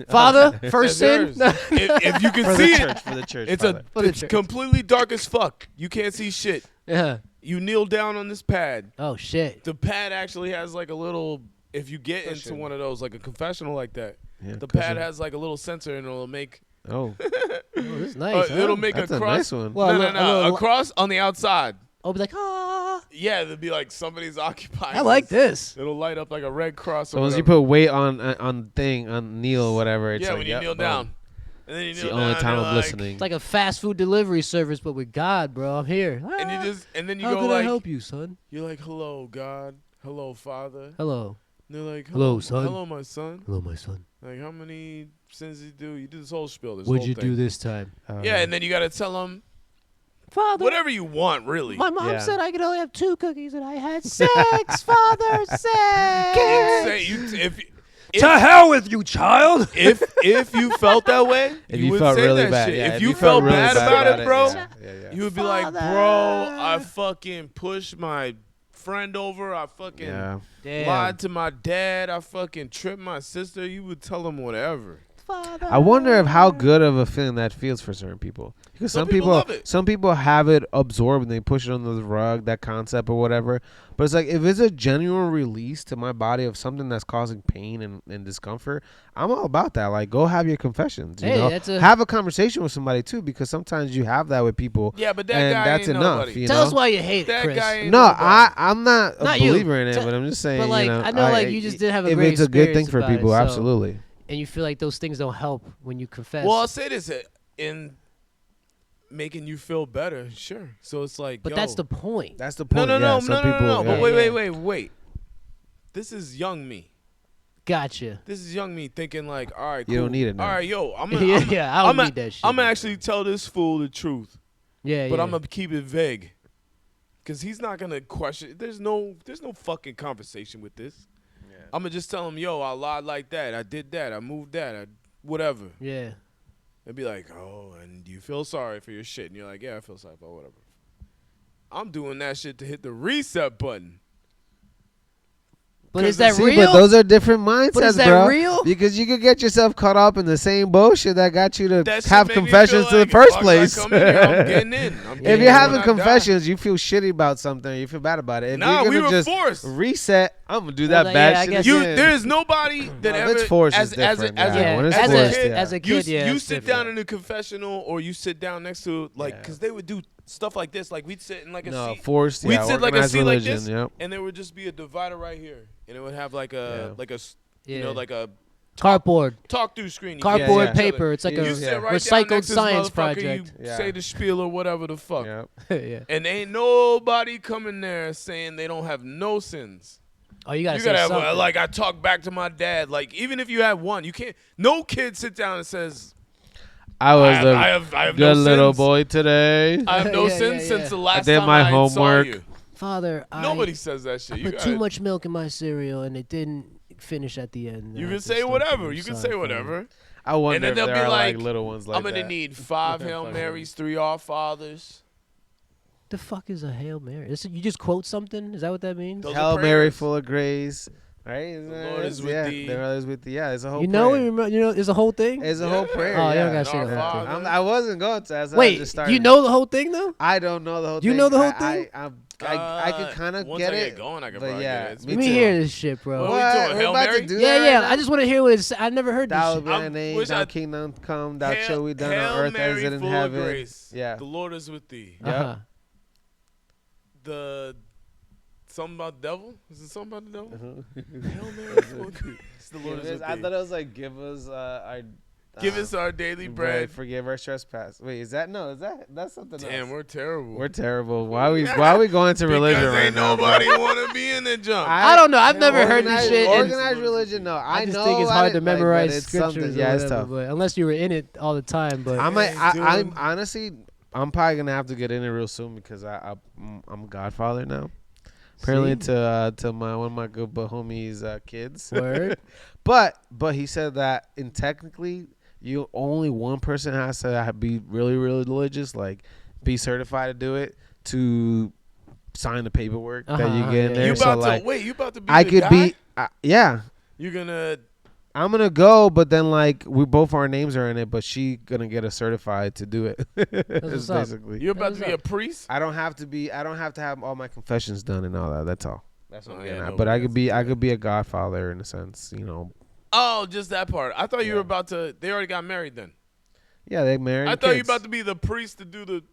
Father, first That's sin. yours. if you can for see the it, church, for the church. it's Father. For the it's church. completely dark as fuck. You can't see shit. Yeah. You kneel down on this pad. Oh shit. The pad actually has like a little. If you get into Cushion. one of those, like a confessional like that, Yeah, the 'cause pad of- has like a little sensor and it'll make. Oh, Oh, this is nice. huh? It'll make that's a a cross. nice one. Well, no, a no, little- no. A cross on the outside. Oh, be like, ah. Yeah, it'll be like somebody's occupying. I like this. It'll light up like a red cross. So or once you whatever. put weight on kneel or whatever, it's yeah, like, when you yep, kneel boom. down, and then you It's kneel the only down, time you're I'm like- listening. It's like a fast food delivery service, but with God, bro. I'm here. And you Ah. just and then you How go can I like, help you, son? you're like, hello God, hello Father. Hello. And they're like, Hello, son. Hello, my son. Hello, my son. Like, how many sins did you do? You do this whole spiel. This What'd whole you thing. do this time? Yeah, and then you gotta tell them Father. whatever you want, really. My mom Yeah. said I could only have 2 cookies, and I had 6. Father, 6. If To hell with you, child. if you felt that way, if you you would felt say really that bad, shit. yeah, if you felt really bad about it, bro, yeah. you would be like, Father. bro, I fucking pushed my friend over. I fucking Yeah. lied to my dad. I fucking tripped my sister. You would tell them whatever. Father. I wonder if how good of a feeling that feels for certain people. Because Some people love it. some people have it absorbed and they push it under the rug, that concept or whatever. But it's like, if it's a genuine release to my body of something that's causing pain and discomfort, I'm all about that. Like, go have your confessions. You Hey, know, that's a- have a conversation with somebody too, because sometimes you have that with people. Yeah, but that and guy that's ain't enough. nobody. You Tell know? us why you hate it, That Chris. guy ain't No, nobody. I'm not a Not you. believer in it, T- but I'm just saying. but, like, you know, I know, like, you just didn't have a if great it's a good thing experience for about it, people, so- absolutely. And you feel like those things don't help when you confess. Well, I'll say this in making you feel better, sure. So it's like, but yo, that's the point. That's the no, point. no, yeah, no, some no, no, people, no. yeah. But wait, Yeah. wait. This is young me. Gotcha. This is young me thinking like, all right, You cool. don't need it now. All right, yo, I'm Yeah, yeah, I don't I'm need that shit. I'm gonna actually tell this fool the truth, Yeah, but yeah. I'm gonna keep it vague, cause he's not gonna question. There's no fucking conversation with this. I'm gonna just tell him, yo, I lied like that. I did that. I moved that. I whatever. Yeah. They'd be like, oh, and do you feel sorry for your shit? And you're like, yeah, I feel sorry for whatever. I'm doing that shit to hit the reset button. But is 'Cause that See, real? but those are different mindsets, But is that bro. real? Because you could get yourself caught up in the same bullshit that got you to That shit have make me confessions feel to the like, first fuck, place. I come in here, I'm getting in. I'm getting If in you're having when I die. confessions, you feel shitty about something, you feel bad about it. If Nah, you're we gonna were just forced. reset, I'm gonna do Well, that yeah, I bad shit guess- You, again. there is nobody that No, if ever it's forced, as it's as different, as, yeah. a, When it's as forced, a kid, yeah. as a kid, yeah, you it's sit different. down in a confessional or you sit down next to like Yeah. because they would do stuff like this. Like we'd sit in like a No, seat. forced. We'd Yeah, sit like a organized seat like religion. this, Yep. and there would just be a divider right here, and it would have like a you know, like a cardboard. talk through screen. You Cardboard can't see each other. paper. It's like You a You sit right down recycled next to this science motherfucker, project. You say the spiel or whatever the fuck, Yep. Yeah. and ain't nobody coming there saying they don't have no sins. Oh, you gotta You say gotta have something. like I talk back to my dad. Like even if you have one, you can't. No kid sit down and says I was I have good no little sins. boy today. I have no Yeah, sins yeah, since yeah. the last did time my I homework. saw you. Father, Nobody says that shit. I You put gotta, too much milk in my cereal and it didn't finish at the end. You I can just say don't whatever. feel You can sorry say for whatever. I wonder And then if they'll there be are like, little ones like I'm gonna that. need 5 Hail Marys, 3 Our Fathers. The fuck is a Hail Mary? You just quote something? Is that what that means? Those are Hail Mary, prayers. full of grace. Right? The Lord is with thee. The Lord is with thee. Yeah, it's a whole You know, prayer. it's a whole thing. It's a whole Yeah. prayer. Oh, you yeah. don't gotta say Our the whole thing. Father. I wasn't going to. That's how I Wait, just started. you know the whole thing though? I don't know the whole You thing. know the whole thing? I could kind of once get I it. get going, I can but probably yeah, get it. It's Let me too. hear this shit, bro. What? What? we doing, We're Hail about Mary? to do Yeah, that yeah. right I just want to hear what it's. I never heard this Thou shit. be thy name, wish thy I- kingdom come, thy Hail- shall be done Hail on earth Mary, as it in full heaven. Of grace. Yeah. The Lord is with thee. Yeah. Uh-huh. The something about the devil? Is it something about the devil? Uh-huh. Hail Mary, full of grace. The Lord is with I thee. thought it was like give us our Give us our daily bread. forgive our trespass. Wait, is that that's something Damn, else? we're terrible. We're terrible. Why are we going to religion because right ain't now? bro? nobody want to be in the jump. I don't know. I've never heard this Organized- shit. and Organized religion, no. I just know think it's about hard to it, like, but memorize it's scriptures. something. Or Yeah, it's whatever, tough. But unless you were in it all the time, but I'm honestly, I'm probably gonna have to get in it real soon because I'm a godfather now. Apparently to one of my good homies' kids. Word. But he said that technically you only one person has to be really religious, like be certified to do it, to sign the paperwork that you get in there. You about so to wait? You about to be? I the could guy? be yeah. You're gonna. I'm gonna go, but then like we both our names are in it, but she gonna get us certified to do it. what's up. Basically. You're about to What's be a up? priest. I don't have to have all my confessions done and all that. That's all. That's what Oh, I'm yeah, getting at. no, But I that's could be a godfather in a sense, you know. Oh, just that part. I thought you Yeah. were about to. They already got married then. Yeah, they married. I thought you kids. about to be the priest to do the.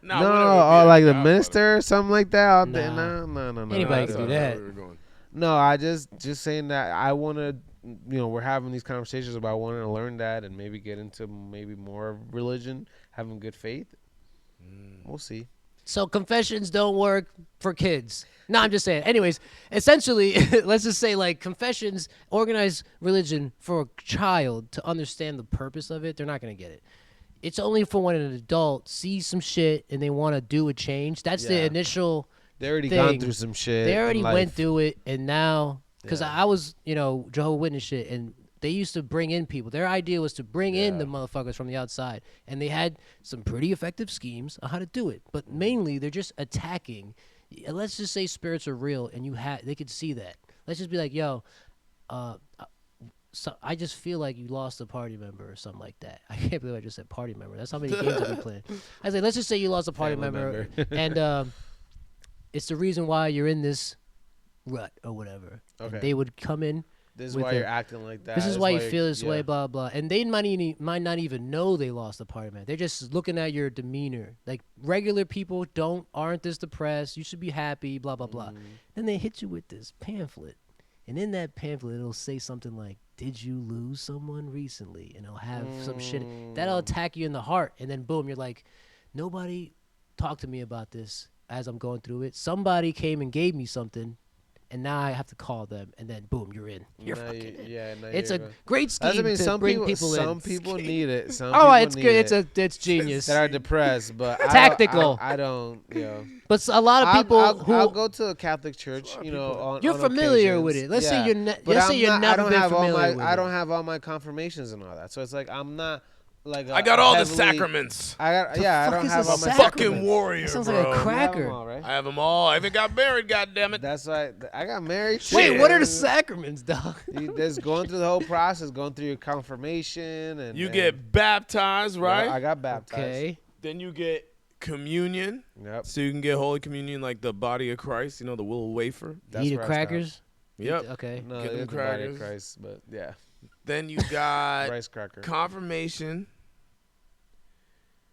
Nah, No, whatever, or be like a the godfather. minister or something like that. Out there. Nah. No. Anybody That's can do not that. where we were going. No, I just saying that I want to, we're having these conversations about wanting to learn that and maybe get into maybe more religion, having good faith. We'll see. So confessions don't work for kids. No, I'm just saying. Anyways, essentially, let's just say like confessions, organized religion for a child to understand the purpose of it, they're not going to get it. It's only for when an adult sees some shit and they want to do a change. That's the Yeah. initial They already thing. gone through some shit. They already in went life. through it, and now because Yeah. I was, Jehovah's Witness shit, and they used to bring in people. Their idea was to bring in the Yeah. motherfuckers from the outside, and they had some pretty effective schemes on how to do it. But mainly, they're just attacking. Let's just say spirits are real, and they could see that. Let's just be like, yo, so I just feel like you lost a party member or something like that. I can't believe I just said party member. That's how many games I've been playing. I was like, let's just say you lost a party Family member, and it's the reason why you're in this rut or whatever. Okay. And they would come in. This is with why a- you're acting like that. This is why you you're- feel this way, yeah. blah blah. And they might not even know they lost a party member. They're just looking at your demeanor. Like regular people aren't this depressed. You should be happy, blah blah blah. Then they hit you with this pamphlet, and in that pamphlet it'll say something like, "Did you lose someone recently?" And it'll have some shit that'll attack you in the heart. And then boom, you're like, nobody talked to me about this as I'm going through it. Somebody came and gave me something. And now I have to call them, and then boom, you're in. You're Now fucking you- in. yeah, now It's you're a going- great scheme That's, I mean, to some bring people, in. Some people need it. Some Oh, people it's need good. it It's genius. that are depressed, but Tactical. I don't. But a lot of people I'll go to a Catholic church. you're on familiar with occasions. it. Let's say Yeah. you're But let's say I'm you're not- I never don't been have all familiar my. with I it. don't have all my confirmations and all that. So it's like I'm not like. I got all the heavily- sacraments. I The don't fuck is have a all my sacrament? Fucking warrior, That sounds bro. like a You have 'em cracker. all, right? I have them all. I even got married. Goddamn it. That's why I got married. Wait, Shit. what are the sacraments, dog? Just going through the whole process, going through your confirmation, and You and- get baptized, right? I got baptized. Okay. Then you get communion, Yep. so you can get Holy Communion like the body of Christ. You know, the little wafer. That's Eat the where I crackers. Yep. Okay. No, Get them it's the body crackers. of Christ, but yeah, Then you got rice cracker. confirmation.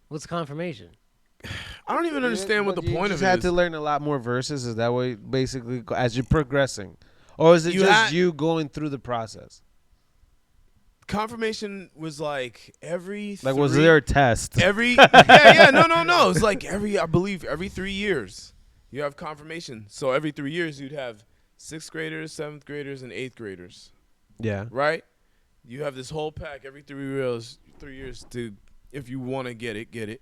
What's confirmation? I don't even understand what the you point just of it had is. to learn a lot more verses. Is that way basically as you're progressing, or is it You just had- you going through the process? Confirmation was like every Like, was three- there a test? no. It's like I believe every 3 years you have confirmation. So every 3 years you'd have 6th graders, 7th graders, and 8th graders, Yeah. right? You have this whole pack every 3 years to, if you want to get it.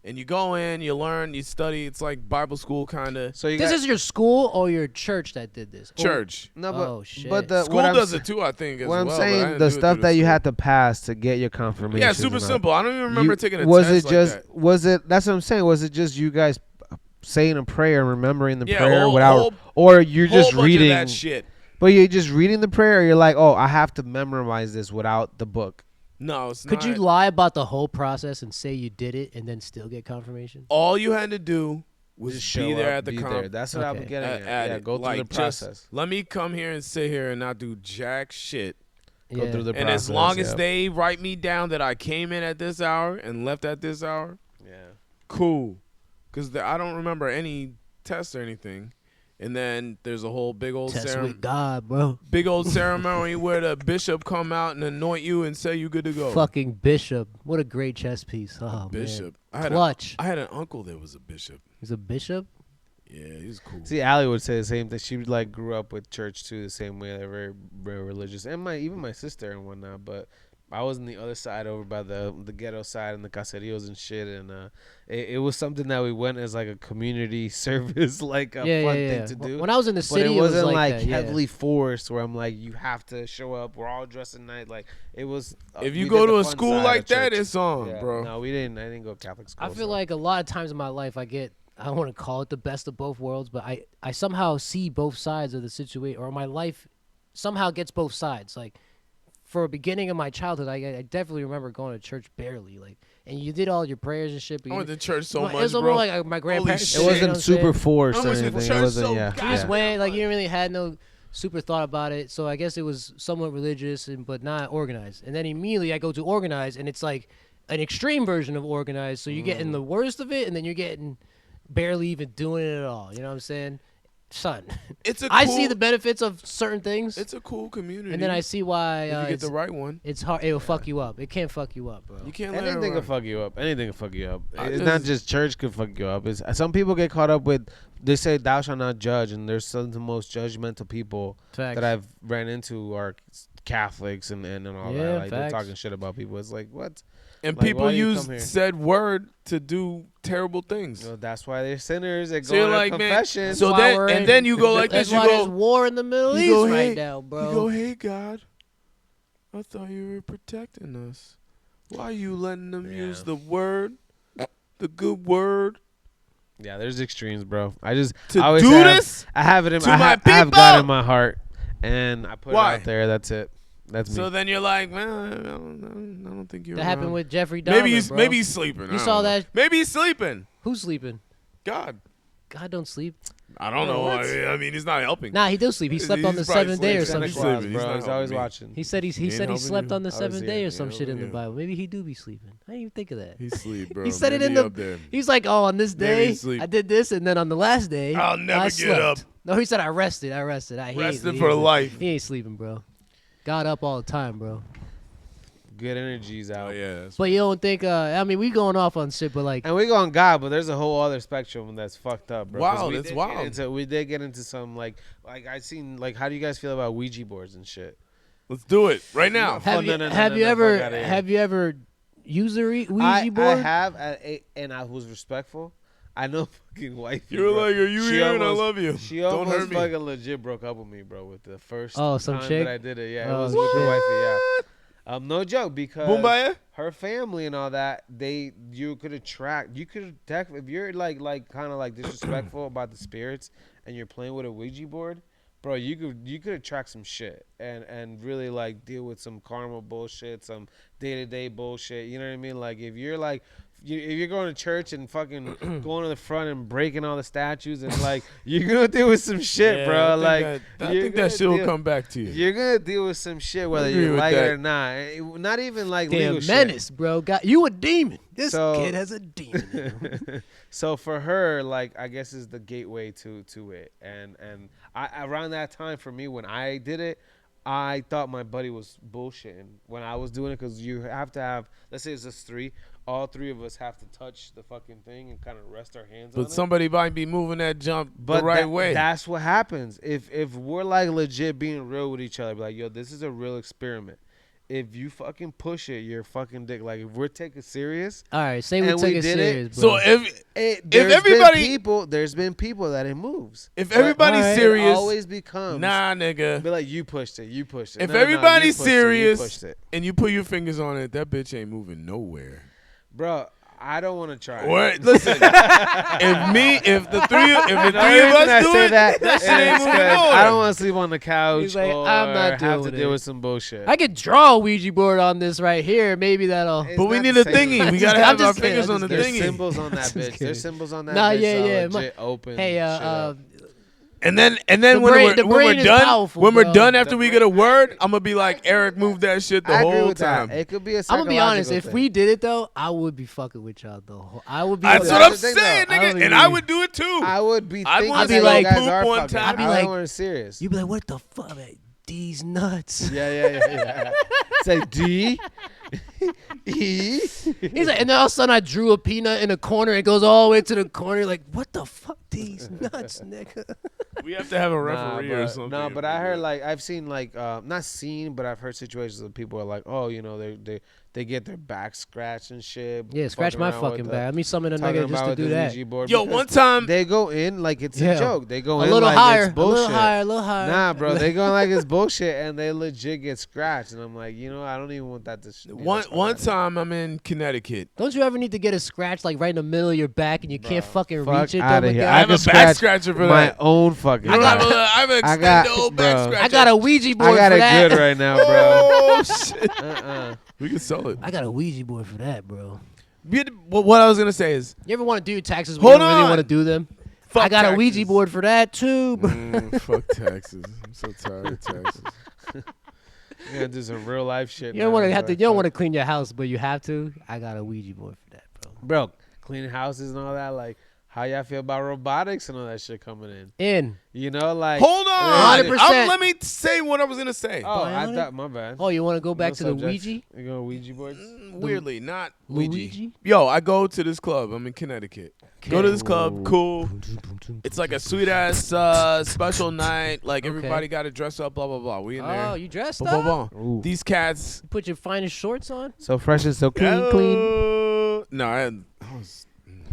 And you go in, you learn, you study. It's like Bible school kind of. So you This got, is your school or your church that did this? Church. no, but Oh, shit. but the School what I'm does sa- it too, I think. As What I'm well, but I saying, didn't the do it stuff through that you school. had to pass to get your confirmation. Yeah, super simple. I don't even remember taking a was test it just like that. was it? That's what I'm saying. Was it just you guys saying a prayer and remembering the Yeah, prayer whole- without, whole- or you're Whole just bunch reading? of that shit. But you're just reading the prayer. Or you're like, oh, I have to memorize this without the book. No, it's Could not. you lie about the whole process and say you did it and then still get confirmation? All you had to do was Just be show there up, at the be comp. there. That's what I'm Okay. getting at. at Yeah, it. go through Like, the just process. let me come here and sit here and not do jack shit. Go through the And process. as long as yeah. they write me down that I came in at this hour and left at this hour, Yeah. cool. Because I don't remember any tests or anything. And then there's a whole big old Test with God, bro. ceremony where the bishop come out and anoint you and say you good to go. Fucking bishop. What a great chess piece. Oh, Bishop. man. Clutch. I had an uncle that was a bishop. He's a bishop? Yeah, he was cool. See, Allie would say the same thing. She like grew up with church too, the same way. They're very, very religious, and even my sister and whatnot. But I was on the other side, over by the ghetto side and the caseríos and shit. And it was something that we went as like a community service, like a fun thing to do. When I was in the But city, it wasn't was like that, yeah. heavily forced where I'm like, you have to show up. We're all dressed at night. Like it was. If we you did go the to a fun school side like of that, church. it's on, Yeah. bro. No, we didn't. I didn't go Catholic school. I feel so. like a lot of times in my life I don't want to call it the best of both worlds, but I somehow see both sides of the situation, or my life somehow gets both sides. Like for a beginning of my childhood, I definitely remember going to church barely, like, and you did all your prayers and shit. But I you went to church so Well, much, it was bro. almost like my grandparents. shit. it you know wasn't what I'm super saying? forced I or went to anything. It church wasn't. so Yeah. You just God. went, like, you didn't really had no super thought about it. So I guess it was somewhat religious, but not organized. And then immediately I go to organized, and it's like an extreme version of organized. So you're getting the worst of it, and then you're getting barely even doing it at all. You know what I'm saying? Son, It's a I cool, see the benefits of certain things, It's a cool community. and then I see why if you get it's, the right one. it's hard. It will fuck you up. It can't fuck you up, bro. You can't let it Anything can run. fuck you up. Anything can fuck you up. I It's not just- just church can fuck you up. It's some people get caught up with. They say thou shalt not judge, and there's some of the most judgmental people Facts. that I've ran into are Catholics and all Yeah, that. Like facts. they're talking shit about people. It's like what? And Like, people why do you use come here? said word to do terrible things. You know, that's why they're sinners. They So go you're on like, man, confession. so That's why then we're and in- then you go like That's this. You why there's go, war in the Middle you East go, right hey, now, bro. you go, hey God, I thought you were protecting us. Why are you letting them Yeah. use the word, the good word, Yeah, there's extremes, bro. I just to I always do have, this? I have it in to I, my ha- I have God people? in my heart, and I put Why? it out there. That's it. That's me. So then you're like, man, I don't think you're. That happened around. with Jeffrey Dahmer, maybe bro. he's sleeping. You I saw don't know. that? Maybe he's sleeping. Who's sleeping? God, God don't sleep. I don't know. What? I mean, he's not helping. Nah, he does sleep. He slept on the He's probably seventh day or sleeping. some Santa shit. Claus. Claus, He's bro. not He's always helping me. watching. He said he ain't said he helping slept you. on the I was seventh here. day He or ain't some shit in helping the you. Bible. Maybe he do be sleeping. I didn't even think of that. He's sleep, bro. He said it Maybe in the. up there. He's like, oh, on this Maybe day he's asleep. I did this, and then on the last day I'll never I get slept. up. No, he said I rested. I rested. He ain't- Rested he for ain't- life. He ain't sleeping, bro. God up all the time, bro. Good energies Oh out. yeah. that's But you don't think? I mean, we going off on shit, but like, And we go on God, but there's a whole other spectrum that's fucked up, bro. 'Cause Wow, we that's did wild. Get into, we did get into some like I seen like how do you guys feel about Ouija boards and shit? Let's do it right now. Oh, have you no, have no, you no, ever fuck outta here. have you ever used a Ouija I board? have, and I was respectful. I know fucking wifey. You were bro. like, "Are you She here?" And I almost- love you. She Don't almost hurt me. fucking legit broke up with me, bro, with the first Oh, some time chick? that I did it. Yeah, it Oh, was with the shit. wifey. Yeah. No joke, because Boombayah? her family and all that, you could attract, if you're like kind of like disrespectful about the spirits and you're playing with a Ouija board, bro, you could attract some shit and really like deal with some karma bullshit, some day-to-day bullshit. You know what I mean? Like if you're like you're going to church and fucking going to the front and breaking all the statues and like you're gonna deal with some shit, Yeah, bro. I think that shit will come back to you. You're gonna deal with some shit whether agree you with like that. it or not. Not even like Damn legal menace, bro. Got you a demon. This So- kid has a demon. in him. shit. So for her, like I guess is the gateway to it, and I around that time for me when I did it, I thought my buddy was bullshitting when I was doing it because you have to have, let's say it's us three, all three of us have to touch the fucking thing and kind of rest our hands on But it. somebody might be moving that jump But the right way. That's what happens. If we're like legit being real with each other, be like, yo, this is a real experiment. If you fucking push it, you're fucking dick. Like if we're taking it serious, All right, say we And took we it did it. serious, So bro. there's been people that it moves. if But everybody's alright, it serious, always becomes nah, nigga. be like you pushed it. If No, everybody's you pushed it, serious- you pushed it. and you put your fingers on it, that bitch ain't moving nowhere. Bro, I don't want to try. Or, listen, if the three of The us I do say it, that that shit is ain't moving 'cause nowhere. I don't want to sleep on the couch He's like, or I'm not have to doing deal it. with some bullshit. I could draw a Ouija board on this right here. Maybe that'll. It's But we not need the a same. thingy. We I'm gotta just- have I'm our just kidding, fingers I'm on the just There's thingy. symbols on that Just bitch. kidding. There's symbols on that Nah, bitch. yeah, that yeah. legit open Hey, shit up. And then The when brain- we're, the when we're brain is done, powerful, when we're bro. done after The we brain- get a word, I'm gonna be like, Eric, move that shit the I agree whole with time. that. It could be a I'm gonna be honest. psychological If thing. we did it though, I would be fucking with y'all the whole. I would be. That's That's what I'm the thing, saying, though. I nigga. don't And I even- would do it too. I would be I'd thinking wanna that see you like guys poop are one fucking. time. I'd be I like- don't want it serious. You'd be like, what the fuck? Like, these nuts. Yeah. Say D, E. He's like, and then all of a sudden I drew a peanut in a corner. It goes all the way to the corner. Like, what the fuck? These nuts, nigga. We have to have a referee or something. No, but I heard like I've seen like not seen, but I've heard situations where people are like, oh, you know, they get their back scratched and shit. Yeah, scratch fucking my around with fucking the- back. Let me summon a talking nigga just about to with do the that. Ouija board Yo, because one time, they go in like it's Yeah. a joke. They go A in little like higher, it's bullshit. a little higher. Nah, bro, they go in like it's bullshit, and they legit get scratched. And I'm like, you know, I don't even want that to. one time I'm in Connecticut. Don't you ever need to get a scratch like right in the middle of your back and you can't fucking fuck reach it? outta dumb here. guy? I have can a back scratch scratcher for my that. own fucking. You don't got- have I have an I got- extendo back bro. scratcher. I got a Ouija board I got for it that. good right now, bro. Oh shit! Uh-uh. We can sell it. I got a Ouija board for that, bro. What I was gonna say is, You ever want to do your taxes when Hold you don't really on. want to do them? fuck I got taxes. a Ouija board for that too. bro. Fuck taxes. I'm so tired of taxes. You gotta do some real life shit. You don't now, want to have bro. to. You don't want to clean your house, but you have to. I got a Ouija board for that, bro. Bro, cleaning houses and all that. Like, how y'all feel about robotics and all that shit coming in? In. You know, like. Hold on. 100%. Let me say what I was gonna say. Oh, I Bionic? thought my bad. Oh, you want to go back No to the subjects. Ouija? You go Ouija boards? Weirdly, not Ouija. Luigi? Yo, I go to this club. I'm in Connecticut. Go to this club. Cool. It's like a sweet ass special night. Like Okay. everybody got to dress up. Blah blah blah. We in there. Oh, you dressed Blah, up? blah, blah. Ooh. These cats. You put your finest shorts on? So fresh and so clean. No, I was.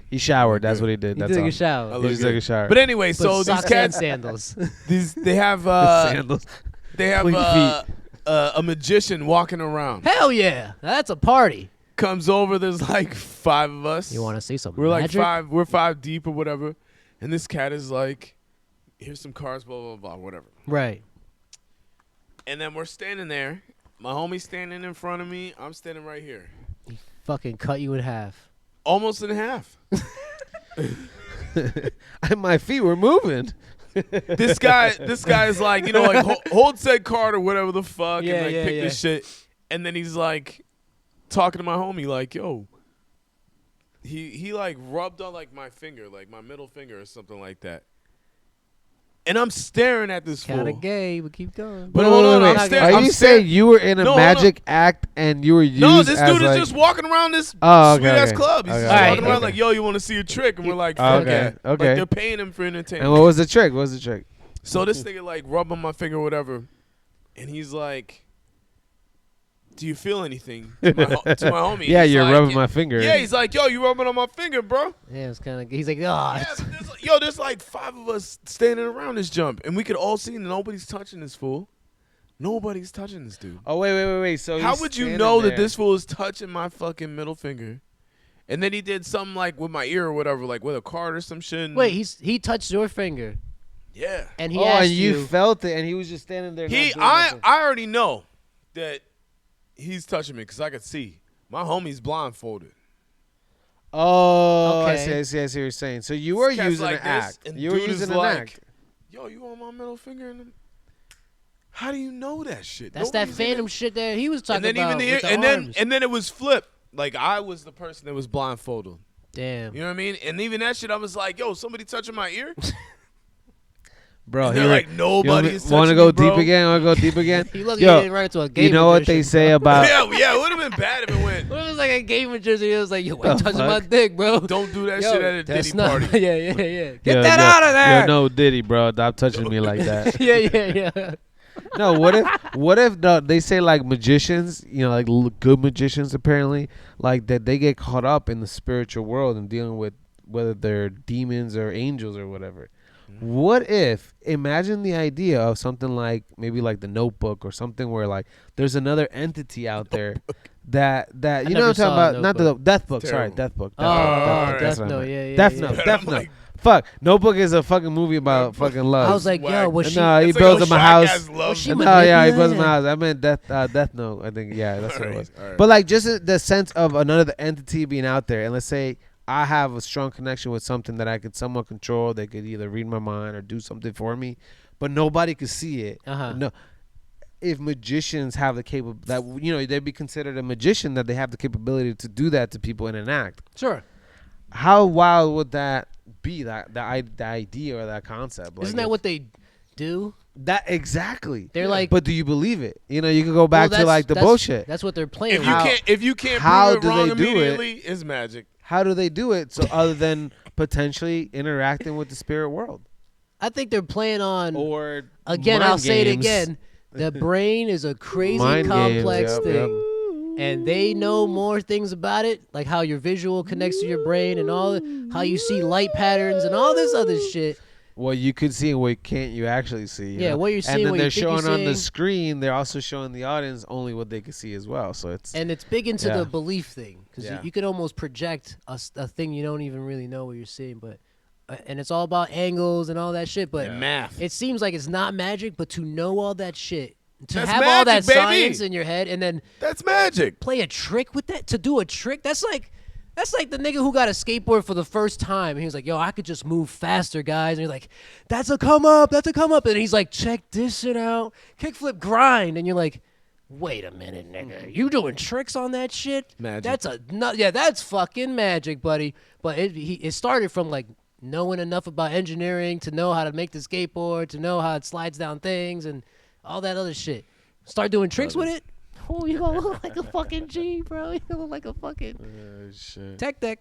He showered. That's what he did. You That's took all. a shower. I He look just good. took a shower. But anyway, Put so these socks and cats, sandals. they have Sandals. they Clean have a magician walking around. Hell yeah. That's a party. Comes over. There's like 5 of us. You want to see some We're like magic? 5. We're 5 deep or whatever. And this cat is like, here's some cards. Blah blah blah. Whatever. Right. And then we're standing there. My homie's standing in front of me. I'm standing right here. Fucking cut you in half. Almost in half. My feet were moving. This guy is like, you know, like hold said card or whatever the fuck, Yeah, and like yeah, pick yeah. this shit. And then he's like talking to my homie, like, yo. He like rubbed on like my finger, like my middle finger or something like that. And I'm staring at this Kind fool. of gay, but keep going. But hold on, I'm Are staring. you saying you were in a No, hold on. magic act and you were used No, this as dude like, is just walking around this Oh, okay, sweet ass okay. club. He's Okay, just okay, walking around okay. like, yo, you want to see a trick? And we're like, Oh, fuck okay, yeah. Like okay. they're paying him for entertainment. And what was the trick? What was the trick? So this nigga like rub on my finger or whatever, and he's like, "Do you feel anything?" To my homie. Yeah, He's you're like, rubbing my finger. Yeah, he's like, "Yo, you rubbing on my finger, bro?" Yeah, it's kind of. He's like, oh, Yeah, but there's like 5 of us standing around this jump, and we could all see nobody's touching this fool. Nobody's touching this dude. Oh wait. So How he's would you standing know there. that this fool is touching my fucking middle finger? And then he did something like with my ear or whatever, like with a card or some shit. and- wait, he touched your finger, yeah. and he Oh, asked and you felt it, and he was just standing there. not doing nothing. I already know that he's touching me because I could see. My homie's blindfolded. Oh, Okay. I see what you're saying. So you were Cats using like an this, act. and You were dude is using an like, act. Yo, you want my middle finger in them? How do you know that shit? That's that Nobody's Phantom even- shit that he was talking And then about even with the and arms. then it was flipped. Like I was the person that was blindfolded. Damn. You know what I mean? And even that shit, I was like, yo, somebody touching my ear? Bro, And they're like, nobody is touching Want to go me, bro. deep again? Want to go deep again? He lucky Yo, he didn't run into a game you know what they magician, say about yeah, it would have been bad if it went. What if it was like a game magician? He was like, yo, why you The touching my fuck? dick, bro? Don't do that Yo, shit at a that's Diddy not, party. yeah. Get Yo, that yo, out of there. Yo, no Diddy, bro. Stop touching me like that. Yeah. No, what if no, they say like magicians, you know, like good magicians apparently, like that they get caught up in the spiritual world and dealing with whether they're demons or angels or whatever. What if, imagine the idea of something like maybe like the Notebook or something where like there's another entity out there that you know never what I'm saw talking about? Not the Notebook. Death Book, sorry, Terrible. Death Book. Oh, Alright. Death what I Note, meant. yeah. Death Note, Death I'm Note. like, Fuck, Notebook is a fucking movie about fucking love. I was like, yo, Whack. was she? No, he It's builds like him a whack house. ass love Was she movie. No, yeah, he manipulating builds him a it? house. I meant Death Note. I think, yeah, that's what it was. Alright. But like just the sense of another entity being out there, and let's say I have a strong connection with something that I could somewhat control. They could either read my mind or do something for me, but nobody could see it. Uh-huh. No, if magicians have the capability that they'd be considered a magician, that they have the capability to do that to people in an act. Sure. How wild would that be? The idea or that concept? Like Isn't that what they do? that exactly? They're like, But do you believe it? You know, you could go back well, to like the that's- bullshit. That's what they're playing. If with. you How- can't how prove it do wrong they do it? immediately, it's magic. How do they do it? So other than potentially interacting with the spirit world, I think they're playing on. or Again, mind I'll say it games. again. The brain is a crazy Mind games, complex yep, thing. And they know more things about it, like how your visual connects to your brain and all how you see light patterns and all this other shit. What you could see and what can't you actually see? You Yeah, know? what you're seeing, and then what they're you think you're showing on the seeing. screen. They're also showing the audience only what they can see as well. So it's And it's big into Yeah. the belief thing because Yeah. you can almost project a thing you don't even really know what you're seeing, but and it's all about angles and all that shit. But Math. it seems like it's not magic, but to know all that shit, to That's have all that magic, baby. science in your head, and then That's magic. play a trick with that, to do a trick, that's like the nigga who got a skateboard for the first time. And he was like, yo, I could just move faster, guys. And you're like, that's a come up. And he's like, check this shit out. Kickflip grind. And you're like, wait a minute, nigga. You doing tricks on that shit? Magic. That's fucking magic, buddy. But it started from like knowing enough about engineering to know how to make the skateboard, to know how it slides down things and all that other shit. Start doing tricks with it. Oh, you gonna look like a fucking G, bro. You gonna look like a fucking shit. tech deck.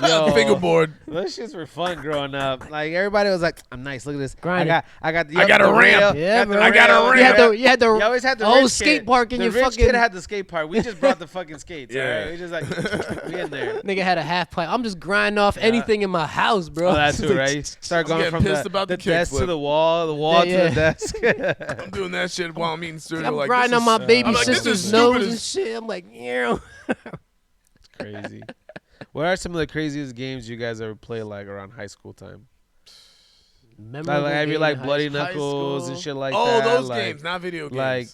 Yo, Fingerboard. those shits were fun growing up. Like everybody was like, "I'm nice. Look at this. Grinding. I got I got a ramp. Yeah, got the bro. I got a rail. ramp. You had the You always had the whole rich skate kid. park in the your rich fucking. kid had the skate park. We just brought the fucking skates. Yeah. All right? We just like we in there. Nigga had a half pipe. I'm just grinding off anything in my house, bro. Oh, that's too right. Start going getting from pissed the, about the desk to kickflip. the wall to Yeah. the desk. I'm doing that shit while I'm eating cereal. I'm like, grinding this on my is- baby I'm like, this is sister's stupid nose as- and shit. I'm like, yeah. Crazy. What are some of the craziest games you guys ever played like around high school time? Like, have you like Bloody High Knuckles school. and shit like oh, that? those like, games, not video games. like-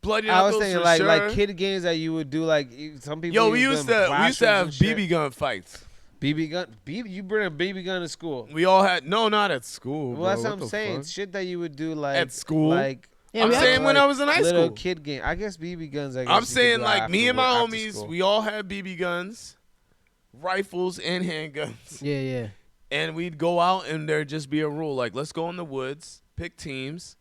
Bloody I Knuckles was thinking for like sure. kid games that you would do like some people. Yo, we use used them in to have classrooms and shit. BB gun fights. BB gun. You bring a BB gun to school. We all had not at school. Well, that's bro. what I'm the saying. fuck? Shit that you would do like At school? Like Yeah, I'm we had saying to- when I was in high little school. kid game. I guess BB guns. I guess I'm you could saying do like me and my after homies, school. we all had BB guns, rifles, and handguns. Yeah. And we'd go out and there'd just be a rule like, let's go in the woods, pick teams,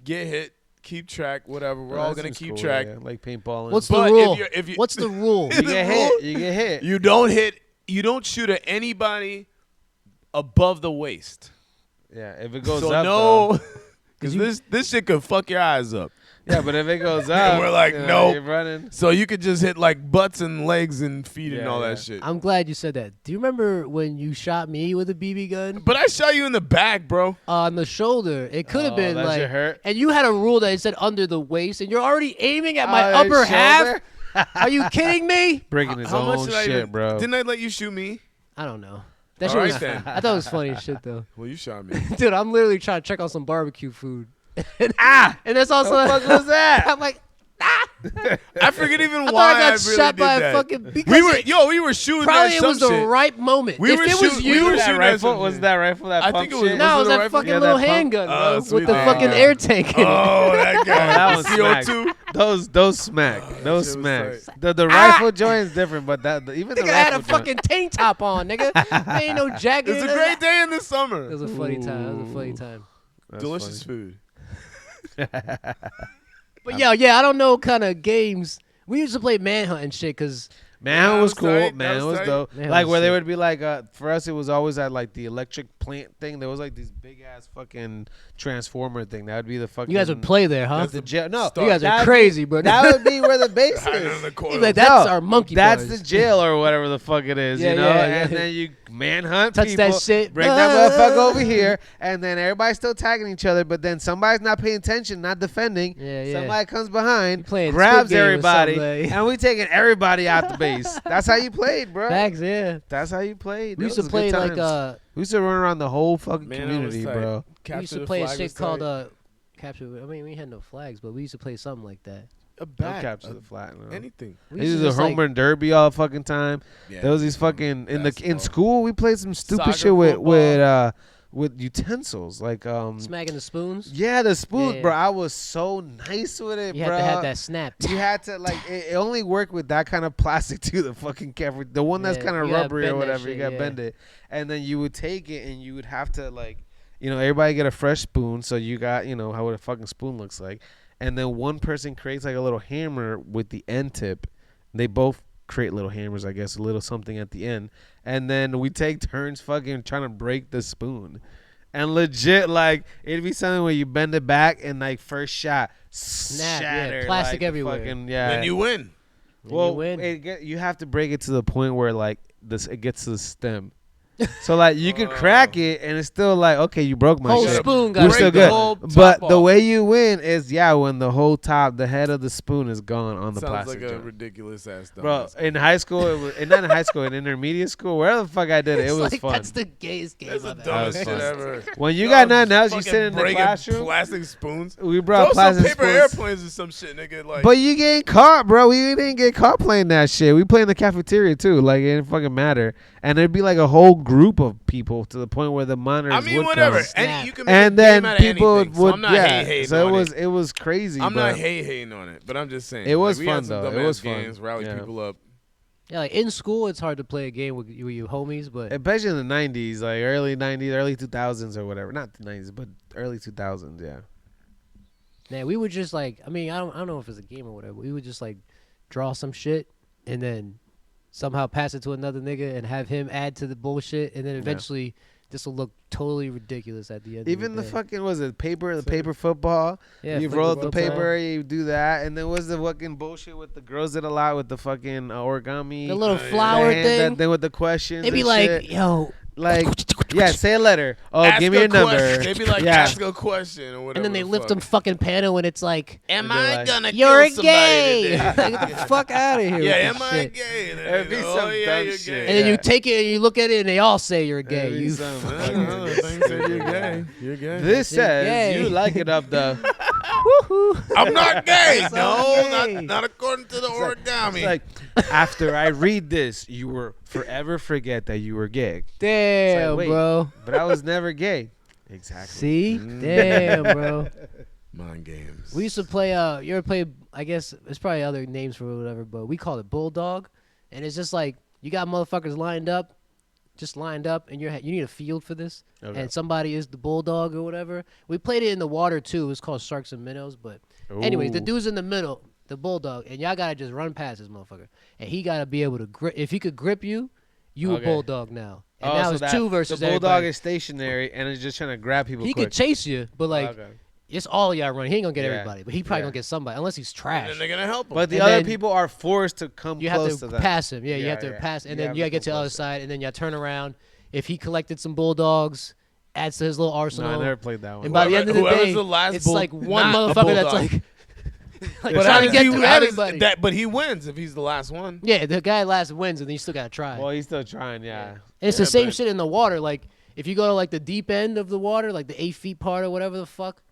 get hit, keep track, whatever. We're Oh, all that gonna seems keep cool, track. yeah, like paintballing. What's But the if rule? you're- if you- What's the rule? you get rule? hit? You get hit. You don't hit. You don't shoot at anybody above the waist. Yeah, if it goes So up, no, though. because this shit could fuck your eyes up. Yeah, but if it goes up, we're like, you know, nope. you're running. So you could just hit like butts and legs and feet and Yeah, all yeah. that shit. I'm glad you said that. Do you remember when you shot me with a BB gun But I shot you in the back, bro. on the shoulder? It could have Oh, been that like, shit hurt? and you had a rule that it said under the waist, and you're already aiming at my Oh, upper half. shoulder? Are you kidding me? Breaking his How much own did I shit, even, bro. Didn't I let you shoot me? I don't know. That All shit right was. then. I thought it was funny as shit though. Well, you shot me. Dude, I'm literally trying to check out some barbecue food. And that's also What the fuck was that? I'm like, ah! I forget even I thought why I got really shot did by that. a fucking. We were shooting Probably at it some was the shit. right moment. We if were it was shooting- we you, were Was that shooting at rifle? some Was shit. that rifle? That I pump think it was- shit? no, it was was it a that rifle? fucking Yeah, little that pump- handgun, bro, sweet with the thing. fucking air tank in it. Oh, that guy. that one smacked. CO2. Those smack. that Those shit was smack. tight. The rifle joint is different, but even the Nigga had a rifle joint. fucking tank top on, nigga. There ain't no jacket. It's a great day in the summer. It was a funny time. It was a funny time. That's Delicious funny. food. But yeah, I don't know kind of games. We used to play Manhunt and shit because Man was was cool. tight. Man That was was tight. dope. Man Like was where they sick. would be like, for us it was always at like the electric plant thing. There was like this big ass fucking transformer thing. That would be the fucking. you guys would play there, huh? That's the jail. No, start. You guys are that'd crazy, be, bro. That would be where the base Hiding in is. the He'd corner. be like, that's No, our monkey That's bars. the jail or whatever the fuck it is, Yeah, you know. yeah, And yeah. then you manhunt Touch people, that shit. bring that motherfucker over here, and then everybody's still tagging each other. But then somebody's not paying attention, not defending. Yeah, yeah. Somebody comes behind, You playing grabs Squid Game or everybody, something, like- and we taking everybody out the base. That's how you played, bro. Facts, yeah. That's how you played. We used Those to play was good like times. We used to run around the whole fucking Man, that was community, tight. bro. we used to the play a flag shit was called tight. capture. I mean, we had no flags, but we used to play something like that. A Don't bat. capture the flat. No. Anything. We They used used to to just, home like, run derby all the fucking time. Yeah. There was these fucking in Basketball. school. We played some stupid Soccer, shit football. with utensils like smacking the spoons. yeah, the spoons, Yeah. bro. I was so nice with it, You bro. had to have that snap. You had to like it only worked with that kind of plastic too. The fucking cover, the one that's Yeah, kind of you gotta rubbery or bend that whatever. You shit, got to yeah. bend it, and then you would take it and you would have to like, everybody get a fresh spoon. So you got how what a fucking spoon looks like, and then one person creates like a little hammer with the end tip. They both create little hammers, I guess, a little something at the end, and then we take turns fucking trying to break the spoon. And legit, like, it'd be something where you bend it back and, like, first shot, Snap, yeah, shatter. plastic like, everywhere. Fucking, yeah. Then you win. And well, you win. you have to break it to the point where, like, it gets to the stem. So, like, you can crack it and it's still like, okay, you broke my Whole shit. spoon We're got still Break the good. whole top But the off. way you win is, when the whole top, the head of the spoon is gone on the Sounds plastic like a joint. ridiculous ass. Bro, in high school, not in high school, in intermediate school, wherever the fuck I did it, it It's was like, fun. That's the gayest game That's the I've ever dumbest was shit fun. ever. When you got nothing else, you Fucking sit in the breaking classroom. Plastic spoons. We brought Throw some plastic paper spoons. airplanes or some shit, nigga. Like, But you getting caught, bro. We didn't get caught playing that shit. We played in the cafeteria too. Like it didn't fucking matter. And there'd be like a whole group of people to the point where the monitors I mean, would whatever. come. Snap. And you can make And a then game out of people anything, so would I'm not hating So on it was crazy. I'm but not hating on it, but I'm just saying It was like, we had fun, some though. It dumbass was fun. games, rally Yeah. people up. Yeah, like in school, it's hard to play a game with you homies, but especially in the 90s, like early 90s, early 2000s or whatever. Not the 90s, but early 2000s, yeah. man, we would just like, I mean, I don't know if it's a game or whatever. We would just like draw some shit and then somehow pass it to another nigga and have him add to the bullshit, and then eventually this will look totally ridiculous at the end. Even of the day. fucking, the paper football. Yeah, You flip roll up the football. paper, you do that, and then what's the fucking bullshit with the girls did a lot with the fucking origami, the little yeah. flower the hand- thing. that thing with the questions. They'd be and like, shit. yo, Like, yeah, say a letter. Oh, Ask give me a your number. question. They be like, yeah. ask a question or whatever. and then they the lift fuck. them fucking panel and it's like, Am And they're I like, gonna you're a kill somebody gay. today? Get the fuck out of here. Yeah, with am this I shit. gay? And then It'd they be go, some oh, yeah, dumb you're shit. gay. And then Yeah. you take it and you look at it and they all say you're gay. It'd be You some I fucking- don't know. Things say you're gay. You're gay. This You're says gay. you like it up the. I'm not gay. It's No, not gay. not according to the origami. It's like after I read this, you will forever forget that you were gay. Damn, wait. bro. But I was never gay. Exactly. See? Mm. Damn, bro. Mind games. We used to play, you ever play, I guess, there's probably other names for it or whatever, but we call it Bulldog. And it's just like, you got motherfuckers lined up, and you need a field for this. Okay. And somebody is the Bulldog or whatever. We played it in the water too. It was called Sharks and Minnows. But anyways, the Ooh. dude's in the middle, the Bulldog, and y'all got to just run past this motherfucker. And he got to be able to grip. If he could grip you, you Okay. a Bulldog now. And Oh, now so it's that- two versus the bulldog everybody. is stationary and is just trying to grab people. He quick. could chase you, but like, Okay. it's all y'all running. He ain't gonna get Yeah. everybody, but he probably Yeah. gonna get somebody, unless he's And trash. then they're gonna help him. But the And other then people are forced to come You close have to to them. pass him. Yeah, you Yeah, have to yeah. pass, and You then have you to gotta get to the come other closer. side, and then you turn around. If he collected some Bulldogs, adds to his little No, arsenal. I never played that one. And by the end of the Whoever's day, the last it's bull- like one not a motherfucker that's bulldog. like, like But trying how to does get he- through how does everybody. that- but he wins if he's the last one. Yeah, the guy last wins, and then you still gotta try. Well, he's still trying. Yeah. And it's Yeah, the same but- shit in the water. Like if you go to like the deep end of the water, like the 8 feet part or whatever the fuck,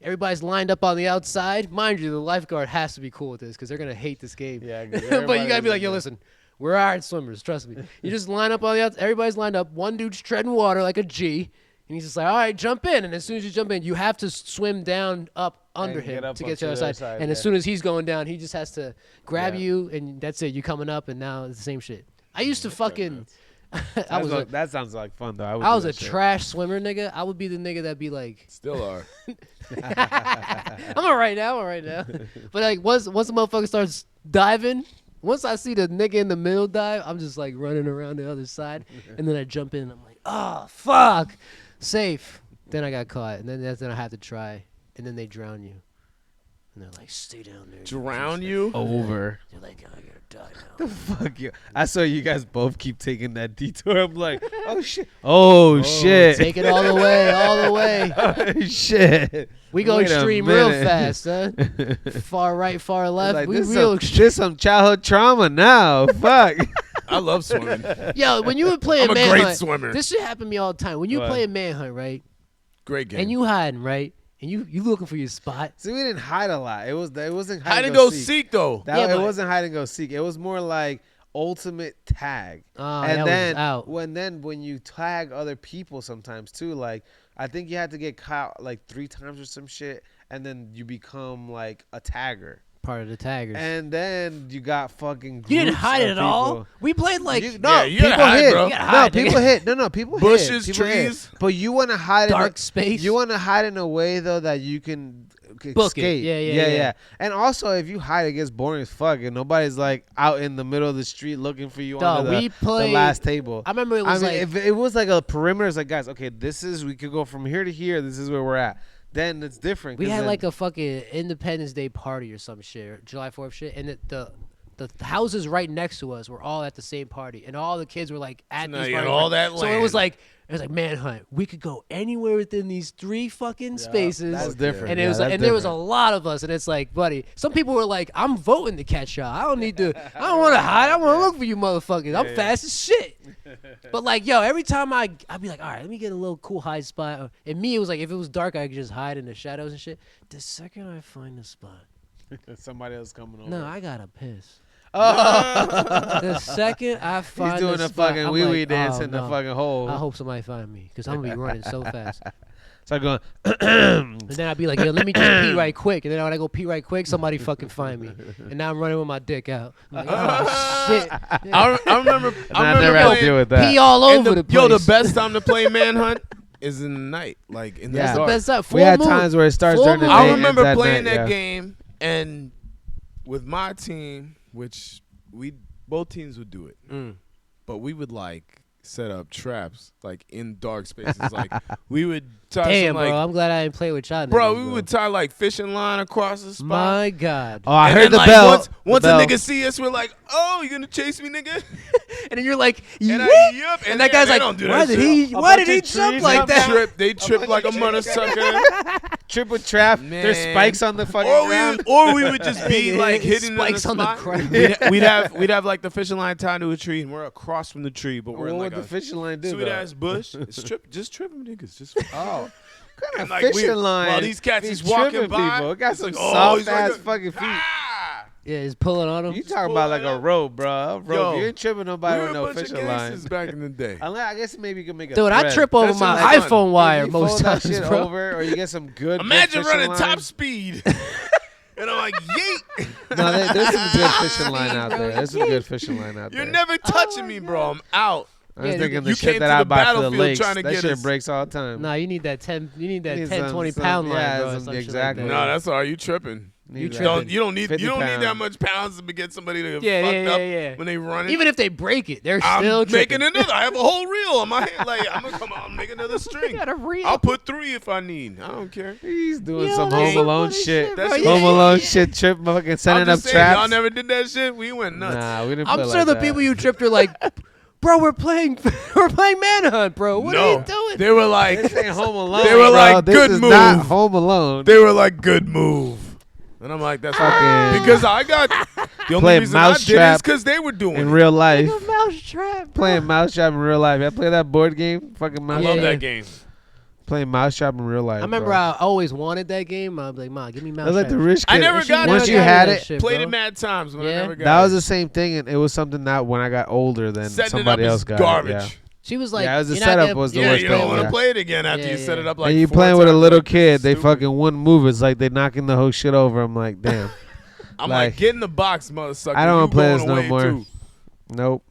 Everybody's lined up on the outside. Mind you, the lifeguard has to be cool with this because they're gonna hate this game. Yeah, But you gotta be like, yo, listen, we're all right swimmers. Trust me. You just line up on the outside. Everybody's lined up. One dude's treading water like a G, and he's just like, all right, jump in. And as soon as you jump in, you have to swim down up under him to get to the other side. And as soon as he's going down, he just has to grab you, and that's it. You coming up, and now it's the same shit. I used to fucking. That sounds like fun though. I was a trash swimmer, nigga. I would be the nigga that'd be like, Still are. I'm all right now. But like once the motherfucker starts diving, once I see the nigga in the middle dive, I'm just like running around the other side, and then I jump in, and I'm like, oh fuck, safe. Then I got caught, and then I have to try, and then they drown you, and they're like, stay down there. Drown you? over. They're like, oh, you're gonna die now. The fuck you! I saw you guys both keep taking that detour. I'm like, oh shit! Oh shit! Take it all the way, all the way. Oh shit! We go Wait a extreme real minute. fast, son. Far right, far left. Like, We this real some, extreme. this some childhood trauma now. Fuck. I love swimming. Yo, when you would play I'm a Manhunt, great swimmer. this shit happened to me all the time. When you What? play a Manhunt, right, Great game. and you hiding, right, and you looking for your spot. See, we didn't hide a lot. It wasn't Hide hide and go seek though. Yeah, It but- wasn't hide and go seek. It was more like ultimate tag. Oh, And that then was out. when you tag other people sometimes too, like I think you had to get caught like 3 times or some shit, and then you become like a tagger. Part of the taggers. And then you got fucking. You didn't groups hide it of at all. people. We played like No, you gotta people hide, hit. bro. You gotta No, hide, people nigga. hit. No, people Bushes, hit. People hit. trees. But you want to hide in dark a, space. You want to hide in a way though that you can Book it. escape. Yeah. And also, if you hide, it gets boring as fuck, and nobody's like out in the middle of the street looking for you Dog, on the we played. last table. I remember it was like if it was like a perimeter, it's like, guys, okay, we could go from here to here. This is where we're at. Then it's different. we 'cause had then- like a fucking Independence Day party or some shit, or July 4th shit, and the houses right next to us were all at the same party, and all the kids were like at Now these you got parties. all that So it was land. like Manhunt. We could go anywhere within these 3 fucking spaces. That's different. And it Yeah, was, that's and there was a different. lot of us, and it's like, buddy, some people were like, "I'm voting to catch y'all. I don't need to. I don't want to hide. I want to look for you, motherfuckers. I'm fast as shit." But like, yo, every time I'd be like, "All right, let me get a little cool hide spot." And me, it was like, if it was dark, I could just hide in the shadows and shit. The second I find a spot, somebody else coming over. no, I gotta piss. Oh, The second I find he's doing a a spot, fucking I'm wee wee like, dance oh, in the no. fucking hole. I hope somebody find me because I'm gonna be running so fast. Start going. And then I'd be like, yo, let me just pee right quick. And then when I go pee right quick, somebody fucking find me. And now I'm running with my dick out. I'm like, oh, shit. I remember. I I never remember had to playing, deal with that. Pee all and over the place. Yo, the best time to play Manhunt is in the night, like in Yeah. the That's dark. the best time. We Full had moon. times where it starts Full during the moon. day. I and remember ends at playing night, that yeah. game, and with my team, which both teams would do it, but we would like set up traps like in dark spaces. Like we would tie Damn, some, like, bro. I'm glad I didn't play with y'all. bro, niggas, we would tie like fishing line across the spot. My God. Oh, I And heard then, the like, bell. Once The a bell. nigga see us, we're like, "Oh, you gonna chase me, nigga?" And then you're like, And "Yeet." yup. And that guy's they like, don't do why that did shit. he? Why did he bunch of jump trees like up that? They trip like a mother sucker. Triple trap. There's Man. spikes on the fucking Or ground. we would just be like hitting Spikes on on the the spot. ground. We'd have like the fishing line tied to a tree, and we're across from the tree, but we're What in would like the a fishing line do? sweet though? ass bush. It's just tripping niggas. Just Oh, kind and, of like, fishing we- line. while these cats be is walking tripping by, people. It got it's some like, oh, soft he's like ass a- fucking feet. Ah! Yeah, he's pulling on him. You talking about like a rope, bro? A rope. Yo, You ain't tripping We nobody were with a no bunch of fishing line. gangsters back in the day. Unless I guess maybe you can make a Dude, I thread. trip over That my shit was fun. iPhone wire If you most fold that times, shit bro. over, or you get some good. Imagine good fishing running line. top speed. And I'm like, yeet. No, there's some good fishing line out there. There's some good fishing line out You're there. never touching me, bro. I'm out. I was Yeah, thinking the you shit came that to I the buy for the battlefield lakes. trying to That get shit us. breaks all the time. Nah, you need that 10. You need that Need 10, some- 20 some- pound line, yeah, bro. some- Some shit exactly. Like No, that. that's all. You tripping. Need You that. tripping. You don't need 50 that pounds. much pounds to get somebody to get Yeah, fucked yeah, up yeah, yeah. when they run it. Even if they break it, they're I'm still making tripping. another. I have a whole reel on my hand. Like I'm gonna come on, make another string. got a reel. I'll put 3 if I need. I don't care. He's doing Yo, some that's Home some Alone funny shit. shit, That's bro. shit. Home Yeah, Alone yeah. shit, trip, fucking I'm setting up just saying, y'all traps. never did that shit. We went nuts. Nah, we didn't. I'm play sure like the that. people you tripped are like, bro, we're playing Manhunt, bro. What are you doing? They were like, This ain't Home Alone. They were bro. like, this good is move. not Home Alone. they were like, good move. And I'm like, that's Fucking- because I got the only Play reason I did it is Mousetrap because they were doing in it. real life. Mouse trap. Playing Mousetrap in real life. I play that board game. Fucking I Mouse. love Yeah. that game. Playing Mousetrap in real life. I remember bro. I always wanted that game. I'd be like, "Ma, give me That's like Mousetrap." the rich kid. I never And she got Once it. you had it, shit, Played bro. it mad times, but I Yeah. never got that it. was the same thing, and it was something that when I got older, then Setting somebody it up else is got garbage. it. Yeah. She was like, Yeah, it was the "You're not setup gonna- was the Yeah, worst you don't thing, want to yeah. play it again after Yeah, you set yeah. it up like And you 4 playing with a times, little like, kid, they stupid. fucking wouldn't move. It's like they knocking the whole shit over. I'm like, damn. I'm like, like, get in the box, motherfucker. I don't You wanna play going this no away, more. too. Nope.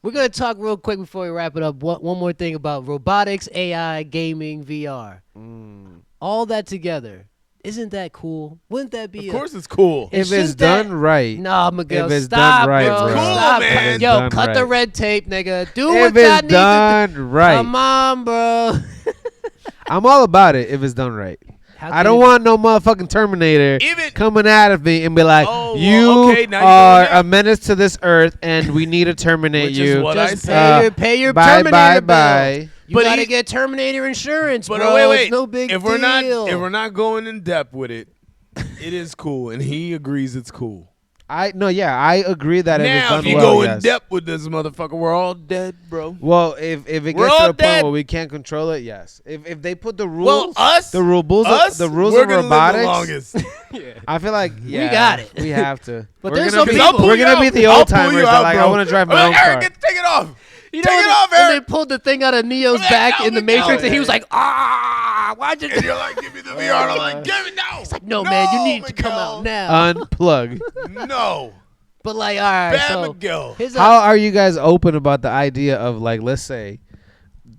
We're gonna talk real quick before we wrap it up. One more thing about robotics, AI, gaming, VR, all that together. Isn't that cool? Wouldn't that be? Of course it's cool. And If it's shouldn't that- done right. Nah, Miguel, If it's stop, done right, bro. bro. It's cool, Stop, man. If it's Yo, done cut the right. red tape, nigga. Do If what y'all it's need to done do. right. Come on, bro. I'm all about it if it's done right. How I can don't you- want no motherfucking Terminator Even coming out of me and be like, Oh, well, you okay, now you are going there. a menace to this earth and we need to terminate Which you. is what I Just said. pay your bye, Terminator bye, bill. bye. You But gotta he- get Terminator insurance, But bro. wait, It's no big if deal. we're not going in depth with it, it is cool, and he agrees it's cool. I agree that if it's Now, done if you well, go yes. in depth with this motherfucker, we're all dead, bro. Well, if it We're gets to all the point dead. where we can't control it, yes. If they put the rules, Well, us, the rules, us, the rules we're of gonna robotics, live the longest. I feel like got it. We have to. But we're there's gonna some be, people- we're gonna be the I'll old pull you timers. out, Like I bro. want to drive my I'm own like, car. Eric, take it off. You Take know, it when off, they Eric. pulled the thing out of Neo's Let back go, in the let go. Matrix, and he was like, why'd you And you're like, give me the VR. I'm like, give it now. It's like, no, man, you need to come out now. Unplug. No. But like, all right, Bad so Miguel. here's How are you guys open about the idea of like, let's say,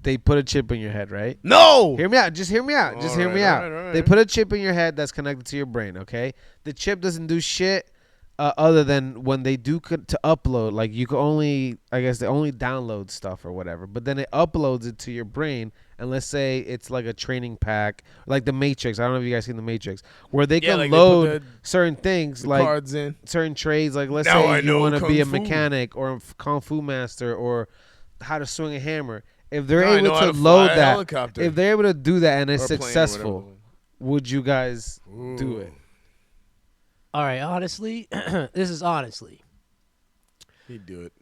they put a chip in your head, right? No. Hear me out. Just hear me out. Just hear me out. all right. They put a chip in your head that's connected to your brain. Okay. The chip doesn't do shit other than when they do to upload. Like you can only, I guess, they only download stuff or whatever. But then it uploads it to your brain. And let's say it's like a training pack, like the Matrix. I don't know if you guys seen the Matrix, where they can like they put load certain things, like cards in. certain trades. Like let's Now I say you know want to Kung be a Fu. mechanic or a kung fu master or how to swing a hammer. If they're Now I able know how to to load fly a that, helicopter. if they're able to do that and it's Or plane or successful, whatever. would you guys do Ooh. it? all right, honestly, this is honestly. He'd do it.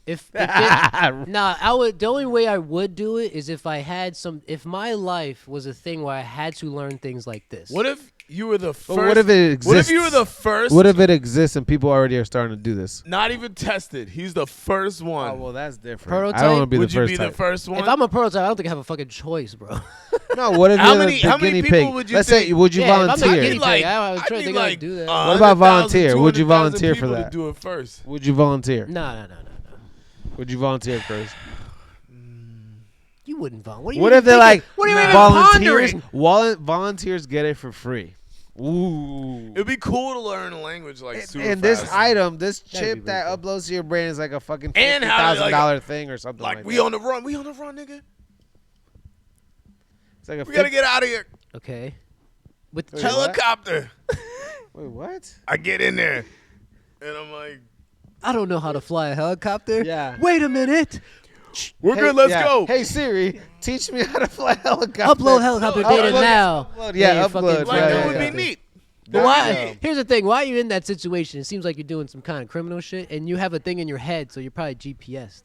If nah, I would. The only way I would do it is if I had some. If my life was a thing where I had to learn things like this. What if you were the first? But what if it exists? What if you were the first? What if it exists and people already are starting to do this? Not even tested. He's the first one. Oh well, that's different. Prototype? I don't want to be Would the you first be type. the first one? If I'm a prototype, I don't think I have a fucking choice, bro. No, what if How you're many- the how many guinea people pig? would you Let's think- say, would you Yeah, if I'm the volunteer? guinea pig, I was trying to think I would do that. What about volunteer? Would you 100,000, volunteer for 200,000 that? people to do it first. Would you volunteer? No. Would you volunteer first? You wouldn't volunteer. What if they're like What are you even volunteers? pondering? Volunteers get it for free. Ooh. It'd be cool to learn a language like super And this fast. item, this That'd be chip that pretty cool. uploads to your brain is like a fucking And how to, $50,000 thing or something like like we that. on the run. We on the run, nigga. It's like a We gotta get out of here. Okay. With the Wait, chip- what? Helicopter. Wait, what? I get in there, and I'm like, I don't know how to fly a helicopter. Yeah. Wait a minute. we're Hey, good. Let's yeah. go. Hey Siri, teach me how to fly a helicopter. Upload helicopter No, data upload- now. upload, yeah, you upload. fucking like fly that yeah, would helicopter. be neat. But That'd why? be dope. Here's the thing. Why are you in that situation? It seems like you're doing some kind of criminal shit, and you have a thing in your head, so you're probably GPSed.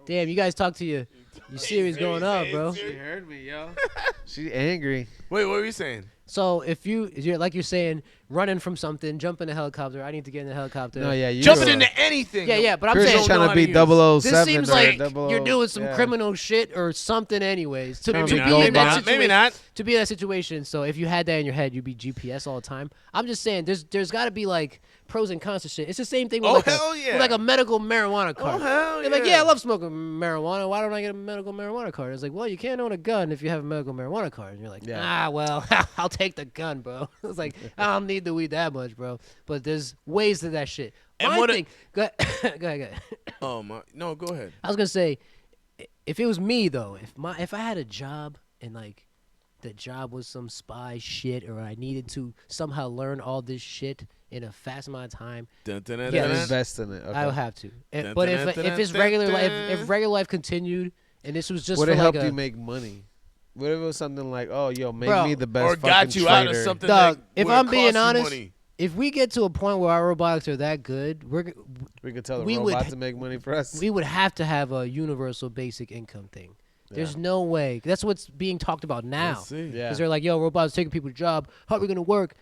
Damn, you guys talk to your Siri's going up, bro. She heard me, yo. She angry. Wait, what were you saying? So if you're like you're saying, running from something, jump in a helicopter. I need to get in the helicopter. No, yeah, you Jumping go. into anything. Yeah, but I'm Chris saying is trying know to how be to use. 007. this seems or like 00 you're doing some yeah. criminal shit or something, anyways. To Maybe be not. in Maybe that not. situation, Maybe not. to be in that situation. So if you had that in your head, you'd be GPS all the time. I'm just saying, there's got to be like pros and cons to shit. It's the same thing with, Oh, like, hell a, yeah. with like a medical marijuana card. Oh hell They're yeah. like, yeah, I love smoking marijuana. Why don't I get a medical marijuana card? It's like, well, you can't own a gun if you have a medical marijuana card. And you're like, Yeah. well, I'll take the gun, bro. It's like, I don't need the weed that much, bro. But there's ways to that shit. And My what a- thing, go ahead. Oh my. No, go ahead. I was gonna say, if it was me though, if I had a job and like the job was some spy shit, or I needed to somehow learn all this shit in a fast amount of time, Dun, dun, dun, Yeah, dun, dun. Invest in it. Okay. I would have to. Dun, But dun, if dun, it's dun, regular dun, life, dun. if regular life continued, and this was just Would for it like help a you make money? What if it was something like, oh, yo, make Bro, me the best Or fucking got you out of trader. something. Dog, that if would've I'm being cost you honest, money. if we get to a point where our robotics are that good, We could tell the we would robot ha- to make money for us. we would have to have a universal basic income thing. There's no way. That's what's being talked about now. Let's see. Yeah. Because they're like, yo, robots taking people's job. How are we going to work?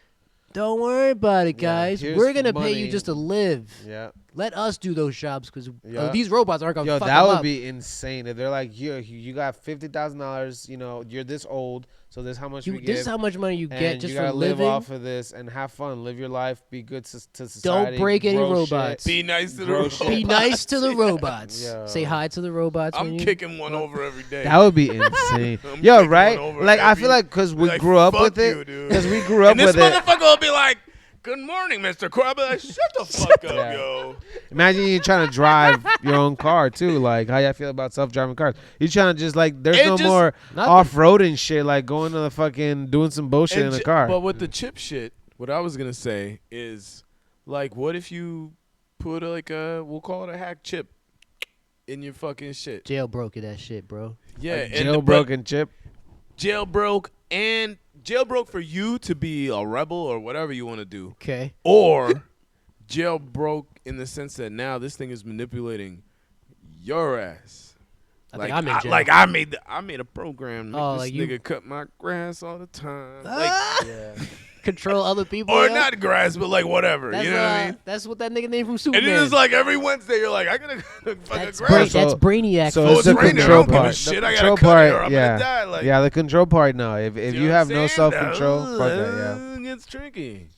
Don't worry about it, Yeah, guys. here's We're going to pay money. you just to live. Yeah. Let us do those jobs because Yeah. these robots aren't going to Yo, fuck that them would up. be insane. If they're like, you got $50,000. You know, you're this old, so this is how much we This give. is how much money you get and just you for gotta live living. off of this and have fun, live your life, be good to society. Don't break any grow shit. robots. Be nice to the Grow robots. shit. Be nice to the robots. Yo. Say hi to the robots. when I'm you- kicking one over every day. That would be insane. I'm Yo, kicking right? one over Like I every- feel like because we like, grew up fuck with you, it, dude. because we grew up And this with it. motherfucker will be like, "Good morning, Mr. Crow." I'll be like, "Shut the fuck up, Yeah. yo." Imagine you trying to drive your own car too. Like how y'all feel about self-driving cars? You trying to just like there's It no just- more Nothing. off-roading shit like going to the fucking doing some bullshit in And the j- car. But with the chip shit, what I was gonna say is, like, what if you put like we'll call it a hack chip in your fucking shit? Jailbroken that shit, bro. Yeah, Like and jailbroken chip. jailbroke for you to be a rebel or whatever you want to do, Okay. or jailbroke in the sense that now this thing is manipulating your ass. I think I'm in jail. Like I made a program. To make Oh, this like you- nigga cut my grass all the time. Ah! Yeah. Control other people. Or yo. not grass, but like whatever. That's, you know what I mean? That's what that nigga named from And Superman. then it's like every Wednesday you're like, I gotta fucking that's, grass. So- that's Brainiac. so Oh, it's it's the raining. I control don't give a part. shit. The I gotta control cut it or part, I'm yeah. gonna die. Like, Yeah, the control part. No, if you you know what have I'm no saying? self-control, fuck that. Yeah. It gets tricky.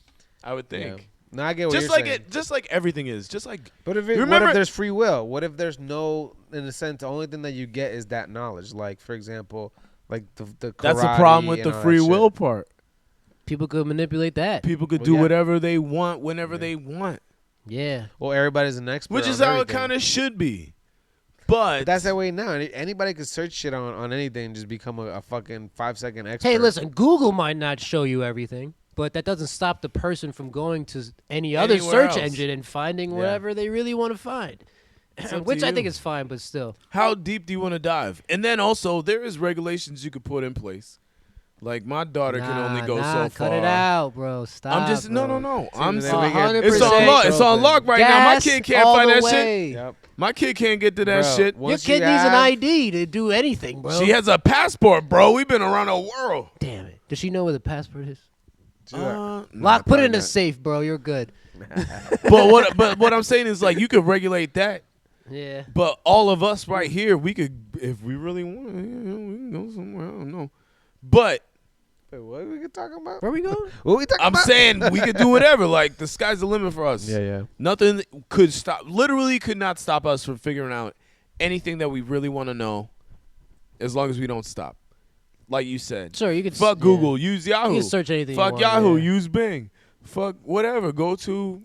I would think. Yeah. No, I get what Just you're like saying. just like everything is. Just like But if You what remember- if there's free will? What if there's no, in a sense, the only thing that you get is that knowledge? Like, for example, like the that's the karate problem with and the all that free shit. will part. People could manipulate that. People could Well, do yeah. whatever they want whenever Yeah. they want, Yeah. Well, everybody's an expert, which is on how it everything. kind of should be. But That's that way now. Anybody could search shit on anything and just become a fucking 5-second expert. Hey, listen, Google might not show you everything, but that doesn't stop the person from going to any other Anywhere search else. engine and finding Yeah. whatever they really want to find. It's up to Which I think you. is fine, but still. how deep do you want to dive? And then also there is regulations you could put in place. Like my daughter can only go so far. Cut it out, bro. Stop. I'm just no. I'm See, saying they get- 100%. it's on lock. It's on lock right now. My Gas kid can't all find the that shit. way. Yep. My kid can't get to that Bro, shit. Your once kid you needs an have- ID to do anything, bro. She has a passport, bro. We've been around the world. Damn it. Does she know where the passport is? Nah, Lock. Put it in probably a safe, bro. You're good. not. But what I'm saying is like you could regulate that. Yeah. But all of us right here, we could, if we really want, we can go somewhere. I don't know. But Wait, what are we talking about? Where we going? What are we talking I'm about? saying we could do whatever. Like the sky's the limit for us. Yeah. Nothing could stop. Literally, could not stop us from figuring out anything that we really want to know, as long as we don't stop. Like you said, Sure, you could. fuck yeah. Google, use Yahoo. You can search anything. Fuck you want, Yahoo, yeah. use Bing. Fuck whatever. Go to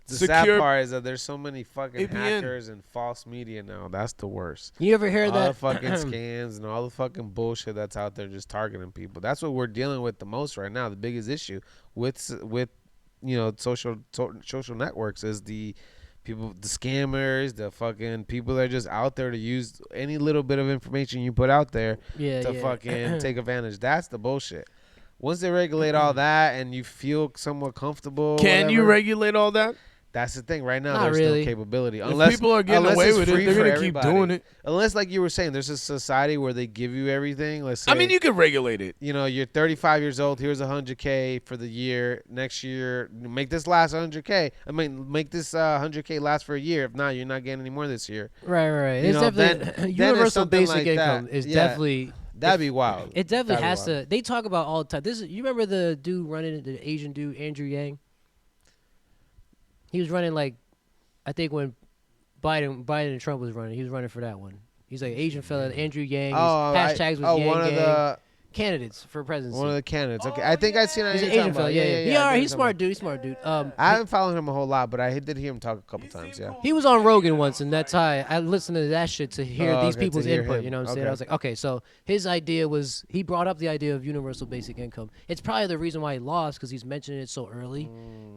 The sad secure. part is that there's so many fucking APN. hackers and false media now. That's the worst. You ever hear All the that? fucking scams and all the fucking bullshit that's out there just targeting people. That's what we're dealing with the most right now. The biggest issue with social networks is the people, the scammers, the fucking people that are just out there to use any little bit of information you put out there Yeah, to yeah. fucking take advantage. That's the bullshit. Once they regulate all that and you feel somewhat comfortable, Can you whatever, regulate all that? that's the thing. Right now, Not there's really. no capability. If people are getting unless away it's with it, free they're for gonna keep everybody. doing it. Unless, like you were saying, there's a society where they give you everything. Let's say, I mean, you could regulate it. you're 35 years old. Here's 100K for the year. Next year, make this last 100K. I mean, make this 100K last for a year. If not, you're not getting any more this year. Right. You It's know, definitely then it's universal something basic like income that. is Yeah. definitely. That'd be wild. It definitely That'd be has wild. to. They talk about all the time. You remember the dude running, the Asian dude, Andrew Yang? He was running like, I think when Biden and Trump was running, he was running for that one. He's like Asian fella, Andrew Yang. His hashtags was Yang one of Gang. the Candidates for presidency. one of the candidates. Okay, I think I seen. He's it. an Asian fella. Yeah. He's smart dude. He's smart dude. I haven't followed him a whole lot, but I did hear him talk a couple times. Yeah. He was on Rogan once, and that's how I listened to that shit to hear these Okay, to people's hear input. him. You know what I'm saying? Okay. I was like, okay, so his idea was he brought up the idea of universal basic income. It's probably the reason why he lost because he's mentioning it so early,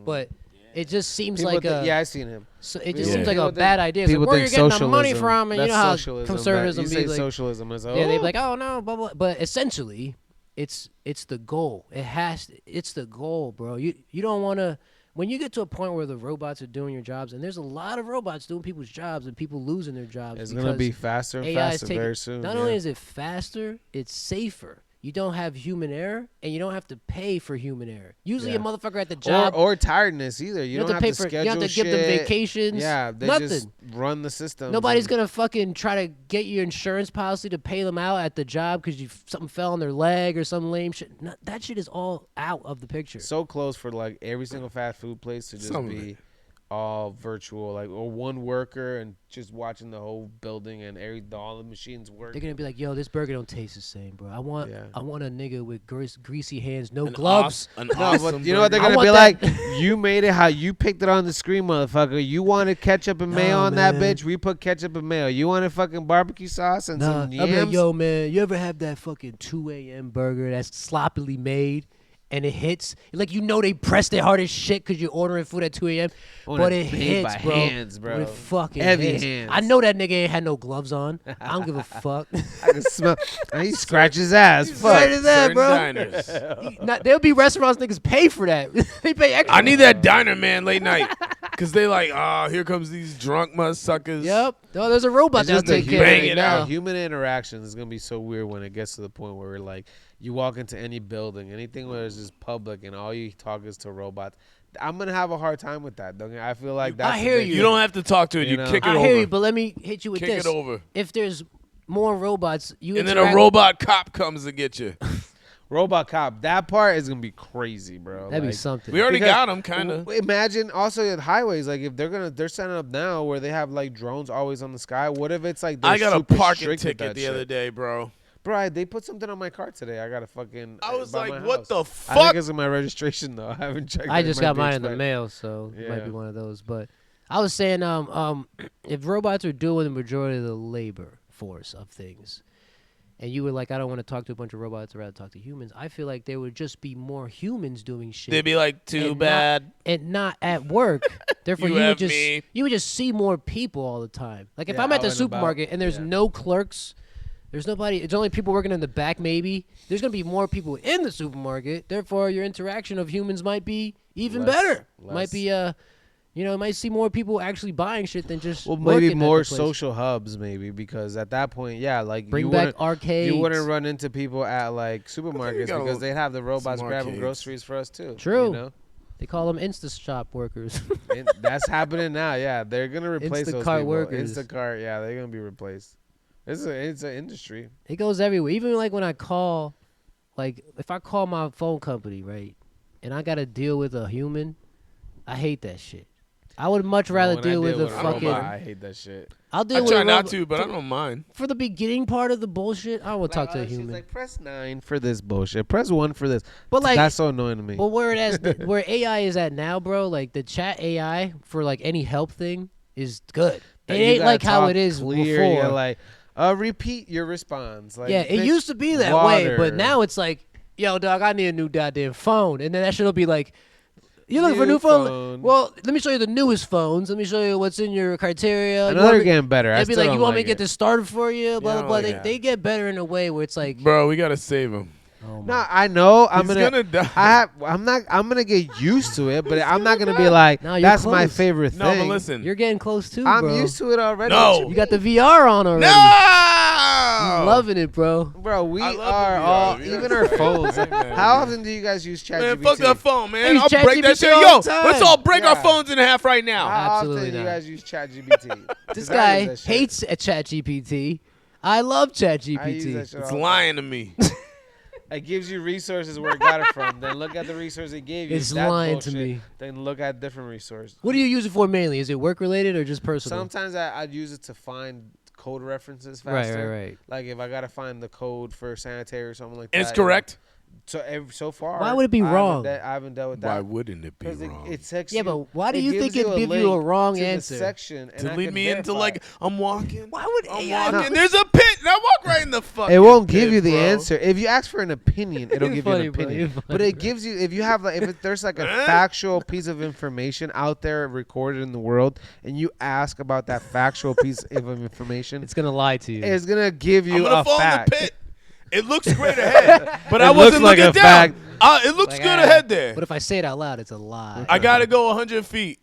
but it just seems People like think- a yeah, I seen him. so it just Yeah. seems like People a bad idea. It's like, People where you're think getting the money socialism- from, and you that's know how socialism, conservatism you be say like, socialism is yeah, they'd be like, oh no, blah blah. But essentially, it's the goal. It's the goal, bro. You don't want to. when you get to a point where the robots are doing your jobs, and there's a lot of robots doing people's jobs and people losing their jobs. It's gonna be faster and AI is faster very soon. Not only is it faster, it's safer. You don't have human error, and you don't have to pay for human error. Usually, a motherfucker at the job or tiredness either. You don't have to schedule You don't have to give them vacations. Yeah, they nothing. just run the system. Nobody's gonna fucking try to get your insurance policy to pay them out at the job because something fell on their leg or some lame shit. No, that shit is all out of the picture. So close for like every single fast food place to just be all virtual, like or one worker and just watching the whole building and all the machines work. They're gonna be like, "Yo, this burger don't taste the same, bro. I want a nigga with greasy hands, no gloves." But you know what they're gonna be like? You made it how you picked it on the screen, motherfucker. You wanted ketchup and mayo on that bitch. We put ketchup and mayo. You wanted fucking barbecue sauce and some yams. I'm like, yo, man, you ever have that fucking 2 a.m. burger that's sloppily made? And it hits like they pressed it hard as shit because you're ordering food at 2 a.m. But it hits, by bro. Hands, bro. But it fucking heavy hits. hands. I know that nigga ain't had no gloves on. I don't give a fuck. I can smell. He scratches his ass. Fuck. Straight as that, bro. Diners. There'll be restaurants niggas pay for that. They pay extra. I need that diner man late night. Because they like, here comes these drunk motherfuckers. Yep. Oh, there's a robot that'll take care of bang it it now. out. Human interaction is gonna be so weird when it gets to the point where we're like, you walk into any building, anything where it's just public, and all you talk is to robots. I'm gonna have a hard time with that. Don't you? I feel like that's. I hear you. You don't have to talk to it. You kick it over. I hear you, but let me hit you with Kick this. it over. If there's more robots, and then a robot cop comes to get you. Robot cop. That part is gonna be crazy, bro. That'd be something. We already got them, kind of. Imagine also at highways, like if they're setting up now where they have like drones always on the sky. What if it's like I got a super parking strict with ticket that the shit? other day, bro. Bro, they put something on my car today. I got to fucking. I was by like, my what house. the I fuck? think it's in my registration though. I haven't checked. I just got mine in the the mail, so it might be Yeah. one of those. But I was saying, if robots are doing the majority of the labor force of things, and you were like, I don't want to talk to a bunch of robots, I'd rather talk to humans. I feel like there would just be more humans doing shit. They'd be like, too bad. And not at work. Therefore, You you have would me. just see more people all the time. Like if Yeah, I'm at the out and supermarket about. and there's no clerks, there's nobody. It's only people working in the back. Maybe there's gonna be more people in the supermarket. Therefore, your interaction of humans might be even better. Might be might see more people actually buying shit than just Well, working maybe at more the place. social hubs, maybe because at that point, like Bring you back wouldn't- arcades. You wouldn't run into people at like supermarkets got because they'd have the robots some grabbing arcades. groceries for us too. True. You know? They call them Insta-shop workers. And that's happening now. Yeah, they're gonna replace those Instacart people. workers. Instacart, yeah, they're gonna be replaced. It's an industry. It goes everywhere. Even like when I call, like if I call my phone company, right, and I gotta deal with a human, I hate that shit. I would much rather When I deal with a a robot, fucking. I hate that shit. I'll deal I with try a not robot- to, but I don't mind. For the beginning part of the bullshit, I will talk to a She's human. like, press 9 for this bullshit. Press 1 for this. But like, That's so annoying to me. but where where AI is at now, bro, like the chat AI for like any help thing is good. It That you ain't gotta like how talk it is clear. before. You're like, repeat your response. Like, yeah, it bitch, used to be that way, but water. now it's like, yo, dog, I need a new goddamn phone, and then that shit'll be like, you looking for a New new phone? phone. Well, let me show you the newest phones. Let me show you what's in your criteria. I know they're getting better. I They'd be still like, you don't want me to like get it. this started for you? Blah, Yeah, I blah, blah. don't like They get better in a way where it's like, Bro, we got to save him. oh my No, I know. I'm He's gonna die. I'm gonna get used to it, but I'm not gonna be like, No, you're that's my close. favorite thing. No, but listen. you're getting close too, I'm bro. used to it already. No. You got the VR on already. No! You loving it, bro. Bro, we I love the are VR. all, VR. even our phones. Hey, man. How often do you guys use ChatGPT? Man, fuck that phone, man. use I'll break that ChatGPT shit. all Yo, the time. let's all break our Yeah. phones in half right now. How Absolutely often do you not. guys use ChatGPT? This 'Cause I guy use that shit. hates a ChatGPT. I love I use that ChatGPT. shit It's all the time. lying to me. It gives you resources where it got it from. Then look at the resource it gave you. It's If that's lying to bullshit, me. Then look at different resources. What do you use it for mainly? Is it work related or just personal? Sometimes I'd use it to find code references Right, faster. right. Like if I gotta find the code for sanitary or something like And that. it's correct. So far. Why would it be wrong? I haven't dealt with Why that. wouldn't it be Because wrong? it takes Yeah, you, but why do it you gives think it'd give you a link wrong to the answer? section and to I lead could me into verify like it. I'm walking. Why would I'm AI? walking. There's a pit. And I walk right in the fucking. It won't give pit, you the bro. answer. If you ask for an opinion, it'll You're give funny, you bro. an You're opinion. funny, But it bro. gives you if you have like if there's like a factual piece of information out there recorded in the world, and you ask about that factual piece of information, It's gonna lie to you. it's gonna give I'm you gonna a fall fact. in the pit. It looks straight ahead, but It I wasn't looks like looking a down. fact. It looks Like, good ahead there. But if I say it out loud, it's a lie. I gotta go 100 feet.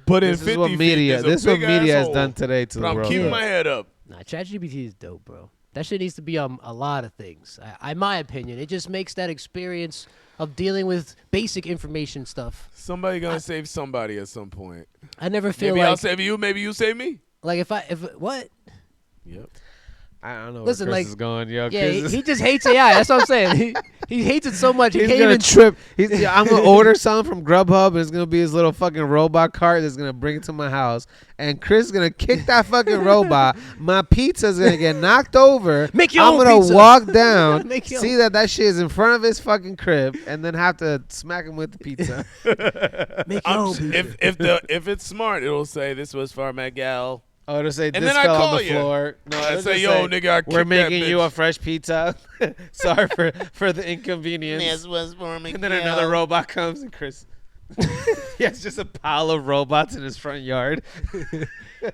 But in This 50 is what feet, media. there's a This is what big media has asshole. done today to But the I'm world. keeping Yeah. my head up. Nah, ChatGPT is dope, bro. That shit needs to be on a lot of things. In my opinion, it just makes that experience of dealing with basic information stuff. Somebody gonna save somebody at some point. I never feel Maybe I'll like save you. Maybe you save me. like if what? Yep. I don't know Listen, where Chris like- is going. Yo, Yeah, Chris he just hates AI. That's what I'm saying. He hates it so much. He He's can't gonna even trip. I'm gonna order something from Grubhub, and it's gonna be his little fucking robot cart that's gonna bring it to my house. And Chris is gonna kick that fucking robot. My pizza's gonna get knocked over. Make your I'm own gonna pizza. walk down, Make your see that shit is in front of his fucking crib, and then have to smack him with the pizza. make your own pizza. If it's smart, it'll say this was for Miguel. Oh, to say And this then I fell call on the you. floor. No, I it'll say, just yo, nigga, I we're kicked that making you a bitch. fresh pizza. Sorry for the inconvenience. was for And then another robot comes, and Chris. He has just a pile of robots in his front yard.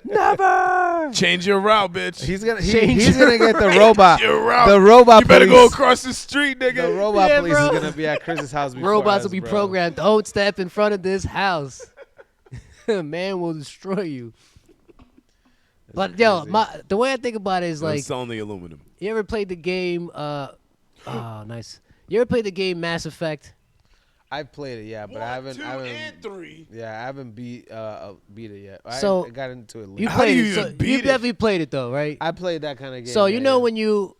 Never. Change your route, bitch. He's gonna Change he's gonna get the Change robot. your route. The robot You better go police. across the street, nigga. The robot Yeah, police bro. is gonna be at Chris's house. Before Robots us, will be bro. programmed. Don't step in front of this house. Man will destroy you. But yo, crazy. the way I think about it is I'm like, selling the aluminum. you ever played the game? Oh, nice. You ever played the game Mass Effect? I've played it, yeah, but I haven't. 2 I haven't. and 3. Yeah, I haven't beat it yet. So, I got into it. You Late. How do played you it. So even beat you it? definitely played it though, right? I played that kind of game. So yeah, you know yeah. when you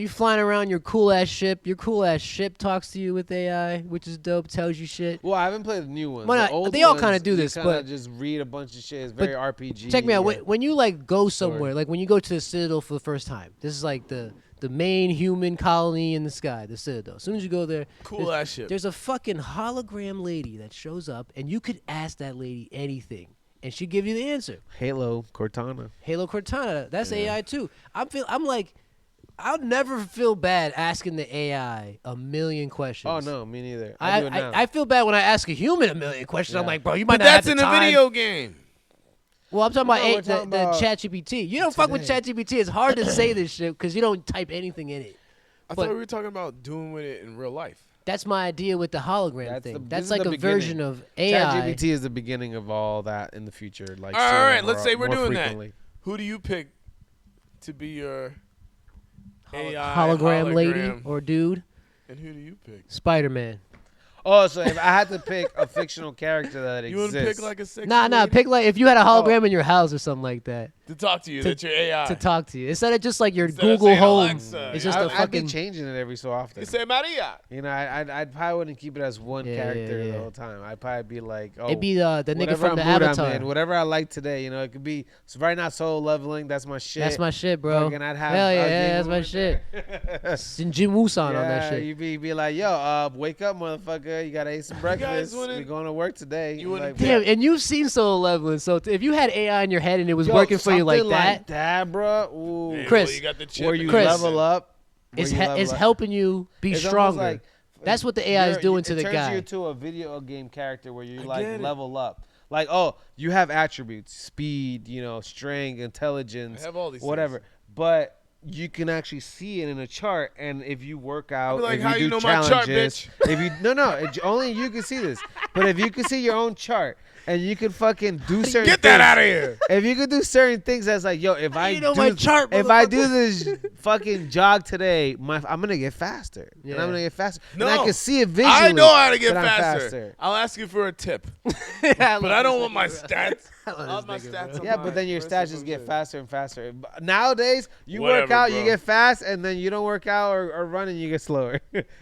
flying around your cool ass ship. Your cool ass ship talks to you with AI, which is dope. Tells you shit. Well, I haven't played the new ones. Why The not? old They all ones, kinda do you this, kinda but- just read a bunch of shit. It's but very RPG. Check me out. yeah. When you like go somewhere, like when you go to the Citadel for the first time, this is like the main human colony in the sky, the Citadel. As soon as you go there, Cool ass shit. there's a fucking hologram lady that shows up, and you could ask that lady anything, and she'd give you the answer. Halo Cortana. Halo Cortana, that's AI too. I'm like, I'll never feel bad asking the AI a million questions. Oh no, me neither. I do it now. I feel bad when I ask a human a million questions. I'm Yeah. like, bro, you might But not that's have in the a time. video game. Well, I'm talking No, about we're the talking about ChatGPT. You don't fuck with today. ChatGPT. It's hard to say this shit because you don't type anything in it. I But- thought we were talking about doing with it in real life. That's my idea with the hologram That's thing. the- this That's is like the a version beginning. of AI. ChatGPT is the beginning of all that in the future. Like, All sooner right, or let's say we're more doing frequently. that. Who do you pick to be your AI hologram lady hologram? or dude. And who do you pick? Spider-Man. Oh, so if I had to pick a fictional character that You want exists, to pick like a sexy Nah, lady pick like if you had a hologram in your house or something like that to talk to you. to- That's your AI. to talk to you instead of just like your Instead of Google saying Home. Alexa, It's just I'd- a I'd be fucking. changing it every so often. You say Maria. You know, I probably wouldn't keep it as one Yeah, yeah, character yeah. the whole time. I'd probably be like, oh, It'd be the nigga whatever from the mood Avatar. I'm in, whatever I like today. You know, it could be so right now solo leveling. That's my shit. That's my shit, bro. Fucking, I'd have Hell yeah, a that's game my with shit. there. Jim Woosan on that Yeah, shit. you be like, yo, wake up, motherfucker. You gotta eat some breakfast. wouldn't- We going to work today. you wouldn't Like, Damn, and you've seen Solo Leveling, so if you had AI in your head and it was yo, working for you like something that, that, bro. Ooh. Yeah, Chris, well, you got the chip Where in you your Chris. head. level up. where it's you level it's up. helping you be It's almost stronger. like- That's what the AI is doing to the It turns guy. you to a video game character where you I like get it. level up. Like, oh, you have attributes, speed, strength, intelligence, I have all these whatever. things. But you can actually see it in a chart, and if you work out, like, if how you you do know my chart, challenges, if you only you can see this. But if you can see your own chart, and you can fucking do certain Get that things- out of here. If you could do certain things, that's like, yo, if I you know do, my chart, if I motherfucker. do this fucking jog today, I'm gonna get faster, and Yeah. I'm gonna get faster, No. and I can see it visually. I know how to get that I'm faster. I'll ask you for a tip, Yeah, but I don't want my stats. I love I want my this nigga, stats. bro. on Yeah, my but then your rest stats of just them get shit. faster and faster. Nowadays, you work Whatever, out, bro. you get fast, and then you don't work out or run, and you get slower.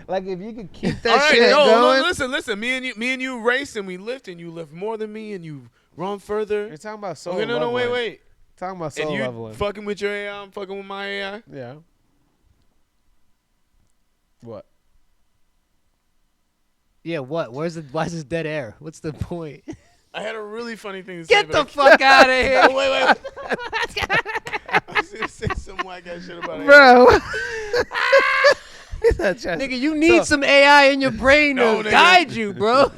Like if you could keep that All right, shit no, going. listen. Me and you race and we lift, and you lift more than me, and you run further. You're talking about solo Okay, no, leveling. wait. Talking about And solo you leveling. fucking with your AI, I'm fucking with my AI. Yeah. What? Yeah, what? Why is this dead air? What's the point? I had a really funny thing to say. Get the but fuck out of here. I- wait. I was gonna say some white guy shit about it. Bro. Nigga, you need So- some AI in your brain No, to nigga. guide you, bro.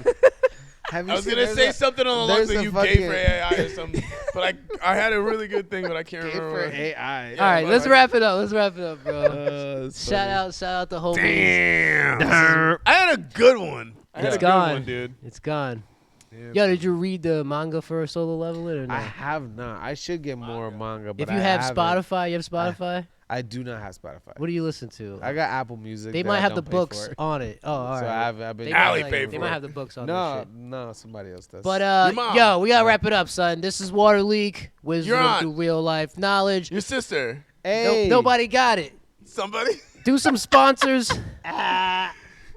Have you I was seen- gonna there's say a- something on the there's lines of a you fucking- gay for AI or something, but I had a really good thing, but I can't Gay remember. for what. AI. All right, but let's like- wrap it up. Let's wrap it up, bro. Shout Shout out the homies. Damn. I had a good one. I had It's a good gone. one, dude. It's gone. Yeah, Yo, did you read the manga for Solo Leveling or no? I have not. I should get more manga. But If you I have haven't. Spotify, you have Spotify. I do not have Spotify. What do you listen to? I got Apple Music. They that might I have the don't pay books for. on it. Oh, all right. So I've been. They Allie might, pay they for might it. have the books on No, this shit. no, somebody else does. But Your mom. yo, we gotta wrap it up, son. This is Water Leak, wisdom You're on. through real life knowledge. Your sister. hey, Nobody got it. Somebody. Do some sponsors.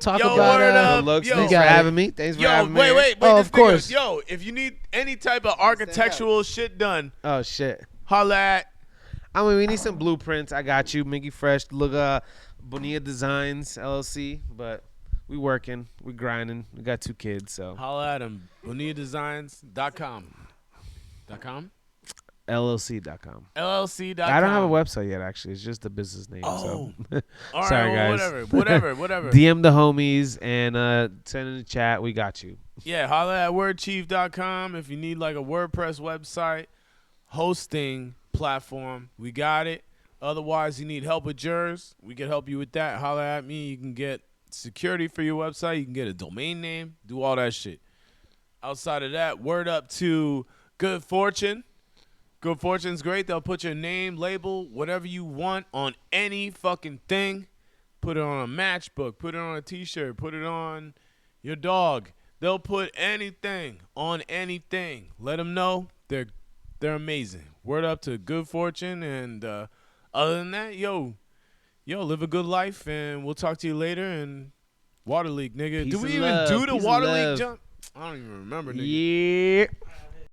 Talk Yo, about word up. Good looks. Yo. Thanks You for got it. having me. Thanks for Yo, having me. wait. Oh, this of nigga- course. Yo, if you need any type of architectural shit done, Oh shit. holla at. I mean, we need some blueprints. I got you, MigieFresh. Look, Bonilla Designs LLC. But we working, we grinding. We got 2 kids, so Holla at him. BonillaDesigns.com. .com? LLC.com. LLC.com. I don't have a website yet. Actually, it's just the business name. Oh. So All right, Sorry, well, guys. whatever. DM the homies and send in the chat. We got you. Yeah, holla at wordchief.com if you need like a WordPress website, hosting platform. We got it. Otherwise, you need help with yours. We can help you with that. Holla at me. You can get security for your website. You can get a domain name. Do all that shit. Outside of that, word up to Good Fortune. Good Fortune's great. They'll put your name, label, whatever you want on any fucking thing. Put it on a matchbook. Put it on a T-shirt. Put it on your dog. They'll put anything on anything. Let them know they're amazing. Word up to Good Fortune. And other than that, yo, live a good life. And we'll talk to you later. And Water Leak, nigga. Peace Do we and even love. do the Peace and Water Leak love. jump? I don't even remember, nigga. Yeah.